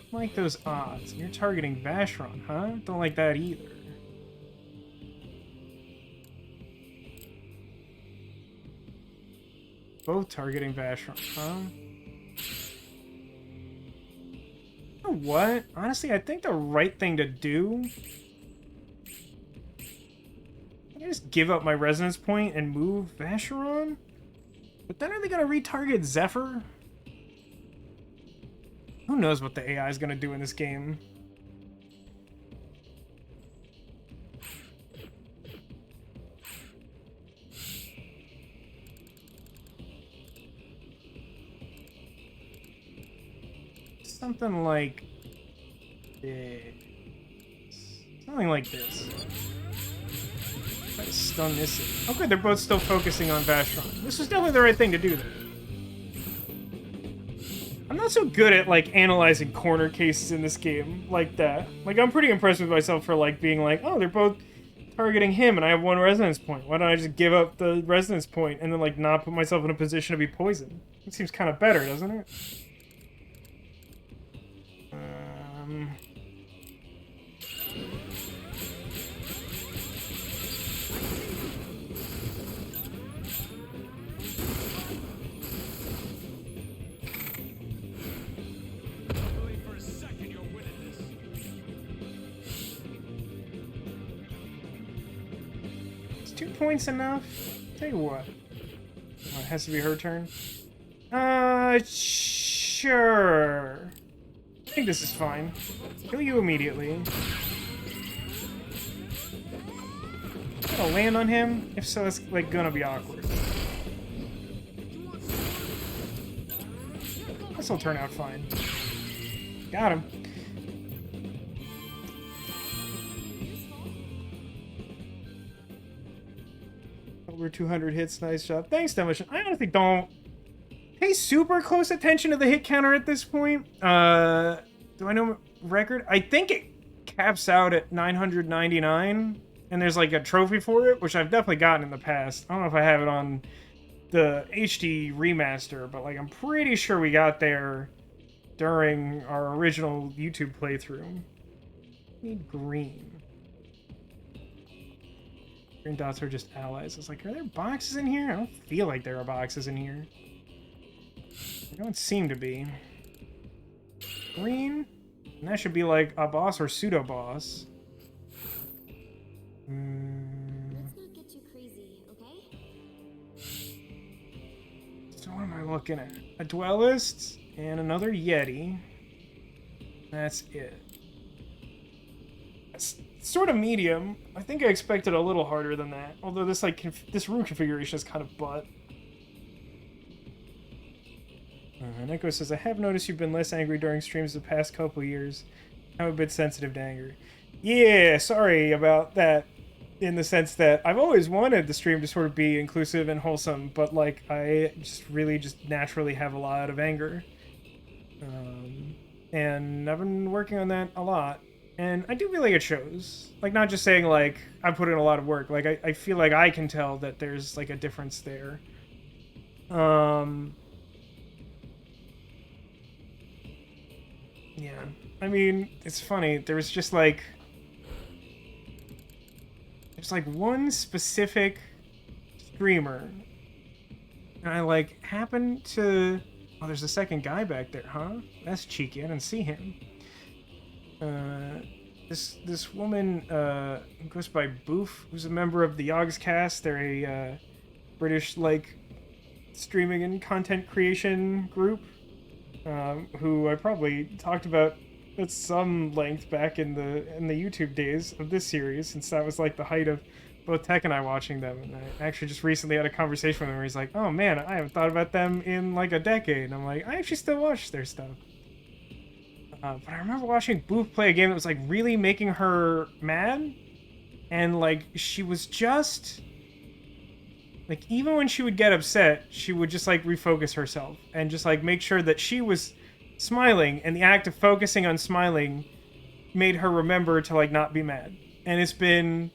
S1: Don't like those odds. You're targeting Vacheron, huh? Don't like that either. Both targeting Vacheron, huh? You know what? Honestly, I think the right thing to do... I just give up my resonance point and move Vacheron? But then are they gonna retarget Zephyr? Who knows what the AI is gonna do in this game? Something like this. Something like this. Try to stun this. Okay, they're both still focusing on Vacheron. This was definitely the right thing to do there. I'm not so good at, like, analyzing corner cases in this game like that. Like, I'm pretty impressed with myself for, like, being like, oh, they're both targeting him and I have 1 resonance point. Why don't I just give up the resonance point and then, like, not put myself in a position to be poisoned? It seems kind of better, doesn't it? Is 2 points enough? Tell you what. Oh, it has to be her turn. Sure. I think this is fine. Kill you immediately. Gonna land on him? If so, it's like gonna be awkward. This'll turn out fine. Got him. Over 200 hits, nice job. Thanks, Demolition. I honestly don't pay super close attention to the hit counter at this point. Do I know record? I think it caps out at 999, and there's like a trophy for it, which I've definitely gotten in the past. I don't know if I have it on the HD remaster, but like I'm pretty sure we got there during our original YouTube playthrough. Need green. Green dots are just allies. I was like, are there boxes in here? I don't feel like there are boxes in here. There don't seem to be. Green? And that should be like a boss or pseudo-boss.
S4: Let's not get too crazy, okay?
S1: So what am I looking at? A duelist and another Yeti. That's it. That's sort of medium. I think I expected a little harder than that. Although this this room configuration is kind of butt. Neko says, I have noticed you've been less angry during streams the past couple years. I'm a bit sensitive to anger. Yeah, sorry about that. In the sense that I've always wanted the stream to sort of be inclusive and wholesome, but like I just really just naturally have a lot of anger. And I've been working on that a lot. And I do feel like it shows. Like, not just saying, like, I put in a lot of work. Like, I feel like I can tell that there's, like, a difference there. Yeah. I mean, it's funny. There was just, like... There's, like, one specific streamer. And I, like, happened to... Oh, there's a second guy back there, huh? That's cheeky. I didn't see him. This woman who goes by Boof, who's a member of the Yogscast. They're a British like streaming and content creation group who I probably talked about at some length back in the YouTube days of this series, since that was like the height of both Tech and I watching them. And I actually just recently had a conversation with him where he's like, "Oh man, I haven't thought about them in like a decade." And I'm like, "I actually still watch their stuff." But I remember watching Boof play a game that was like really making her mad, and like she was just Like, even when she would get upset, she would just, like, refocus herself and just, like, make sure that she was smiling, and the act of focusing on smiling made her remember to, like, not be mad. And it's been...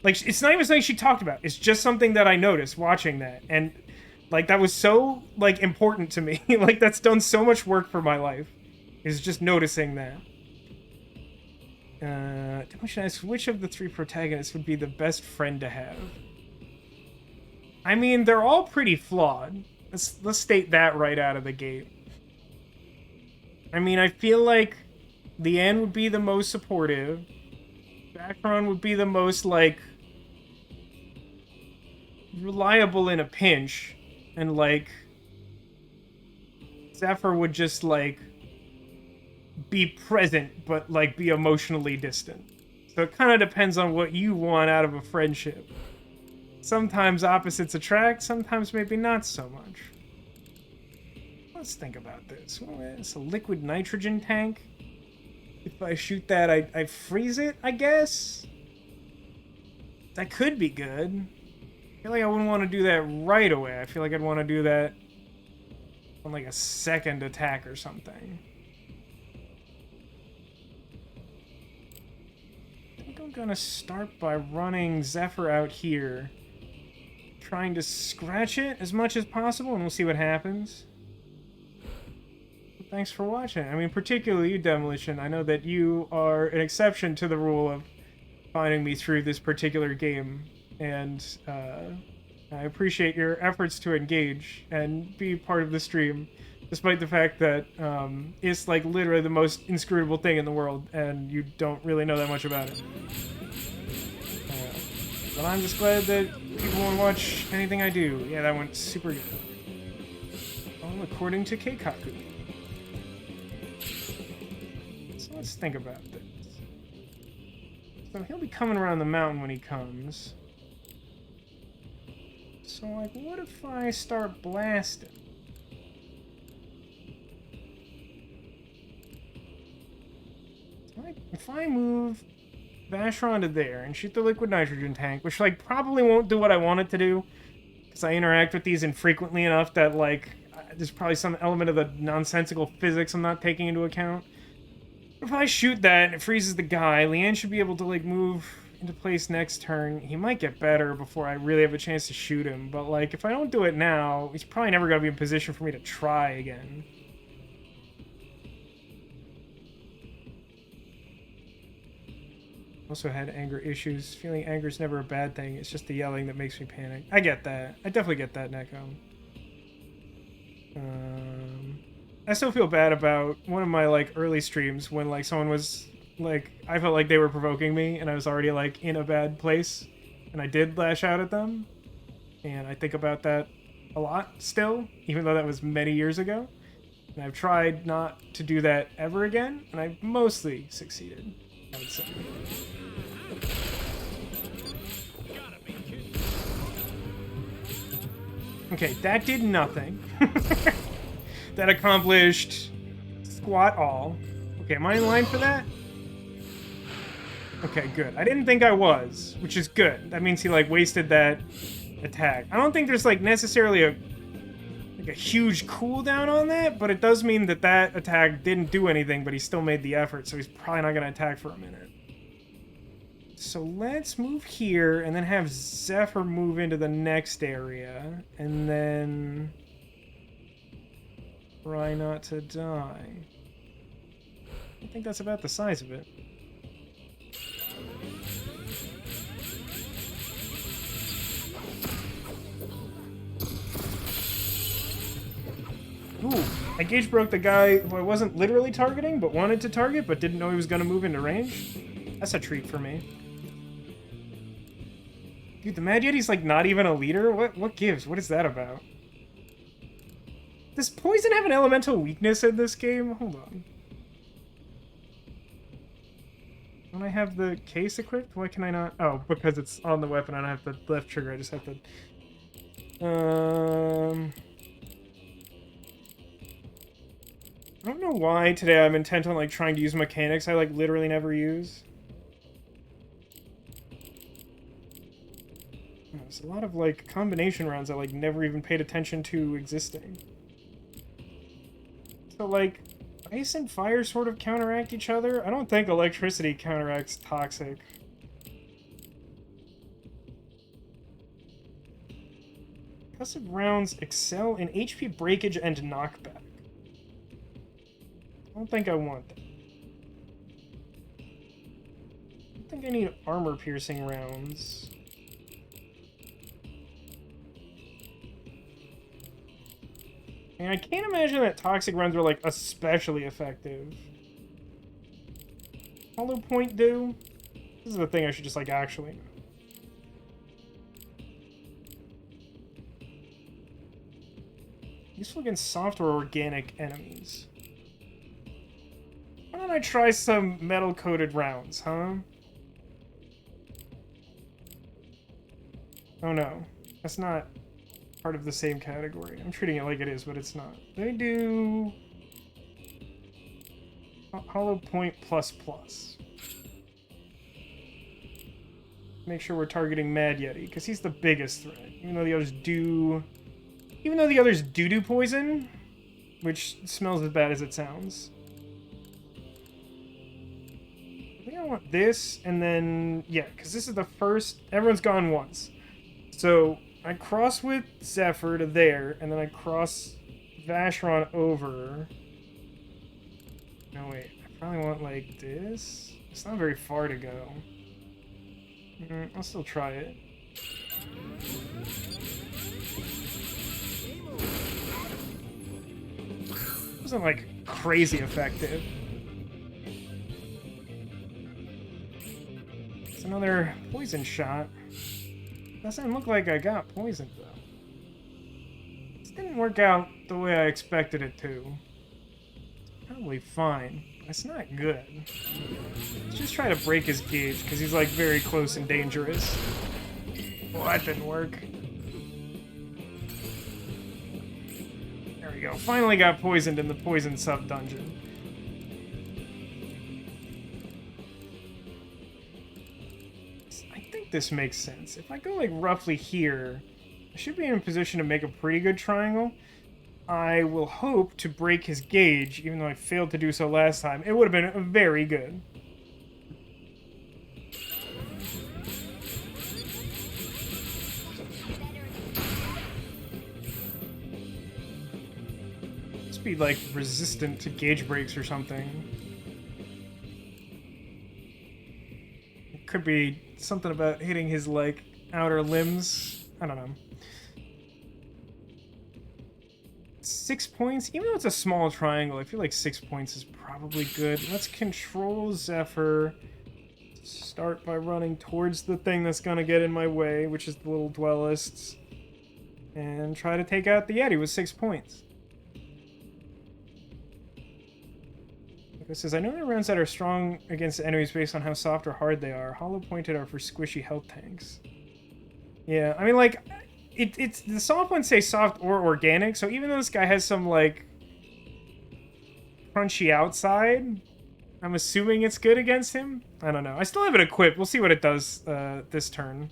S1: Like, it's not even something she talked about. It's just something that I noticed watching that. And, like, that was so, like, important to me. Like, that's done so much work for my life. Is just noticing that. I should ask, which of the 3 protagonists would be the best friend to have? I mean, they're all pretty flawed. Let's state that right out of the gate. I mean, I feel like Leanne would be the most supportive. Backron would be the most, like, reliable in a pinch. And, like, Zephyr would just, like, be present, but, like, be emotionally distant. So it kind of depends on what you want out of a friendship. Sometimes opposites attract, sometimes maybe not so much. Let's think about this. Well, it's a liquid nitrogen tank. If I shoot that, I freeze it, I guess? That could be good. I feel like I wouldn't want to do that right away. I feel like I'd want to do that on, like, a second attack or something. I think I'm gonna start by running Zephyr out here. Trying to scratch it as much as possible, and we'll see what happens. Thanks for watching. I mean, particularly you, Demolition. I know that you are an exception to the rule of finding me through this particular game, and I appreciate your efforts to engage and be part of the stream, despite the fact that it's, like, literally the most inscrutable thing in the world, and you don't really know that much about it. But I'm just glad that people want to watch anything I do. Yeah, that went super good. All according to Keikaku. So let's think about this. So he'll be coming around the mountain when he comes. So, like, what if I start blasting? So, like, if I move Vashron to there and shoot the liquid nitrogen tank, which, like, probably won't do what I want it to do, because I interact with these infrequently enough that, like, there's probably some element of the nonsensical physics I'm not taking into account. But if I shoot that and it freezes the guy, Leanne should be able to, like, move into place next turn. He might get better before I really have a chance to shoot him, but, like, if I don't do it now, he's probably never going to be in position for me to try again. Also had anger issues. Feeling anger is never a bad thing. It's just the yelling that makes me panic. I get that. I definitely get that, Neko. I still feel bad about one of my, like, early streams when, like, someone was, like, I felt like they were provoking me and I was already, like, in a bad place. And I did lash out at them. And I think about that a lot still, even though that was many years ago. And I've tried not to do that ever again, and I've mostly succeeded, I would say. Okay, that did nothing. That accomplished squat all. Okay, am I in line for that? Okay, good. I didn't think I was, which is good. That means he, like, wasted that attack. I don't think there's, like, necessarily a huge cooldown on that, but it does mean that that attack didn't do anything, but he still made the effort, so he's probably not going to attack for a minute. So let's move here, and then have Zephyr move into the next area, and then try not to die. I think that's about the size of it. Ooh, I gauge broke the guy who I wasn't literally targeting, but wanted to target, but didn't know he was going to move into range. That's a treat for me. Dude, the Mad Yeti's, like, not even a leader? What gives? What is that about? Does poison have an elemental weakness in this game? Hold on. Don't I have the case equipped? Why can I not? Oh, because it's on the weapon. I don't have the left trigger. I just have to... I don't know why today I'm intent on, like, trying to use mechanics I, like, literally never use. Oh,
S8: rounds. A lot of, like, combination rounds I, like, never even paid attention to existing. So, like, ice and fire sort of counteract each other. I don't think electricity counteracts toxic. Concussive rounds excel in HP breakage and knockback. I don't think I want that. I don't think I need armor-piercing rounds. And I can't imagine that toxic rounds are, like, especially effective. Hollow point do? This is the thing I should just, like, actually know. Useful against soft or organic enemies. Why don't I try some metal-coated rounds, huh? Oh no. That's not part of the same category. I'm treating it like it is, but it's not. They do... Hollow point plus plus. Make sure we're targeting Mad Yeti, because he's the biggest threat. Even though the others do... poison, which smells as bad as it sounds. I think I want this, and then... Yeah, because this is the first... Everyone's gone once. So, I cross with Zephyr to there, and then I cross Vacheron over. No, wait. I probably want, like, this? It's not very far to go. I'll still try it. It wasn't, like, crazy effective. It's another poison shot. Doesn't look like I got poisoned, though. This didn't work out the way I expected it to. It's probably fine. It's not good. Let's just try to break his gauge, because he's, like, very close and dangerous. Well, that didn't work. There we go. Finally got poisoned in the poison sub-dungeon. I think this makes sense. If I go, like, roughly here, I should be in a position to make a pretty good triangle. I will hope to break his gauge, even though I failed to do so last time. It would have been very good. Must be, like, resistant to gauge breaks or something. It could be something about hitting his, like, outer limbs. I don't know. 6 points? Even though it's a small triangle, I feel like 6 points is probably good. Let's control Zephyr. Start by running towards the thing that's gonna get in my way, which is the little Dwellists. And try to take out the Yeti with 6 points. It says, I know there are rounds that are strong against enemies based on how soft or hard they are. Hollow pointed are for squishy health tanks. Yeah, I mean, like... It's the soft ones say soft or organic, so even though this guy has some, like, crunchy outside, I'm assuming it's good against him. I don't know. I still have it equipped. We'll see what it does this turn.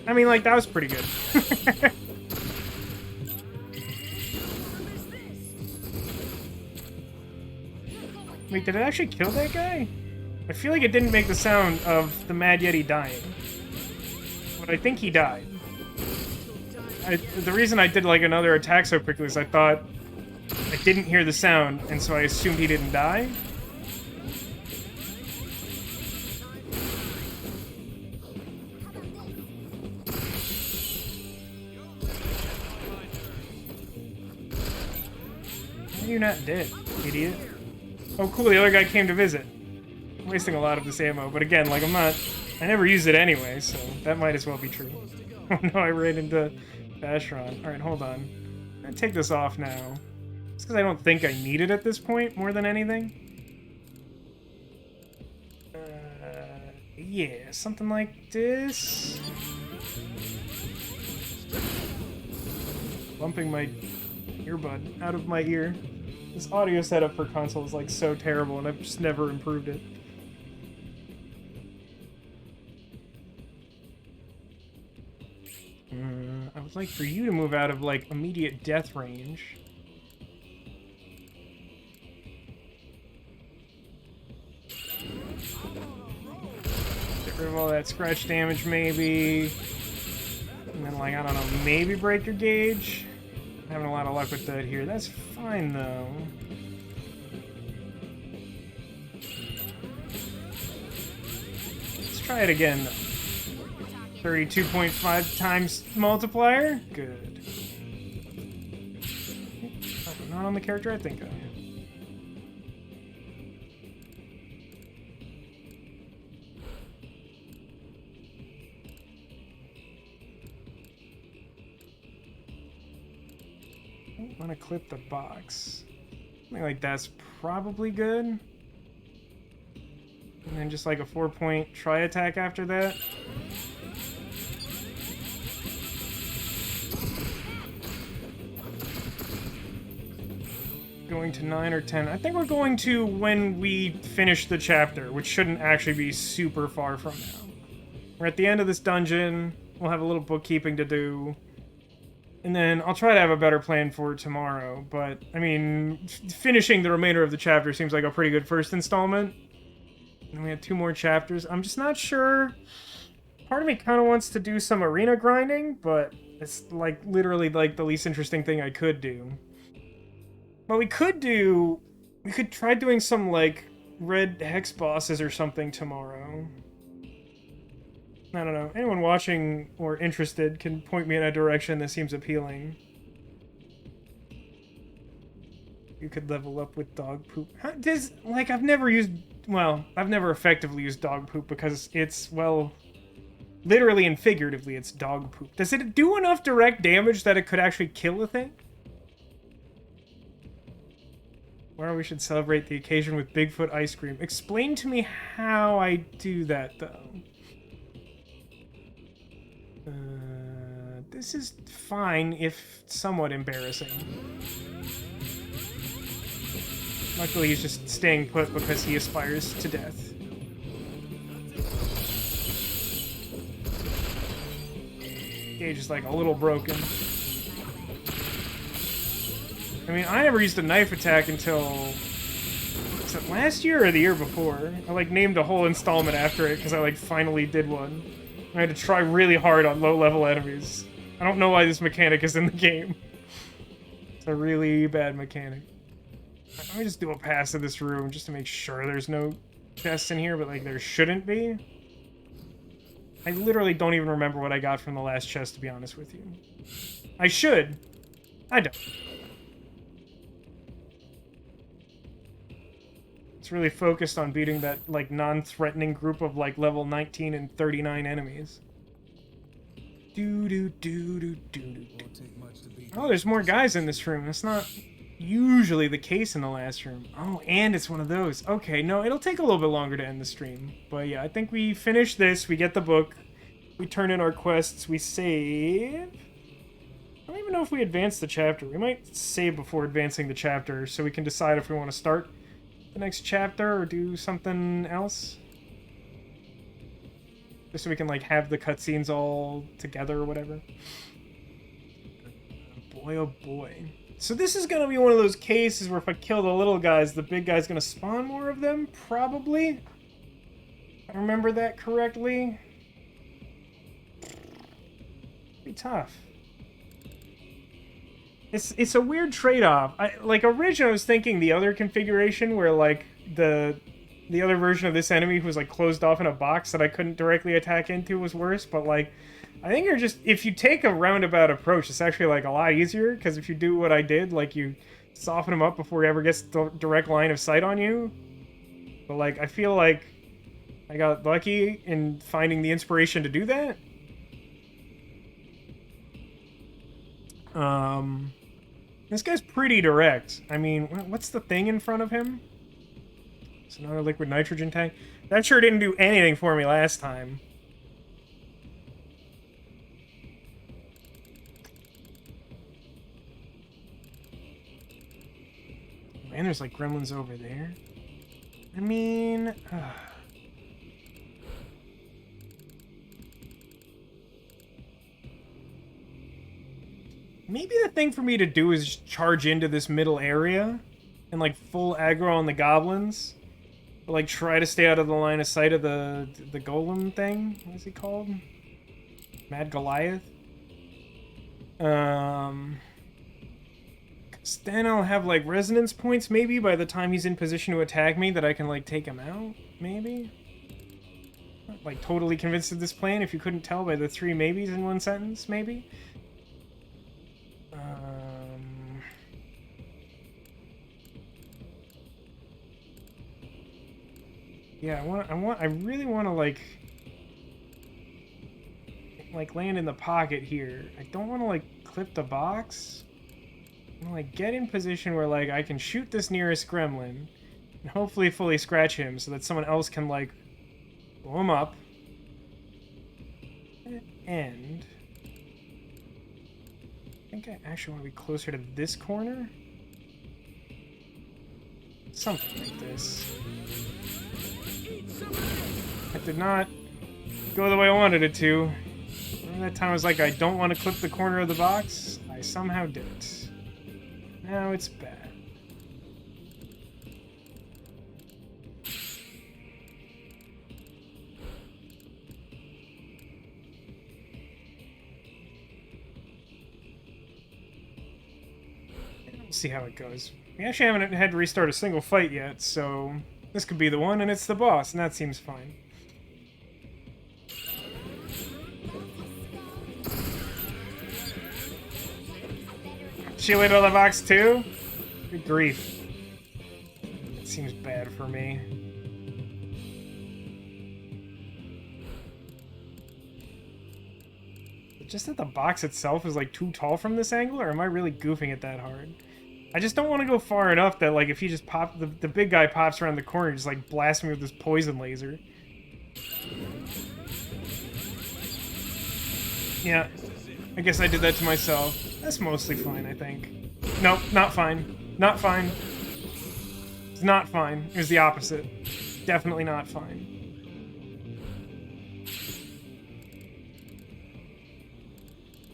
S8: I mean, like, that was pretty good. Wait, did it actually kill that guy? I feel like it didn't make the sound of the Mad Yeti dying. But I think he died. The reason I did, like, another attack so quickly is I thought I didn't hear the sound, and so I assumed he didn't die. Why are you not dead, idiot? Oh, cool, the other guy came to visit. I'm wasting a lot of this ammo, but again, like, I never use it anyway, so that might as well be true. Oh no, I ran into Vacheron. Alright, hold on. I'm gonna take this off now. It's because I don't think I need it at this point, more than anything. Yeah, something like this. Bumping my earbud out of my ear. This audio setup for console is like so terrible, and I've just never improved it. I would like for you to move out of like immediate death range. Get rid of all that scratch damage, maybe. And then, like, I don't know, maybe break your gauge. I'm having a lot of luck with that here. That's fine, though. Let's try it again, though. 32.5 times multiplier? Good. Oh, not on the character I think I am. I want to clip the box. Something like that's probably good. And then just like a 4-point try attack after that. Going to 9 or 10. I think we're going to when we finish the chapter, which shouldn't actually be super far from now. We're at the end of this dungeon. We'll have a little bookkeeping to do. And then I'll try to have a better plan for tomorrow. But, I mean, finishing the remainder of the chapter seems like a pretty good first installment. And we have 2 more chapters. I'm just not sure. Part of me kind of wants to do some arena grinding, but it's like literally like the least interesting thing I could do. But we could try doing some, like, red hex bosses or something tomorrow. I don't know. Anyone watching or interested can point me in a direction that seems appealing. You could level up with dog poop. I've never effectively used dog poop because it's, well, literally and figuratively, it's dog poop. Does it do enough direct damage that it could actually kill a thing? Or we should celebrate the occasion with Bigfoot ice cream. Explain to me how I do that, though. This is fine, if somewhat embarrassing. Luckily, he's just staying put because he aspires to death. Gauge is like a little broken. I mean, I never used a knife attack until... Was it last year or the year before? I, like, named a whole installment after it because I, like, finally did one. I had to try really hard on low-level enemies. I don't know why this mechanic is in the game. It's a really bad mechanic. Let me just do a pass of this room just to make sure there's no chests in here, but, like, there shouldn't be. I literally don't even remember what I got from the last chest, to be honest with you. I should. I don't. It's really focused on beating that, like, non-threatening group of, like, level 19 and 39 enemies. Oh, there's more guys in this room. That's not usually the case in the last room. Oh, and it's one of those. Okay, no, it'll take a little bit longer to end the stream. But yeah, I think we finish this, we get the book, we turn in our quests, we save... I don't even know if we advance the chapter. We might save before advancing the chapter so we can decide if we want to start the next chapter or do something else. Just so we can, like, have the cutscenes all together or whatever. Boy, oh boy. So this is gonna be one of those cases where if I kill the little guys, the big guy's gonna spawn more of them? Probably. If I remember that correctly. Be tough. It's a weird trade-off. Like, originally I was thinking the other configuration where, like, the other version of this enemy who was, like, closed off in a box that I couldn't directly attack into was worse, but, like, I think if you take a roundabout approach, it's actually, like, a lot easier, because if you do what I did, like, you soften him up before he ever gets direct line of sight on you. But, like, I feel like I got lucky in finding the inspiration to do that. This guy's pretty direct. I mean, what's the thing in front of him? It's another liquid nitrogen tank. That sure didn't do anything for me last time. And there's like gremlins over there. I mean... maybe the thing for me to do is just charge into this middle area and like full aggro on the goblins. But, like try to stay out of the line of sight of the golem thing. What is he called? Mad Goliath? 'Cause then I'll have like resonance points maybe by the time he's in position to attack me that I can like take him out, maybe? Not, like totally convinced of this plan if you couldn't tell by the 3 maybes in one sentence, maybe? Yeah, I really want to like land in the pocket here. I don't want to like clip the box. I want to like get in position where like I can shoot this nearest gremlin and hopefully fully scratch him so that someone else can like blow him up. And I think I actually want to be closer to this corner. Something like this. That did not go the way I wanted it to. Remember that time I was like, I don't want to clip the corner of the box? I somehow did it. Now it's bad. Let's see how it goes. We actually haven't had to restart a single fight yet, so this could be the one, and it's the boss, and that seems fine. She lit on the box too? Good grief. It seems bad for me. Just that the box itself is like too tall from this angle, or am I really goofing it that hard? I just don't want to go far enough that like if he just pops, the big guy pops around the corner and just like blasts me with this poison laser. Yeah, I guess I did that to myself. That's mostly fine, I think. Nope, not fine. Not fine. It's not fine. It was the opposite. Definitely not fine.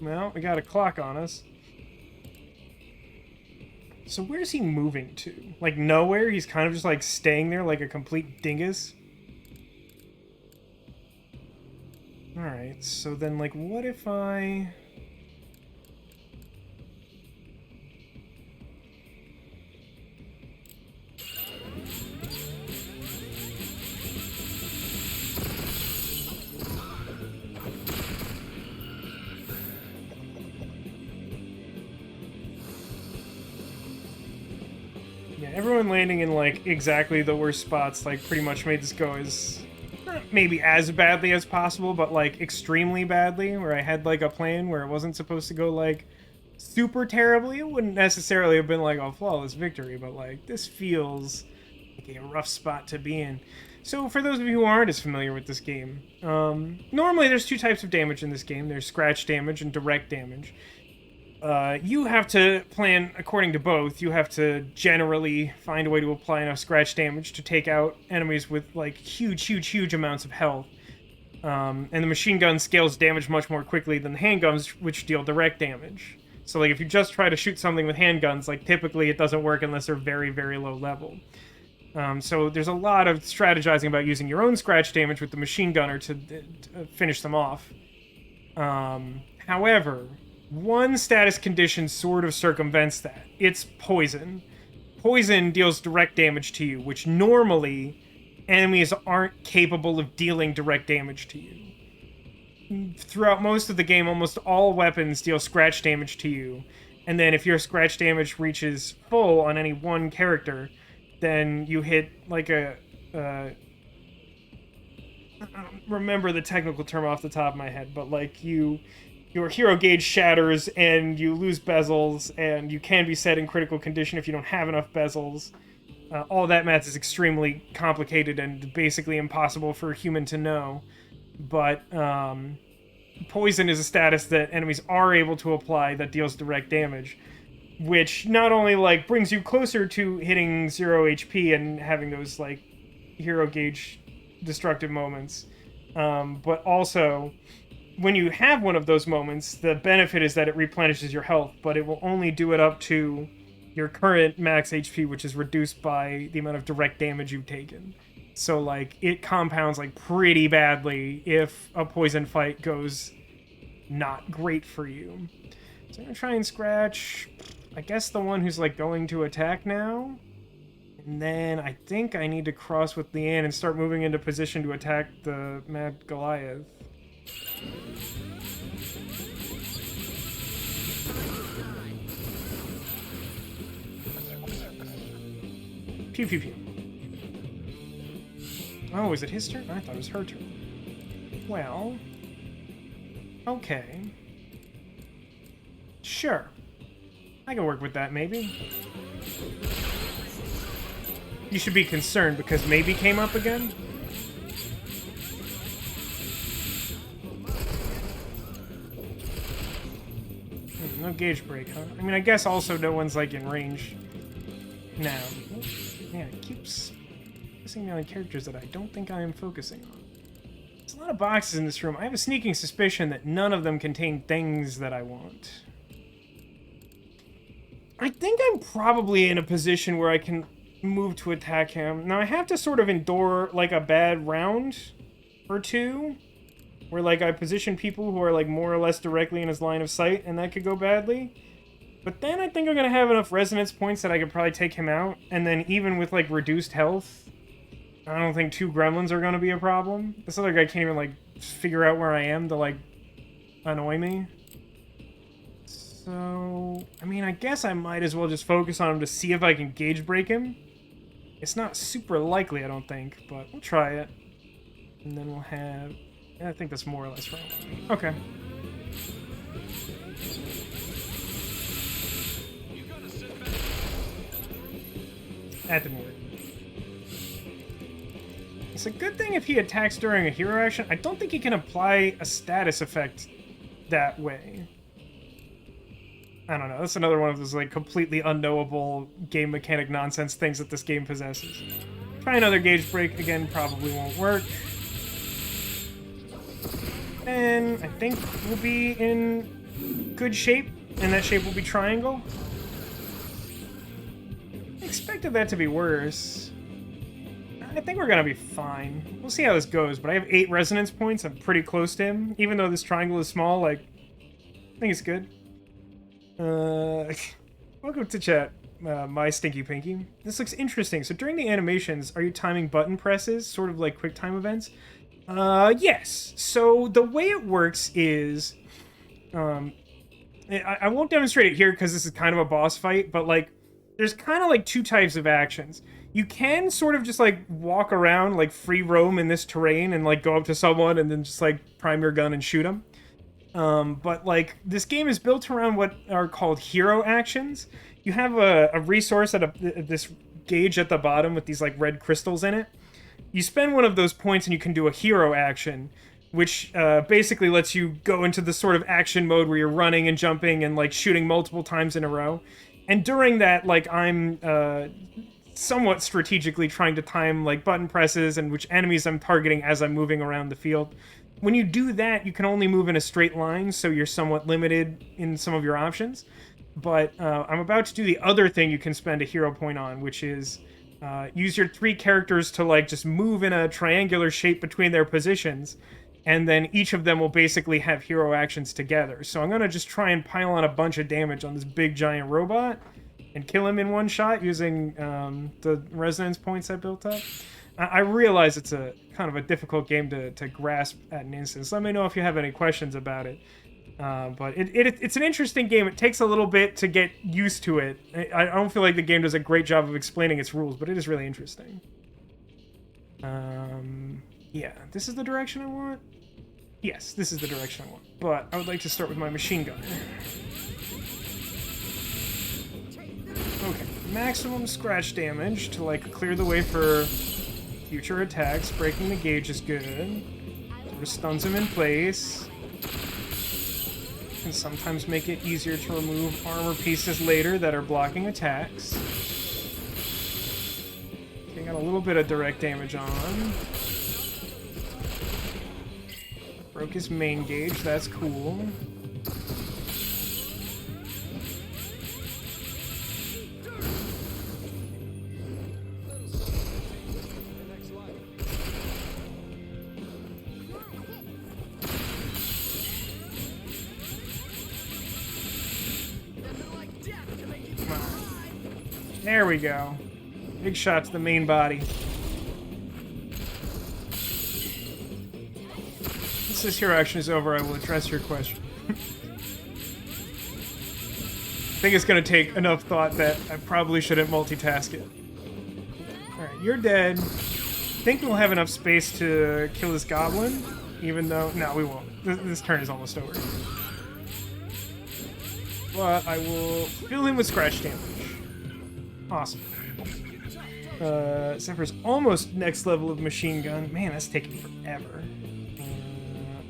S8: Well, we got a clock on us. So where's he moving to? Like nowhere? He's kind of just like staying there like a complete dingus? Alright, so then like what if I... Everyone landing in, like, exactly the worst spots, like, pretty much made this go as... not maybe as badly as possible, but, like, extremely badly, where I had, like, a plan where it wasn't supposed to go, like, super terribly. It wouldn't necessarily have been, like, a flawless victory, but, like, this feels like a rough spot to be in. So, for those of you who aren't as familiar with this game, normally there's 2 types of damage in this game. There's scratch damage and direct damage. You have to plan according to both. You have to generally find a way to apply enough scratch damage to take out enemies with, like, huge amounts of health. And the machine gun scales damage much more quickly than the handguns, which deal direct damage. So, like, if you just try to shoot something with handguns, like, typically it doesn't work unless they're very low level. So there's a lot of strategizing about using your own scratch damage with the machine gunner to finish them off. However... one status condition sort of circumvents that. It's poison. Poison deals direct damage to you, which normally enemies aren't capable of dealing direct damage to you. Throughout most of the game, almost all weapons deal scratch damage to you. And then if your scratch damage reaches full on any one character, then you hit like a... I don't remember the technical term off the top of my head, but like your hero gauge shatters, and you lose bezels, and you can be set in critical condition if you don't have enough bezels. All that math is extremely complicated and basically impossible for a human to know. But poison is a status that enemies are able to apply that deals direct damage. which not only like brings you closer to hitting 0 HP and having those like hero gauge destructive moments, but also when you have one of those moments, the benefit is that it replenishes your health, but it will only do it up to your current max HP, which is reduced by the amount of direct damage you've taken. So like it compounds like pretty badly if a poison fight goes not great for you. So I'm gonna try and scratch, I guess, the one who's like going to attack now. And then I think I need to cross with Leanne and start moving into position to attack the Mad Goliath. Pew pew pew. Oh, is it his turn? I thought it was her turn. Well, okay. Sure. I can work with that, maybe. You should be concerned because maybe came up again? No gauge break, huh? I mean, I guess also no one's, like, in range now. Yeah, it keeps focusing on characters that I don't think I am focusing on. There's a lot of boxes in this room. I have a sneaking suspicion that none of them contain things that I want. I think I'm probably in a position where I can move to attack him. Now, I have to sort of endure, like, a bad round or two, where, like, I position people who are, like, more or less directly in his line of sight, and that could go badly. But then I think I'm going to have enough resonance points that I could probably take him out, and then even with, like, reduced health, I don't think 2 gremlins are going to be a problem. This other guy can't even, like, figure out where I am to, like, annoy me. So, I mean, I guess I might as well just focus on him to see if I can gauge break him. It's not super likely, I don't think, but we'll try it. And then we'll have... yeah, I think that's more or less right. Okay. That didn't work. It's a good thing if he attacks during a hero action. I don't think he can apply a status effect that way. I don't know. That's another one of those like completely unknowable game mechanic nonsense things that this game possesses. Try another gauge break. Again, probably won't work. And I think we'll be in good shape, and that shape will be triangle. I expected that to be worse. I think we're gonna be fine. We'll see how this goes, but I have 8 resonance points. I'm pretty close to him. Even though this triangle is small, like, I think it's good. Welcome to chat, my Stinky Pinky. This looks interesting. So during the animations, are you timing button presses, sort of like quick time events? Yes. So the way it works is, I won't demonstrate it here because this is kind of a boss fight, but like, there's kind of like 2 types of actions. You can sort of just like walk around, like free roam in this terrain and like go up to someone and then just like prime your gun and shoot them. But like this game is built around what are called hero actions. You have a resource at this gauge at the bottom with these like red crystals in it. You spend one of those points and you can do a hero action, which basically lets you go into the sort of action mode where you're running and jumping and like shooting multiple times in a row. And during that, like I'm somewhat strategically trying to time like button presses and which enemies I'm targeting as I'm moving around the field. When you do that, you can only move in a straight line, so you're somewhat limited in some of your options. But I'm about to do the other thing you can spend a hero point on, which is use your 3 characters to like just move in a triangular shape between their positions, and then each of them will basically have hero actions together. So I'm going to just try and pile on a bunch of damage on this big giant robot and kill him in one shot using the resonance points I built up. I realize it's a kind of a difficult game to grasp at an instance. Let me know if you have any questions about it. But it's an interesting game. It takes a little bit to get used to it. I don't feel like the game does a great job of explaining its rules, but it is really interesting. Yeah, this is the direction I want? Yes, this is the direction I want. But I would like to start with my machine gun. Okay, maximum scratch damage to like clear the way for future attacks. Breaking the gauge is good. Sort of stuns him in place. can sometimes make it easier to remove armor pieces later that are blocking attacks. Okay, got a little bit of direct damage on. Broke his main gauge, that's cool. There we go. Big shot to the main body. Once this hero action is over, I will address your question. I think it's going to take enough thought that I probably shouldn't multitask it. Alright, you're dead. I think we'll have enough space to kill this goblin, even though... No, we won't. This turn is almost over. But I will fill him with scratch damage. Awesome. Zephyr's almost next level of machine gun. Man, that's taking forever.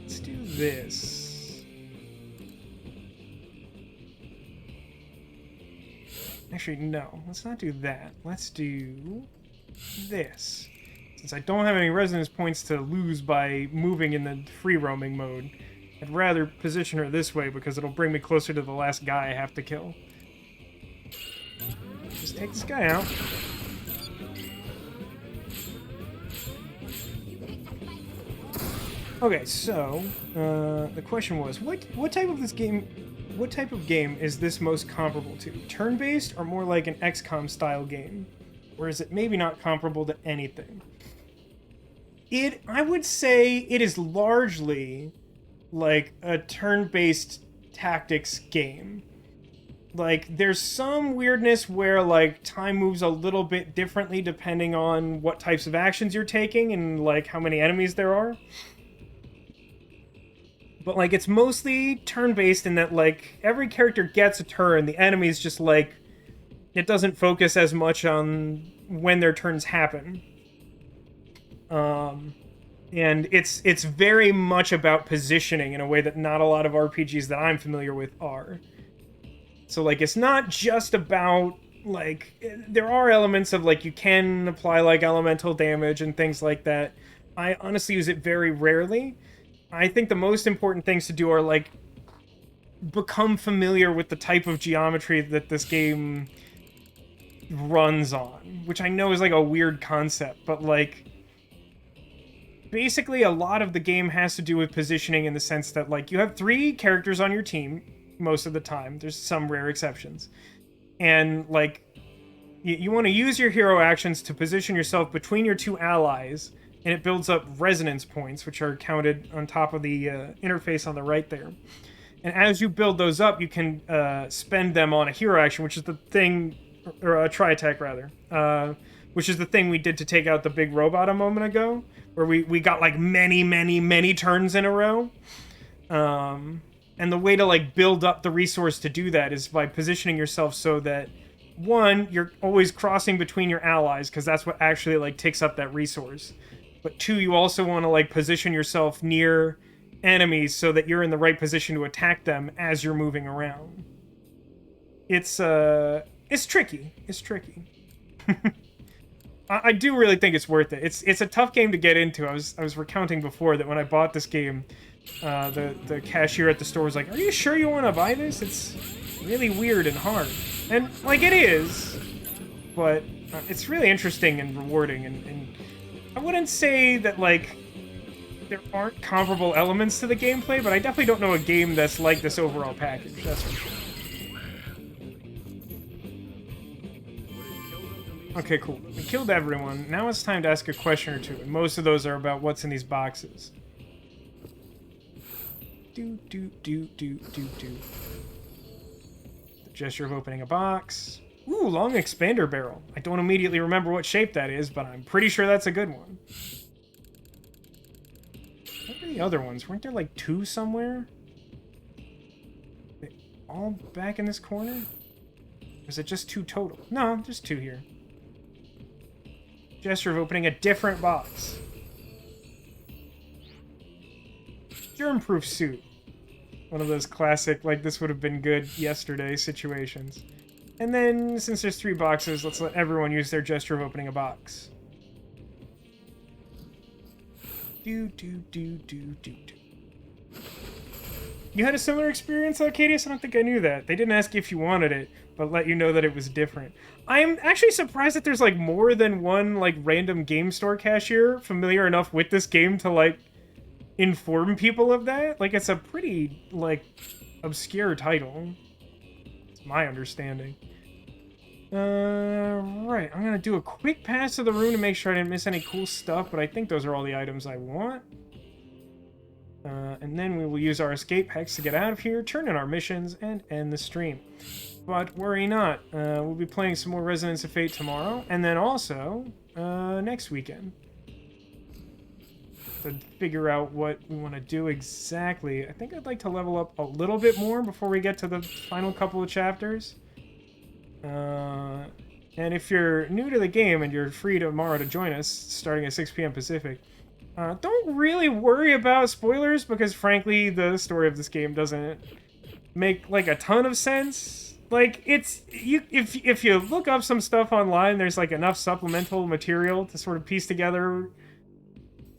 S8: Let's do this. Actually, no. Let's not do that. Let's do this. Since I don't have any resonance points to lose by moving in the free roaming mode, I'd rather position her this way because it'll bring me closer to the last guy I have to kill. Just take this guy out. Okay, so the question was, what type of game is this most comparable to? Turn-based or more like an XCOM style game? Or is it maybe not comparable to anything? I would say it is largely like a turn-based tactics game. Like, there's some weirdness where, like, time moves a little bit differently depending on what types of actions you're taking and, like, how many enemies there are. But, like, it's mostly turn-based in that, like, every character gets a turn. The enemies just, like, it doesn't focus as much on when their turns happen. And it's very much about positioning in a way that not a lot of RPGs that I'm familiar with are. So, like, it's not just about, like, there are elements of, like, you can apply, like, elemental damage and things like that. I honestly use it very rarely. I think the most important things to do are, like, become familiar with the type of geometry that this game runs on, which I know is, like, a weird concept, but, like, basically a lot of the game has to do with positioning in the sense that, like, you have 3 characters on your team most of the time. There's some rare exceptions. And, like, you want to use your hero actions to position yourself between your 2 allies, and it builds up resonance points, which are counted on top of the interface on the right there. And as you build those up, you can spend them on a hero action, which is the thing, or a tri-attack, rather, which is the thing we did to take out the big robot a moment ago, where we got, like, many turns in a row. And the way to, like, build up the resource to do that is by positioning yourself so that, 1, you're always crossing between your allies, because that's what actually, like, takes up that resource. But 2, you also want to, like, position yourself near enemies so that you're in the right position to attack them as you're moving around. It's tricky. It's tricky. I do really think it's worth it. It's a tough game to get into. I was recounting before that when I bought this game, the cashier at the store was like, "Are you sure you want to buy this? It's really weird and hard." And, like, it is, but it's really interesting and rewarding. And I wouldn't say that, like, there aren't comparable elements to the gameplay, but I definitely don't know a game that's like this overall package. That's for sure. Okay, cool. We killed everyone. Now it's time to ask a question or two, and most of those are about what's in these boxes. The gesture of opening a box. Ooh, long expander barrel. I don't immediately remember what shape that is, but I'm pretty sure that's a good one. What are the other ones? Weren't there, like, 2 somewhere? They all back in this corner? Or is it just 2 total? No, just 2 here. Gesture of opening a different box. Germ-proof suit. One of those classic, like, this would have been good yesterday situations. And then, since there's 3 boxes, let's let everyone use their gesture of opening a box. Do. You had a similar experience, Arcadius? I don't think I knew that. They didn't ask you if you wanted it, but let you know that it was different. I'm actually surprised that there's, like, more than one, like, random game store cashier familiar enough with this game to, like, inform people of that. Like, it's a pretty, like, obscure title. It's my understanding. Right. I'm gonna do a quick pass to the room to make sure I didn't miss any cool stuff, but I think those are all the items I want. And then we will use our escape hex to get out of here, turn in our missions, and end the stream. But worry not, we'll be playing some more Resonance of Fate tomorrow, and then also, next weekend. To figure out what we want to do exactly. I think I'd like to level up a little bit more before we get to the final couple of chapters. And if you're new to the game and you're free tomorrow to join us, starting at 6 p.m. Pacific, don't really worry about spoilers, because frankly, the story of this game doesn't make, like, a ton of sense. Like, it's... If you look up some stuff online, there's, like, enough supplemental material to sort of piece together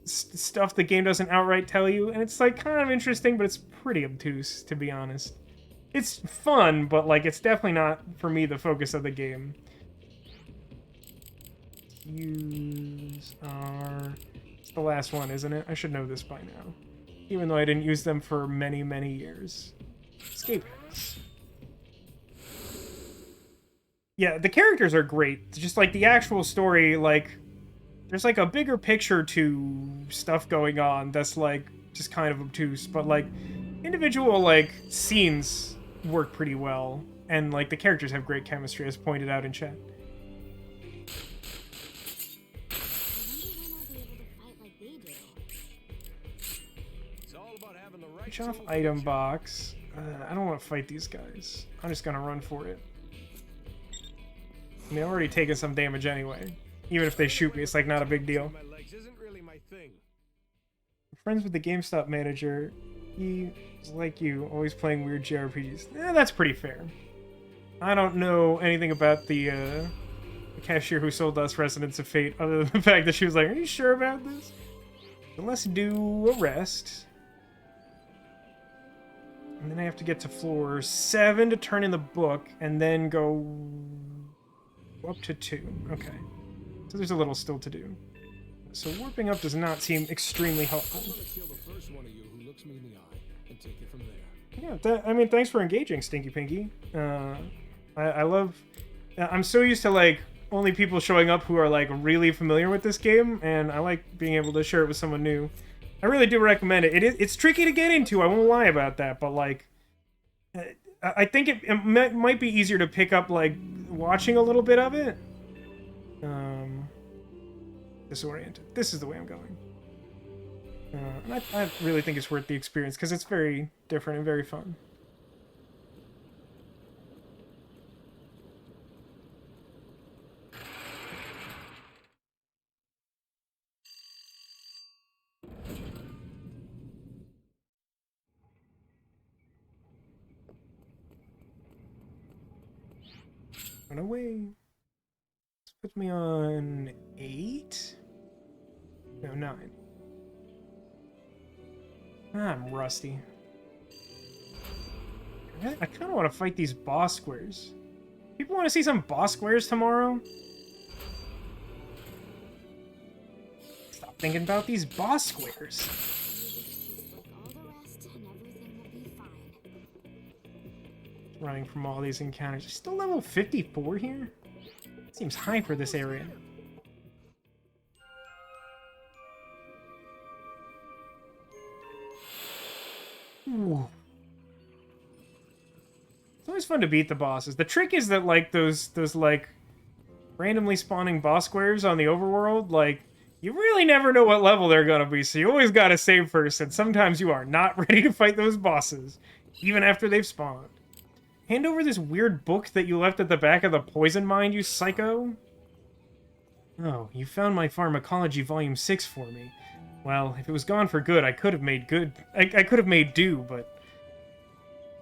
S8: stuff the game doesn't outright tell you, and it's, like, kind of interesting, but it's pretty obtuse, to be honest. It's fun, but, like, it's definitely not, for me, the focus of the game. Use our... It's the last one, isn't it? I should know this by now. Even though I didn't use them for many, many years. Escape hex. Yeah, the characters are great. Just, like, the actual story, like... There's, like, a bigger picture to stuff going on that's, like, just kind of obtuse. But, like, individual, like, scenes work pretty well. And, like, the characters have great chemistry, as pointed out in chat. Switch off item box. I don't want to fight these guys. I'm just gonna run for it. And they're already taking some damage anyway. Even if they shoot me, it's like not a big deal. I'm friends with the GameStop manager. He's like you, always playing weird JRPGs. That's pretty fair. I don't know anything about the cashier who sold us Resonance of Fate, other than the fact that she was like, "Are you sure about this?" So let's do a rest. And then I have to get to floor 7 to turn in the book, and then go up to 2. Okay. So there's a little still to do. So warping up does not seem extremely helpful. Yeah, I mean, thanks for engaging, Stinky Pinky. I love... I'm so used to, like, only people showing up who are, like, really familiar with this game, and I like being able to share it with someone new. I really do recommend it. It's tricky to get into, I won't lie about that, but, like... I think it might be easier to pick up, like, watching a little bit of it. Disoriented. This is the way I'm going. And I really think it's worth the experience, because it's very different and very fun. Run away. This puts me on 8? No, 9. I'm rusty. I kind of want to fight these boss squares. People want to see some boss squares tomorrow? Stop thinking about these boss squares. Running from all these encounters. Still level 54 here? Seems high for this area. Ooh. It's always fun to beat the bosses. The trick is that, like, those like randomly spawning boss squares on the overworld, like, you really never know what level they're gonna be, so you always gotta save first, and sometimes you are not ready to fight those bosses, even after they've spawned. Hand over this weird book that you left at the back of the poison mine, you psycho. Oh, you found my pharmacology volume 6 for me. Well, if it was gone for good, I could have made do, but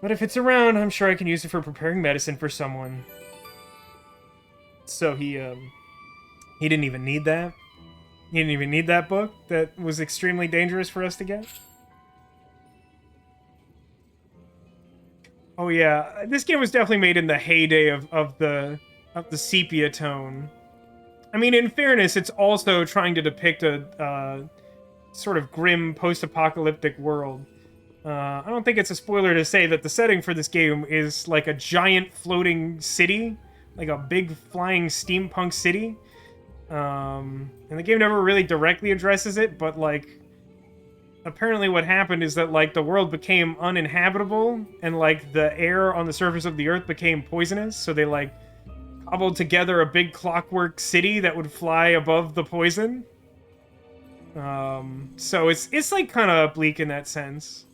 S8: But if it's around, I'm sure I can use it for preparing medicine for someone. So he didn't even need that. He didn't even need that book that was extremely dangerous for us to get. Oh yeah, this game was definitely made in the heyday of the sepia tone. I mean, in fairness, it's also trying to depict a sort of grim post-apocalyptic world. I don't think it's a spoiler to say that the setting for this game is like a giant floating city, like a big flying steampunk city. And the game never really directly addresses it, but like, apparently what happened is that like the world became uninhabitable, and like the air on the surface of the earth became poisonous, so they like cobbled together a big clockwork city that would fly above the poison. So it's like kind of bleak in that sense.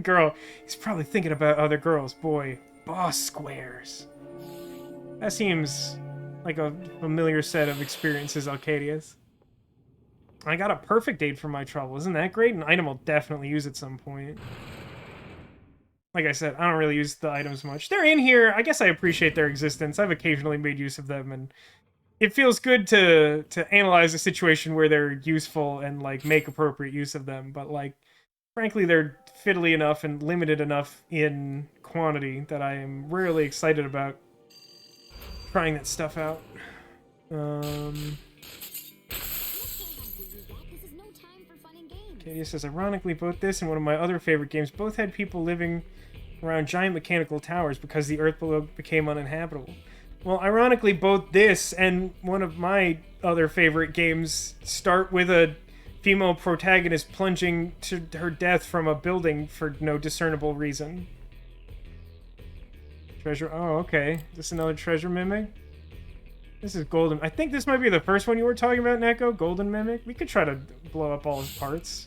S8: Girl, he's probably thinking about other girls. Boy, boss squares. That seems like a familiar set of experiences, Alcadius. I got a perfect aid for my trouble. Isn't that great? An item I'll definitely use at some point. Like I said, I don't really use the items much. They're in here. I guess I appreciate their existence. I've occasionally made use of them, and it feels good to analyze a situation where they're useful and like make appropriate use of them. But like, frankly, they're fiddly enough and limited enough in quantity that I am rarely excited about trying that stuff out. Katie says, ironically, both this and one of my other favorite games both had people living around giant mechanical towers because the earth below became uninhabitable. Well, ironically, both this and one of my other favorite games start with a female protagonist plunging to her death from a building for no discernible reason. Treasure. Oh, okay. Is this another treasure mimic? This is Golden. I think this might be the first one you were talking about, Neko. Golden Mimic. We could try to blow up all his parts.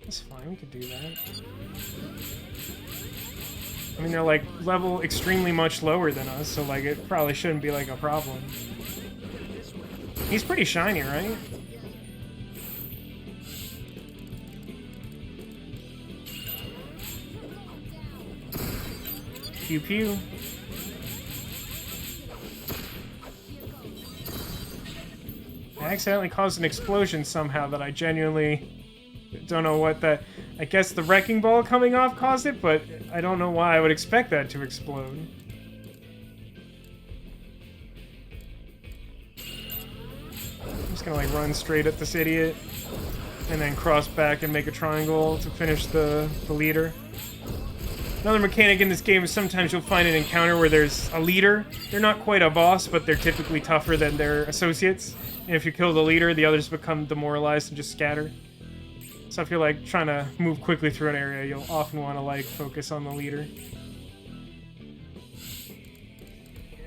S8: That's fine. We could do that. I mean, they're like level extremely much lower than us, so like it probably shouldn't be like a problem. He's pretty shiny, right? Pew pew. I accidentally caused an explosion somehow that I genuinely don't know what that... I guess the wrecking ball coming off caused it, but I don't know why I would expect that to explode. I'm just gonna like run straight at this idiot and then cross back and make a triangle to finish the leader. Another mechanic in this game is sometimes you'll find an encounter where there's a leader. They're not quite a boss, but they're typically tougher than their associates. And if you kill the leader, the others become demoralized and just scatter. So if you're like trying to move quickly through an area, you'll often want to like focus on the leader.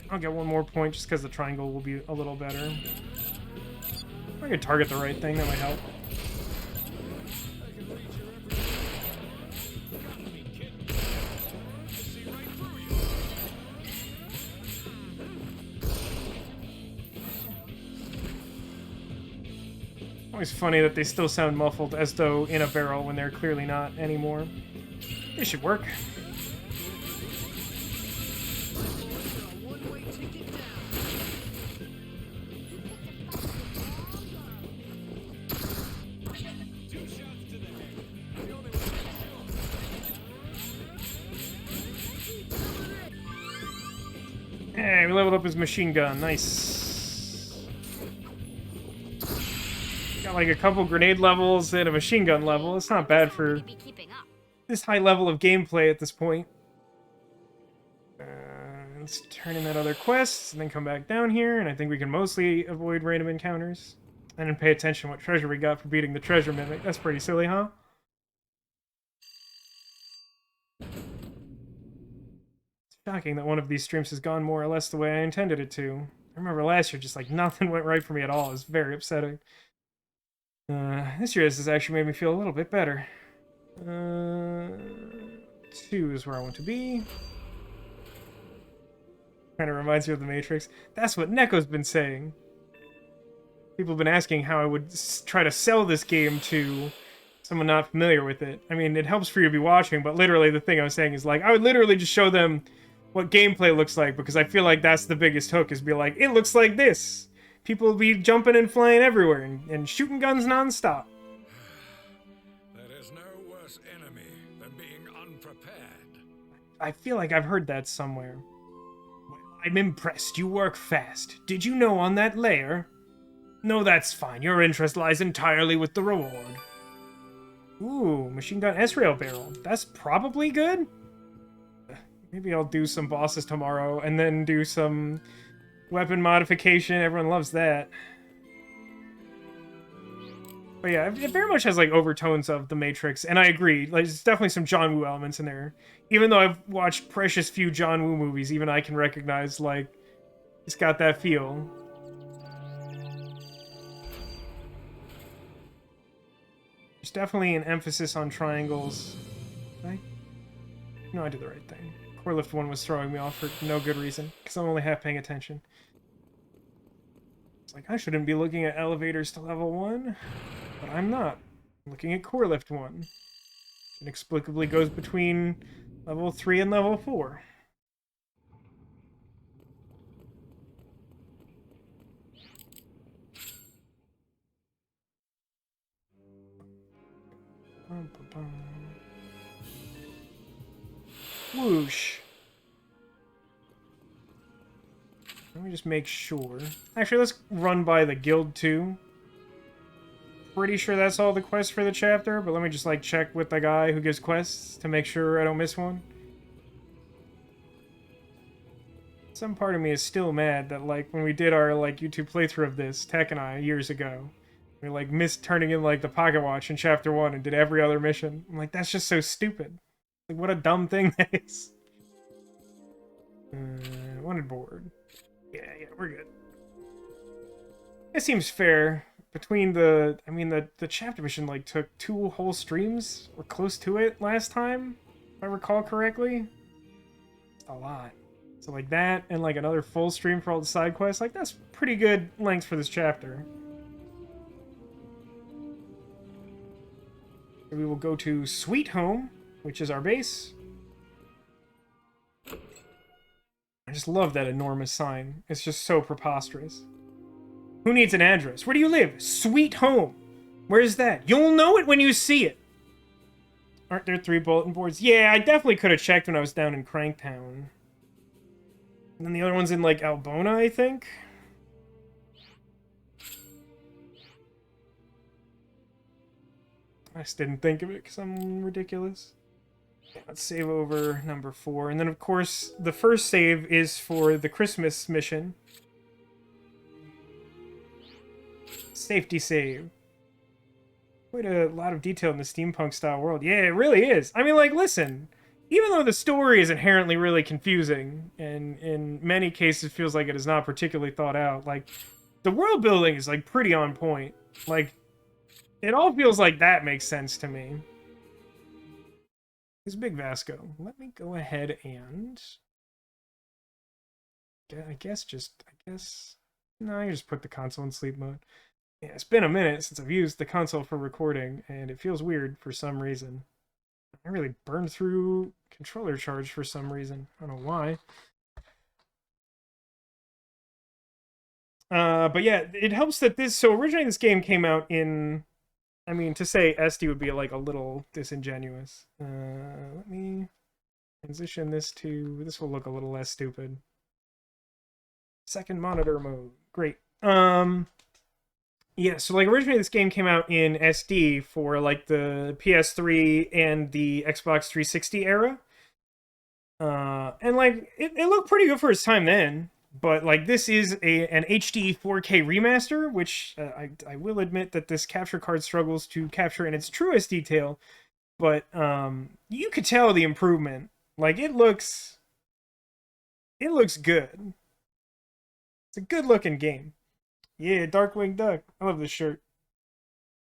S8: I'll get one more point just because the triangle will be a little better. If I could target the right thing, that might help. Always funny that they still sound muffled as though in a barrel when they're clearly not anymore. This should work. Hey, we leveled up his machine gun. Nice. Got like a couple grenade levels and a machine gun level. It's not bad for this high level of gameplay at this point. Let's turn in that other quest and then come back down here, and I think we can mostly avoid random encounters. I didn't pay attention what treasure we got for beating the treasure mimic. That's pretty silly, huh? It's shocking that one of these streams has gone more or less the way I intended it to. I remember last year, just like nothing went right for me at all. It was very upsetting. This year this has actually made me feel a little bit better. 2 is where I want to be. Kind of reminds me of the Matrix. That's what Neko's been saying. People have been asking how I would try to sell this game to someone not familiar with it. I mean, it helps for you to be watching, but literally the thing I was saying is like, I would literally just show them what gameplay looks like, because I feel like that's the biggest hook, is be like, it looks like this. People will be jumping and flying everywhere and shooting guns nonstop.
S2: There is no worse enemy than being unprepared.
S8: I feel like I've heard that somewhere. Well, I'm impressed. You work fast. Did you know on that layer? No, that's fine. Your interest lies entirely with the reward. Ooh, machine gun S-rail barrel. That's probably good. Maybe I'll do some bosses tomorrow and then do some weapon modification. Everyone loves that. But yeah, it very much has like overtones of The Matrix, and I agree. Like, there's definitely some John Woo elements in there. Even though I've watched precious few John Woo movies, even I can recognize, like, it's got that feel. There's definitely an emphasis on triangles. Right? No, I did the right thing. Core lift 1 was throwing me off for no good reason, because I'm only half paying attention. It's like, I shouldn't be looking at elevators to level 1, but I'm not. I'm looking at core lift 1. Inexplicably goes between level 3 and level 4. Whoosh. Let me just make sure. Actually, let's run by the guild too. Pretty sure that's all the quests for the chapter, but let me just like check with the guy who gives quests to make sure I don't miss one. Some part of me is still mad that like when we did our like YouTube playthrough of this, Tech and I, years ago, we like missed turning in like the pocket watch in chapter 1 and did every other mission. I'm like, that's just so stupid. Like, what a dumb thing that is. Wanted board. Yeah, we're good. It seems fair. Between the... I mean, the chapter mission, like, took 2 whole streams, or close to it, last time, if I recall correctly. It's a lot. So, like, that, and, like, another full stream for all the side quests, like, that's pretty good length for this chapter. So we will go to Sweet Home, which is our base. I just love that enormous sign. It's just so preposterous. Who needs an address? Where do you live? Sweet Home. Where's that? You'll know it when you see it. Aren't there 3 bulletin boards? Yeah, I definitely could have checked when I was down in Cranktown. And then the other one's in, like, Albona, I think? I just didn't think of it because I'm ridiculous. Let's save over number 4. And then, of course, the first save is for the Christmas mission. Safety save. Quite a lot of detail in the steampunk-style world. Yeah, it really is. I mean, like, listen. Even though the story is inherently really confusing, and in many cases feels like it is not particularly thought out, like, the world building is, like, pretty on point. Like, it all feels like that makes sense to me. It's Big Vasco. Let me go ahead and... I guess... No, I just put the console in sleep mode. Yeah, it's been a minute since I've used the console for recording, and it feels weird for some reason. I really burned through controller charge for some reason. I don't know why. But yeah, it helps that this... So originally this game came out in... I mean, to say SD would be like a little disingenuous. Let me transition this to... This will look a little less stupid. Second monitor mode. Great. Yeah, so like originally this game came out in SD for like the PS3 and the Xbox 360 era. And like it looked pretty good for its time then. But like this is an HD 4K remaster, which I will admit that this capture card struggles to capture in its truest detail. But you could tell the improvement. Like it looks good. It's a good looking game. Yeah, Darkwing Duck. I love this shirt.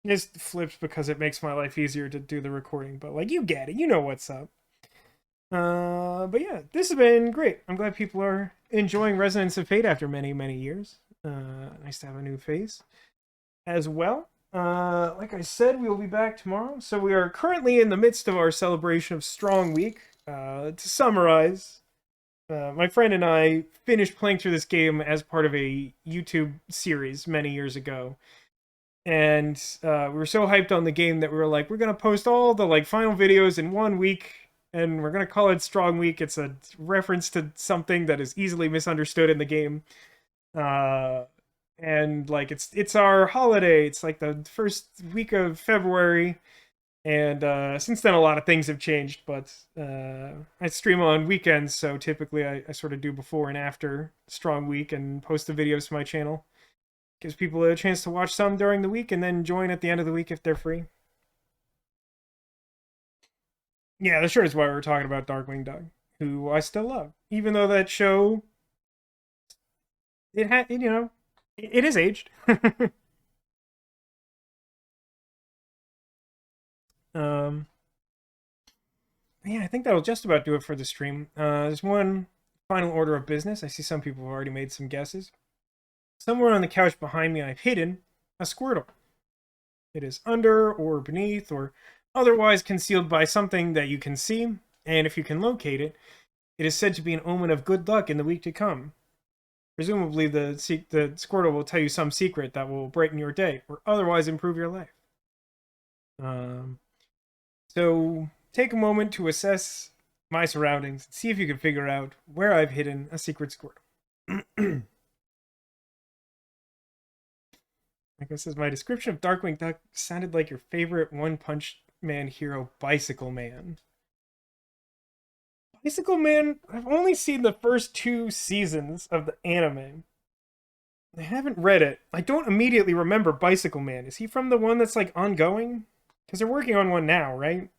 S8: It just flips because it makes my life easier to do the recording. But like you get it. You know what's up. But yeah, this has been great. I'm glad people are enjoying Resonance of Fate after many, many years. Nice to have a new face. as well. Like I said, we will be back tomorrow. So we are currently in the midst of our celebration of Strong Week. To summarize, my friend and I finished playing through this game as part of a YouTube series many years ago. And we were so hyped on the game that we were like, we're gonna post all the like final videos in 1 week, and we're gonna call it Strong Week. It's a reference to something that is easily misunderstood in the game. Uh, and like it's our holiday. It's like the first week of February, and since then a lot of things have changed. But I stream on weekends, so typically I sort of do before and after Strong Week and post the videos to my channel. Gives people a chance to watch some during the week and then join at the end of the week if they're free. Yeah, that sure is why we were talking about Darkwing Duck, who I still love, even though that show it is aged. um, yeah, I think that'll just about do it for the stream. There's one final order of business. I see some people have already made some guesses. Somewhere on the couch behind me, I've hidden a Squirtle. It is under or beneath or otherwise concealed by something that you can see, and if you can locate it, it is said to be an omen of good luck in the week to come. Presumably, the Squirtle will tell you some secret that will brighten your day or otherwise improve your life. So take a moment to assess my surroundings and see if you can figure out where I've hidden a secret Squirtle. Like this is my description of Darkwing Duck sounded like your favorite One Punch Man hero, Bicycle Man. Bicycle Man, I've only seen the first 2 seasons of the anime. I haven't read it. I don't immediately remember Bicycle Man. Is he from the one that's like ongoing? Because they're working on one now, right?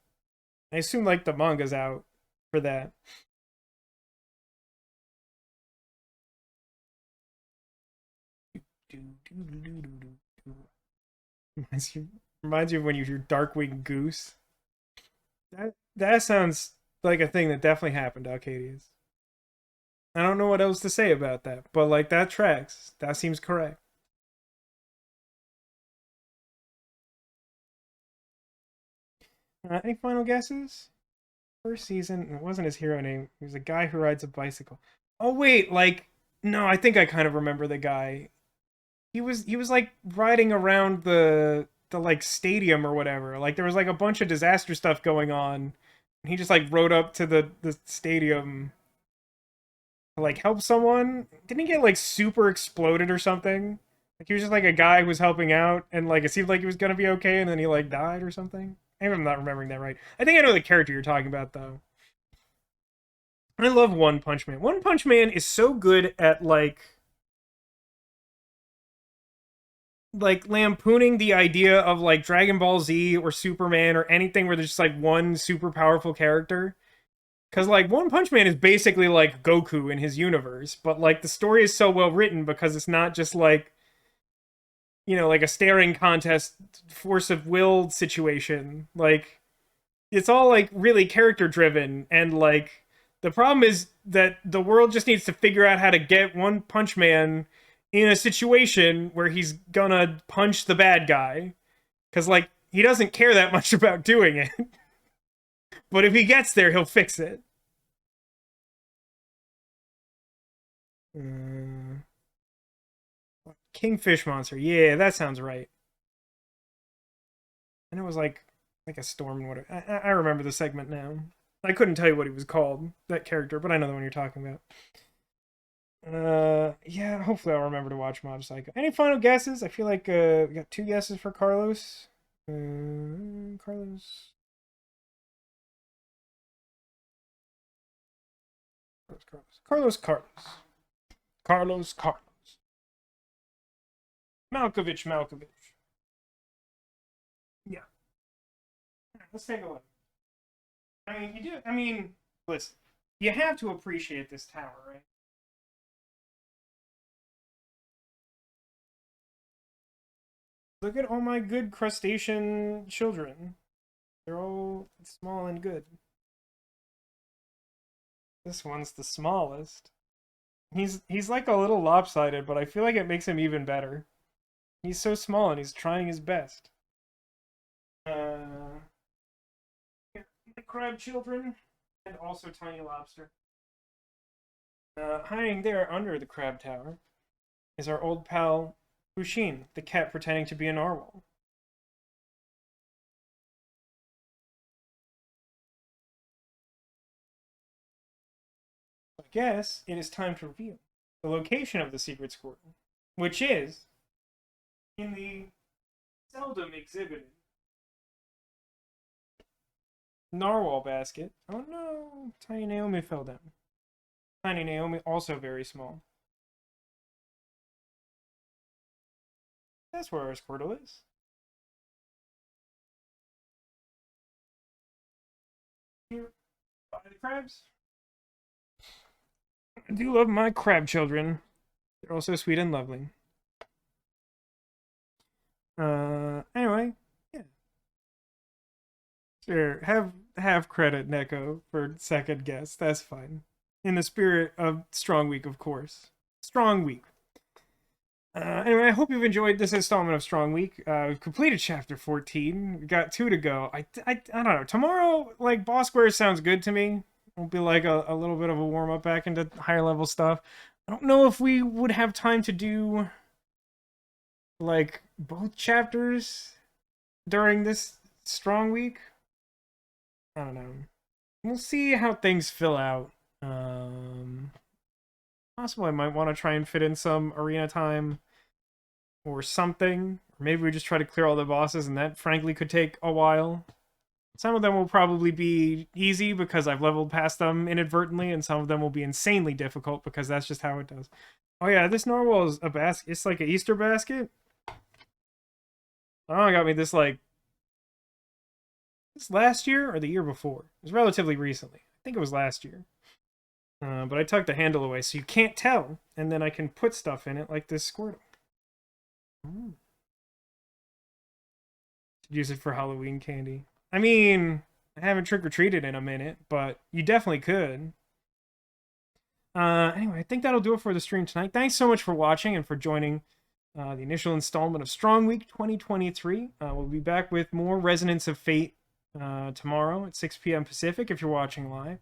S8: I assume like the manga's out for that. Reminds you of when you hear Darkwing Goose. That sounds like a thing that definitely happened to Arcadius. I don't know what else to say about that, but like that tracks. That seems correct. Any final guesses? First season, it wasn't his hero name. He was a guy who rides a bicycle. Oh wait, like no, I think I kind of remember the guy. He was like riding around the like stadium or whatever. Like there was like a bunch of disaster stuff going on. And he just like rode up to the stadium to like help someone. Didn't he get like super exploded or something? Like he was just like a guy who was helping out and like it seemed like he was gonna be okay and then he like died or something. Maybe I'm not remembering that right. I think I know the character you're talking about though. I love One Punch Man. One Punch Man is so good at like lampooning the idea of like Dragon Ball Z or Superman or anything where there's just like one super powerful character. Cause like One Punch Man is basically like Goku in his universe, but like the story is so well written because it's not just like like a staring contest force of will situation. Like it's all like really character driven and like the problem is that the world just needs to figure out how to get One Punch Man in a situation where he's gonna punch the bad guy because like he doesn't care that much about doing it. But if he gets there he'll fix it. Kingfish monster, yeah, that sounds right. And it was like a storm and whatever. I remember the segment now. I couldn't tell you what he was called, that character, but I know the one you're talking about. Yeah, hopefully I'll remember to watch Mob Psycho. Any final guesses? I feel like we got 2 guesses for Carlos. Carlos. Carlos. Malkovich. Yeah. Let's take a look. Listen, you have to appreciate this tower, right? Look at all my good crustacean children. They're all small and good. This one's the smallest. He's like a little lopsided, but I feel like it makes him even better. He's so small and he's trying his best. The crab children and also tiny lobster. Hiding there under the crab tower is our old pal Bushin, the cat pretending to be a narwhal. I guess it is time to reveal the location of the secret Squirtle, which is in the seldom exhibited narwhal basket. Oh no! Tiny Naomi fell down. Tiny Naomi also very small. That's where our Squirtle is. Here, by the crabs. I do love my crab children. They're also sweet and lovely. Anyway, yeah. Sure, have credit, Neko, for second guess. That's fine. In the spirit of Strong Week, of course. Strong Week. Anyway, I hope you've enjoyed this installment of Strong Week. We've completed Chapter 14. We got 2 to go. I don't know. Tomorrow, like, Boss Squares sounds good to me. It'll be like a little bit of a warm-up back into higher level stuff. I don't know if we would have time to do, like, both chapters during this Strong Week. I don't know. We'll see how things fill out. Possibly I might want to try and fit in some arena time or something. Or maybe we just try to clear all the bosses, and that frankly could take a while. Some of them will probably be easy because I've leveled past them inadvertently, and some of them will be insanely difficult because that's just how it does. Oh yeah, this narwhal is a basket. It's like an Easter basket. Oh, got me this like this last year or the year before. It was relatively recently. I think it was last year. But I took the handle away so you can't tell, and then I can put stuff in it like this Squirtle. Use it for Halloween candy. I mean, I haven't trick-or-treated in a minute, but you definitely could. Anyway, I think that'll do it for the stream tonight. Thanks so much for watching and for joining the initial installment of Strong Week 2023. We'll be back with more Resonance of Fate tomorrow at 6 p.m. Pacific if you're watching live.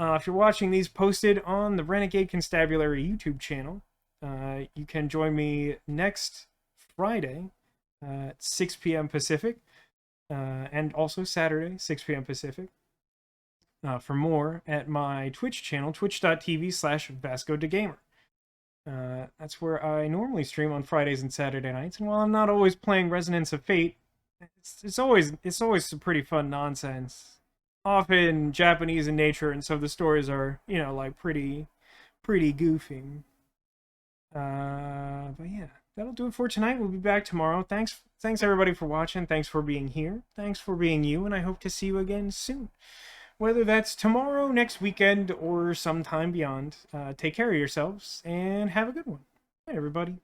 S8: If you're watching these posted on the Renegade Constabulary YouTube channel, you can join me next Friday at 6 p.m. Pacific, and also Saturday, 6 p.m. Pacific, for more at my Twitch channel, twitch.tv/VascoDeGamer. That's where I normally stream on Fridays and Saturday nights, and while I'm not always playing Resonance of Fate, it's always some pretty fun nonsense. Often Japanese in nature, and so the stories are, you know, like pretty goofy. But yeah, that'll do it for tonight. We'll be back tomorrow. Thanks everybody for watching. Thanks for being here. Thanks for being you, and I hope to see you again soon. Whether that's tomorrow, next weekend, or sometime beyond. Take care of yourselves, and have a good one. Bye, everybody.